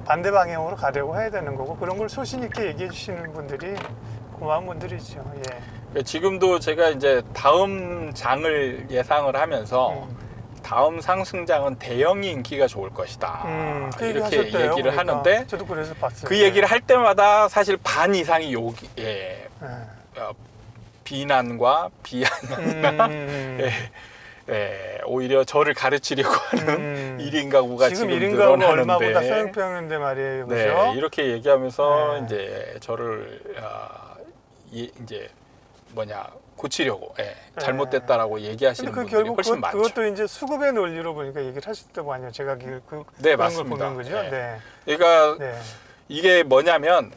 반대 방향으로 가려고 해야 되는 거고 그런 걸 소신 있게 얘기해 주시는 분들이 고마운 분들이죠. 예. 지금도 제가 이제 다음 장을 예상을 하면서 다음 상승장은 대형이 인기가 좋을 것이다. 그 이렇게 하셨대요, 얘기를 그러니까. 하는데 저도 그래서 봤어요. 그 얘기를 할 때마다 사실 반 이상이 비난과 비아냥이나 오히려 저를 가르치려고 하는 1인 가구가 지금 1인 가구 늘어나는데 얼마보다 소형평인데 말이에요. 그죠? 네, 이렇게 얘기하면서 이제 저를 이제 고치려고 잘못됐다라고 얘기하시는 근데 분들이 결국 훨씬 많죠. 그것도 이제 수급의 논리로 보니까 얘기를 하셨다고 아니에요. 제가 네, 그런 맞습니다. 걸 보는 거죠. 네. 네. 그러니까 네. 이게 뭐냐면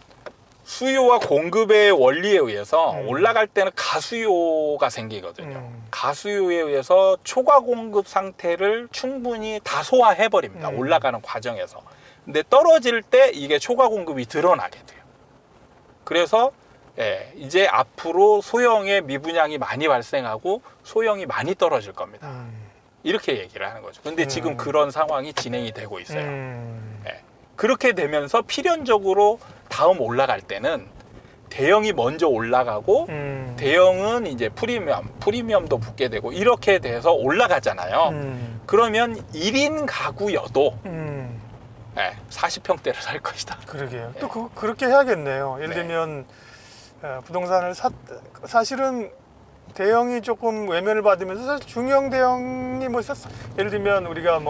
수요와 공급의 원리에 의해서 올라갈 때는 가수요가 생기거든요. 가수요에 의해서 초과 공급 상태를 충분히 다 소화해 버립니다. 올라가는 과정에서. 근데 떨어질 때 이게 초과 공급이 드러나게 돼요. 그래서 이제 앞으로 소형의 미분양이 많이 발생하고 소형이 많이 떨어질 겁니다. 이렇게 얘기를 하는 거죠. 근데 지금 그런 상황이 진행이 되고 있어요. 그렇게 되면서 필연적으로 다음 올라갈 때는 대형이 먼저 올라가고 대형은 이제 프리미엄도 붙게 되고 이렇게 돼서 올라가잖아요. 그러면 1인 가구여도 40평대를 살 것이다. 그러게요. 또 그렇게 해야겠네요. 예를 들면 부동산을 사실은 대형이 조금 외면을 받으면서 사실 중형 대형이 예를 들면 우리가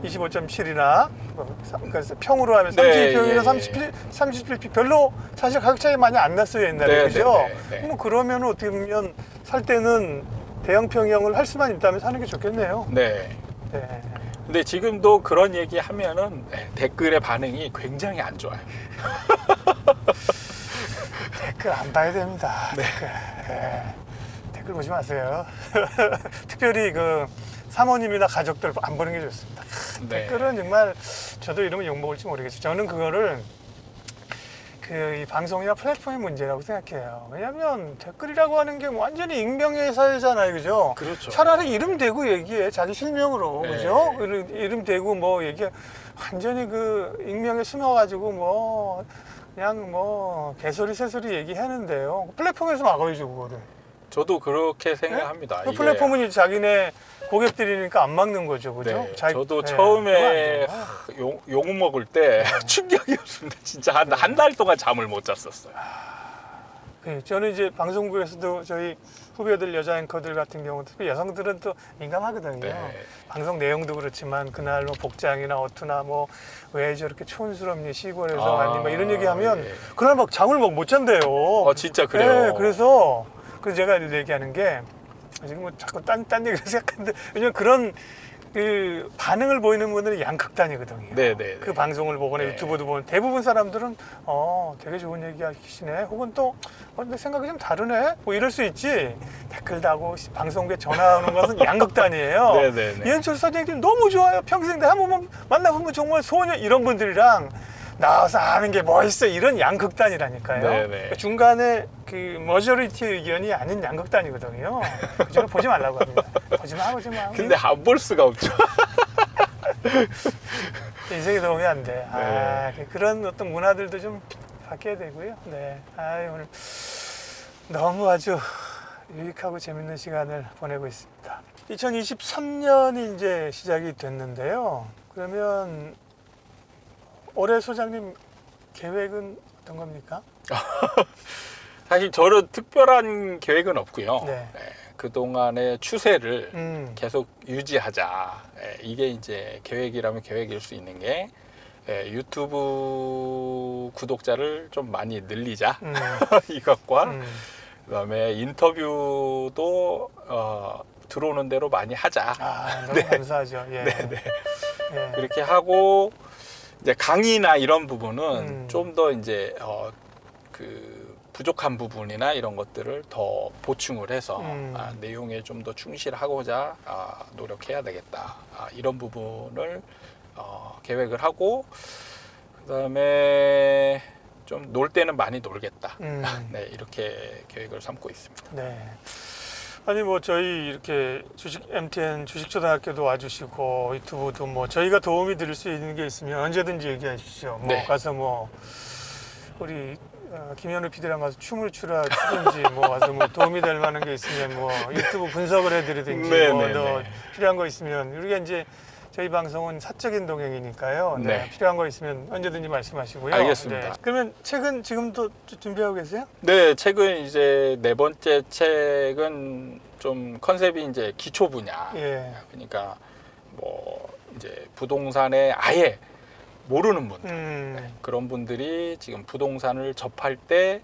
25.7이나 그래서 평으로 하면 32평이나 37평 별로 사실 가격 차이 많이 안 났어요 옛날에. 그죠? 뭐 그러면 어떻게 보면 살 때는 대형 평형을 할 수만 있다면 사는 게 좋겠네요. 네. 네. 근데 지금도 그런 얘기 하면은 댓글의 반응이 굉장히 안 좋아요. 댓글 안 봐야 됩니다. 네. 댓글 보지 마세요. 특별히 사모님이나 가족들 안 보는 게 좋습니다. 네. 댓글은 정말 저도 이러면 욕먹을지 모르겠어요. 저는 그거를 이 방송이나 플랫폼의 문제라고 생각해요. 왜냐하면 댓글이라고 하는 게 완전히 익명의 사회잖아요, 그죠? 그렇죠. 차라리 이름 대고 얘기해, 자기 실명으로, 그죠? 이름 대고 얘기해. 완전히 익명에 숨어가지고 그냥 개소리 새소리 얘기하는데요. 플랫폼에서 막아야죠, 그거를. 저도 그렇게 생각합니다. 네? 플랫폼은 이제 자기네 고객들이니까 안 막는 거죠, 그죠? 네, 저도 처음에 욕 먹을 때 충격이었습니다. 진짜 한 달 동안 잠을 못 잤었어요. 저는 이제 방송국에서도 저희 후배들 여자 앵커들 같은 경우도 여성들은 또 민감하거든요. 네. 방송 내용도 그렇지만 그날 복장이나 어투나 왜 저렇게 촌스럽니 시골에서 왔니 이런 얘기하면 그날 잠을 못 잔대요. 진짜 그래요. 네, 그래서 제가 얘기하는 게 지금 자꾸 딴 얘기를 생각하는데 왜냐면 그런 반응을 보이는 분들이 양극단이거든요. 네네. 그 방송을 보거나 유튜브도 보면 대부분 사람들은 되게 좋은 얘기 하시네. 혹은 또 내 생각이 좀 다르네. 이럴 수 있지. 댓글 다고 방송국에 전화 오는 것은 양극단이에요. 네네네. 이현철 선생님 너무 좋아요. 평생 한 번만 만나보면 정말 소녀 이런 분들이랑 나와서 아는 게 멋있어 이런 양극단이라니까요. 그러니까 중간에 머저리티 의견이 아닌 양극단이거든요. 저는 보지 말라고 합니다. 보지 마. 근데 안 볼 수가 없죠. 인생에 도움이 안 돼. 그런 어떤 문화들도 좀 바뀌어야 되고요. 네. 오늘 너무 아주 유익하고 재밌는 시간을 보내고 있습니다. 2023년이 이제 시작이 됐는데요. 그러면 올해 소장님 계획은 어떤 겁니까? 사실 저는 특별한 계획은 없고요. 네. 그동안의 추세를 계속 유지하자. 이게 이제 계획이라면 계획일 수 있는 게 유튜브 구독자를 좀 많이 늘리자. 이것과 그다음에 인터뷰도 들어오는 대로 많이 하자. 너무 감사하죠. 예. 네네. 그렇게 하고 이제 강의나 이런 부분은 좀 더 이제 그 부족한 부분이나 이런 것들을 더 보충을 해서 내용에 좀 더 충실하고자 노력해야 되겠다. 이런 부분을 계획을 하고, 그다음에 좀 놀 때는 많이 놀겠다. 네, 이렇게 계획을 삼고 있습니다. 네. 아니 뭐 저희 이렇게 MTN 주식초등학교도 와주시고 유튜브도 뭐 저희가 도움이 드릴 수 있는 게 있으면 언제든지 얘기해 주시죠. 뭐 네. 가서 뭐 우리 김현우 PD랑 가서 춤을 추든지 뭐 가서 뭐 도움이 될 만한 게 있으면 뭐 유튜브 분석을 해드리든지 네, 뭐 네, 더 네. 필요한 거 있으면 우리가 이제 저희 방송은 사적인 동행이니까요. 네. 네. 필요한 거 있으면 언제든지 말씀하시고요. 알겠습니다. 네. 그러면 책은 지금도 준비하고 계세요? 네, 책은 이제 네 번째 책은 좀 컨셉이 이제 기초 분야. 예. 그러니까 뭐 이제 부동산에 아예 모르는 분들, 그런 분들이 지금 부동산을 접할 때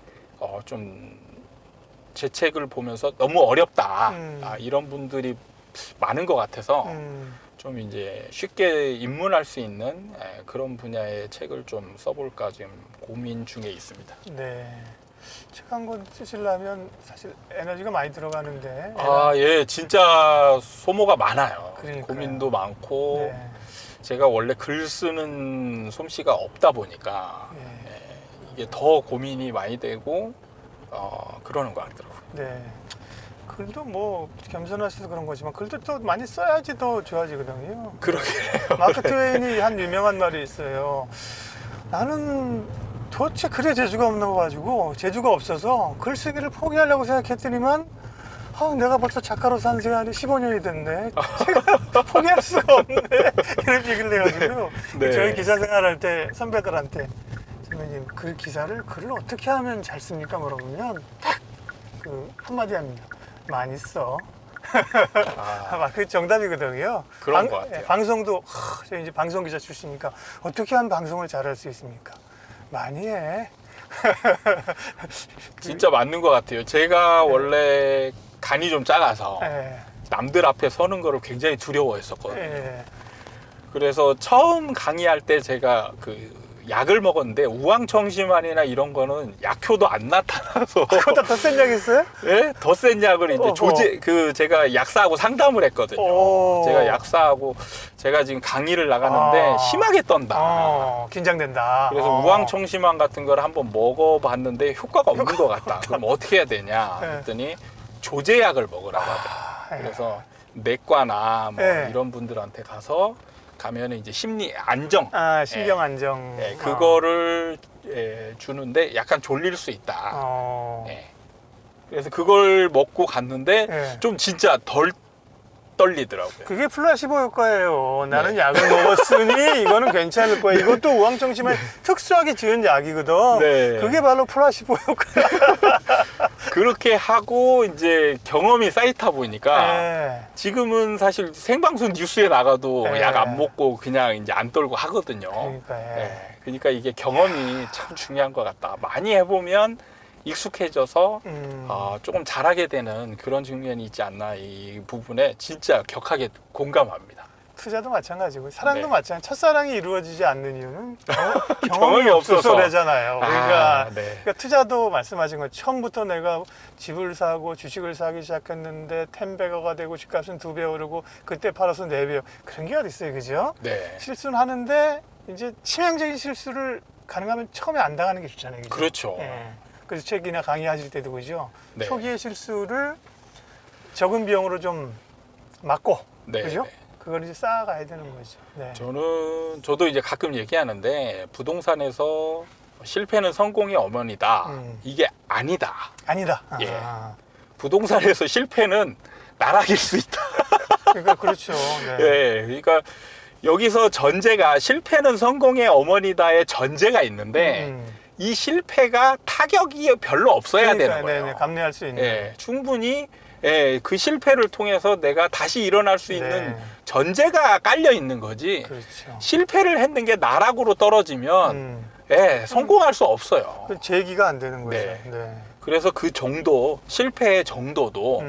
좀 제 책을 보면서 너무 어렵다. 이런 분들이 많은 것 같아서 좀 이제 쉽게 입문할 수 있는 그런 분야의 책을 좀 써볼까 지금 고민 중에 있습니다. 네. 책 한 권 쓰시려면 사실 에너지가 많이 들어가는데. 예, 진짜 소모가 많아요. 그러니까요. 고민도 많고, 네. 제가 원래 글 쓰는 솜씨가 없다 보니까 네. 이게 더 고민이 많이 되고 그러는 것 같더라고요. 네. 글도 뭐 겸손하셔서 그런 거지만 글도 또 많이 써야지 더 좋아지거든요. 그러게요. 마크 트웨인이 한 유명한 말이 있어요. 나는 도대체 글에 재주가 없는 거 가지고 재주가 없어서 글쓰기를 포기하려고 생각했더니만 내가 벌써 작가로 산 시간이 15년이 됐네. 제가 포기할 수가 없네. 이런 얘기를 해가지고 네. 저희 기사 생활할 때 선배들한테 선배님 글을 어떻게 하면 잘 씁니까? 물어보면 딱 그 한마디 합니다. 많이 써. 그 정답이거든요. 그런 것 같아요. 방송도 저 이제 방송 기자 출신이니까 어떻게 하면 방송을 잘할 수 있습니까? 많이 해. 진짜 맞는 것 같아요. 제가 원래 간이 좀 작아서 예, 남들 앞에 서는 거를 굉장히 두려워했었거든요. 예. 그래서 처음 강의할 때 제가 그 약을 먹었는데 우황청심환이나 이런 거는 약효도 안 나타나서 그거보다 더 센 약 있어요? 예? 더 센 약을 이제 어허. 제가 약사하고 상담을 했거든요. 오. 제가 약사하고 제가 지금 강의를 나가는데 심하게 떤다. 긴장된다. 그래서 우황청심환 같은 걸 한번 먹어봤는데 효과가 없는 것 같다. 그럼 어떻게 해야 되냐 네. 했더니 조제약을 먹으라고 하더라고요. 그래서 내과나 뭐 네. 이런 분들한테 가면은 이제 심리 안정, 신경 안정. 그거를 주는데 약간 졸릴 수 있다. 어. 그래서 그걸 먹고 갔는데 예. 좀 진짜 덜 떨리더라고요. 그게 플라시보 효과예요. 나는 약을 먹었으니 이거는 괜찮을 거야. 이것도 우황청심환 특수하게 지은 약이거든. 네. 그게 바로 플라시보 효과야. 그렇게 하고 이제 경험이 쌓이다 보니까 네. 지금은 사실 생방송 뉴스에 나가도 네. 약 안 먹고 그냥 이제 안 떨고 하거든요. 그러니까, 그러니까 이게 경험이 참 중요한 것 같다. 많이 해보면 익숙해져서 조금 잘하게 되는 그런 측면이 있지 않나, 이 부분에 진짜 격하게 공감합니다. 투자도 마찬가지고 사랑도 네. 마찬가지. 첫사랑이 이루어지지 않는 이유는 경험이 경험이 없어서. 그러잖아요. 그러니까, 네. 그러니까 투자도 말씀하신 것 처음부터 내가 집을 사고 주식을 사기 시작했는데 10배가 되고 집값은 2배 오르고 그때 팔아서 4배 그런 게 어디 있어요, 그죠? 네. 실수는 하는데 이제 치명적인 실수를 가능하면 처음에 안 당하는 게 좋잖아요, 그죠? 그렇죠. 예. 그래서 책이나 강의하실 때도 그죠? 네. 초기의 실수를 적은 비용으로 좀 막고, 네. 그죠? 그걸 이제 쌓아가야 되는 거죠. 네. 저도 이제 가끔 얘기하는데 부동산에서 실패는 성공의 어머니다. 이게 아니다. 아니다. 예. 부동산에서 실패는 나락일 수 있다. 그러니까 그렇죠. 네. 예. 그러니까 여기서 전제가 실패는 성공의 어머니다의 전제가 있는데 이 실패가 타격이 별로 없어야 그러니까, 되는 거예요. 네네, 감내할 수 있는. 예, 충분히 그 실패를 통해서 내가 다시 일어날 수 있는 네. 전제가 깔려 있는 거지. 그렇죠. 실패를 했는 게 나락으로 떨어지면 성공할 수 없어요. 그 제기가 안 되는 거죠. 네. 네. 그래서 그 정도, 실패의 정도도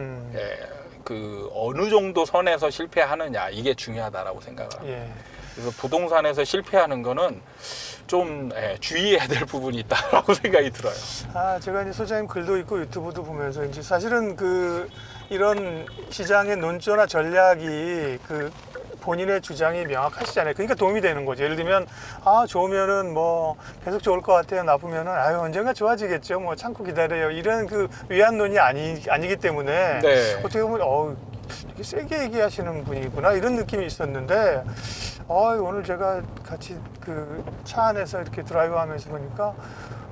그 어느 정도 선에서 실패하느냐, 이게 중요하다라고 생각을 합니다. 예. 그래서 부동산에서 실패하는 거는 좀 주의해야 될 부분이 있다라고 생각이 들어요. 제가 이제 소장님 글도 있고 유튜브도 보면서 이제 사실은 이런 시장의 논조나 전략이 본인의 주장이 명확하시잖아요. 그러니까 도움이 되는 거죠. 예를 들면 좋으면은 뭐 계속 좋을 것 같아요. 나쁘면은 언젠가 좋아지겠죠. 뭐 참고 기다려요. 이런 위안론이 아니기 때문에 네. 어떻게 보면 되게 세게 얘기하시는 분이구나 이런 느낌이 있었는데 오늘 제가 같이 차 안에서 이렇게 드라이브하면서 보니까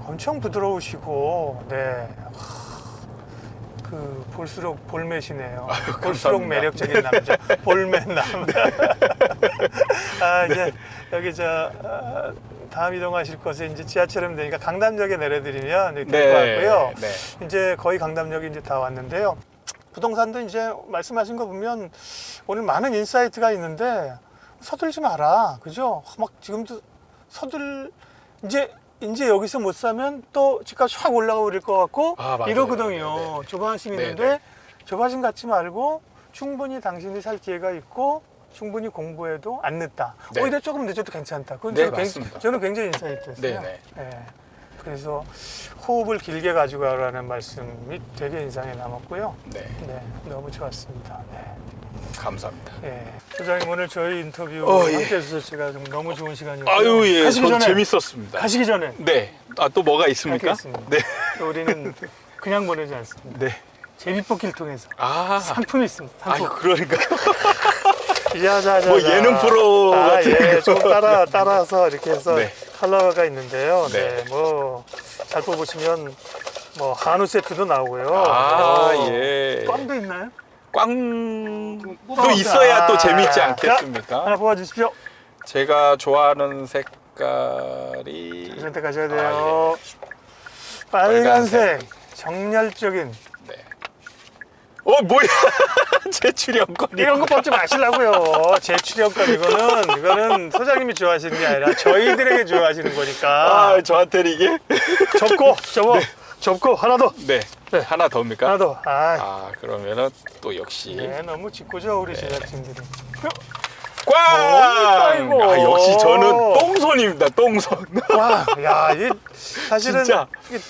엄청 부드러우시고 볼수록 볼맷이네요. 볼수록 감사합니다. 매력적인 남자. 볼맷 남자. 이제 여기 다음 이동하실 곳에 이제 지하철은 되니까 강남역에 내려드리면 될 것 같고요. 네. 이제 거의 강남역이 이제 다 왔는데요. 부동산도 이제 말씀하신 거 보면 오늘 많은 인사이트가 있는데 서둘지 마라. 그죠? 막 지금도 이제 여기서 못 사면 또 집값이 확 올라가 버릴 것 같고 맞아요. 이러거든요. 네네. 조바심 있는데 네네. 조바심 갖지 말고 충분히 당신이 살 기회가 있고 충분히 공부해도 안 늦다. 네. 오히려 조금 늦어도 괜찮다. 그건 네, 맞습니다. 저는 굉장히 인사이트였어요. 네네. 그래서 호흡을 길게 가지고 가라는 말씀이 되게 인상에 남았고요. 네. 너무 좋았습니다. 감사합니다. 소장님 오늘 저희 인터뷰 예. 함께 해주셔서 제가 좀 너무 좋은 시간이었고요. 아유, 예. 가시기 전 전에 재밌었습니다. 가시기 전에 네. 또 뭐가 있습니까? 알겠습니다. 네. 우리는 그냥 보내지 않습니다. 네. 제비뽑기를 통해서 상품이 있습니다. 상품. 그러니까. 자. 뭐 예능 프로 같은 좀 따라서 이렇게 해서 네. 컬러가 있는데요. 네. 잘 뽑으시면 한우 세트도 나오고요. 예. 꽝도 있나요? 꽝도 있어야 또 재밌지 않겠습니까? 하나 뽑아주십시오. 제가 좋아하는 색깔이 선택하셔야 돼요. 빨간색. 정열적인. 네. 뭐야? 제 출연권 이런 거 뽑지 마시려고요. 제 출연권 이거는 소장님이 좋아하시는 게 아니라 저희들에게 좋아하시는 거니까. 저한테는 이게 접고 하나 더. 네. 하나 더입니까? 하나 더. 그러면은 또 역시 너무 짓궂죠 우리 제작진들이. 꽝! 역시 저는 똥손입니다. 똥손. 이게 사실은 진짜.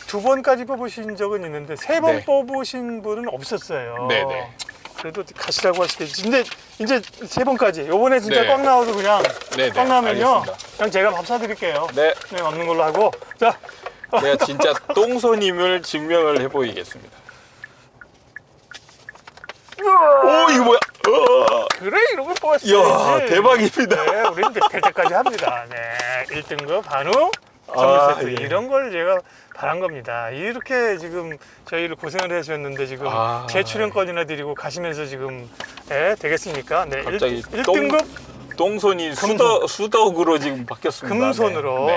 두 번까지 뽑으신 적은 있는데 세 번 네. 뽑으신 분은 없었어요. 네네. 그래도 가시라고 하시겠지. 근데 이제 세 번까지. 요번에 진짜 네. 꽝 나와도 그냥 네네. 꽝 나면요. 알겠습니다. 그냥 제가 밥 사드릴게요. 네. 없는 걸로 하고. 자. 제가 진짜 똥손임을 증명을 해보이겠습니다. 이거 뭐야? 그래 이런 걸 뽑았어야지. 이야, 대박입니다. 우리는 될 때까지 합니다. 1등급 한우 선물 세트 이런 걸 제가 바란 겁니다. 이렇게 지금 저희를 고생을 해주셨는데 지금 재출연권이나 드리고 가시면서 지금 되겠습니까? 갑자기 1등급 똥손이 수덕으로 지금 바뀌었습니다. 금손으로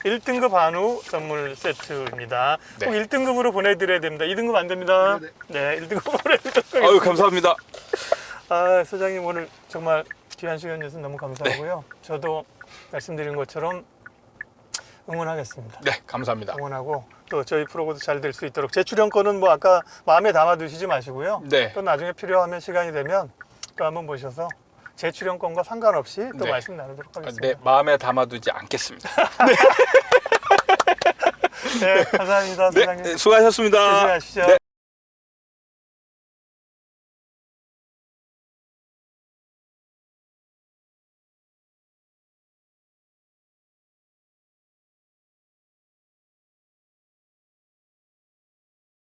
1등급 한우 선물 세트입니다. 네. 꼭 1등급으로 보내드려야 됩니다. 2등급 안 됩니다. 네, 1등급 보내드리도록 하겠습니다. 감사합니다. 소장님 오늘 정말 귀한 시간 주셔서 너무 감사하고요. 저도 말씀드린 것처럼 응원하겠습니다. 네, 감사합니다. 응원하고 또 저희 프로그램도 잘 될 수 있도록 재출연권은 아까 마음에 담아두시지 마시고요. 네. 또 나중에 필요하면 시간이 되면 또 한번 보셔서 재출연권과 상관없이 또 말씀 나누도록 하겠습니다. 네, 마음에 담아두지 않겠습니다. 네, 감사합니다, 소장님. 네, 수고하셨습니다. 조심하시죠. 네.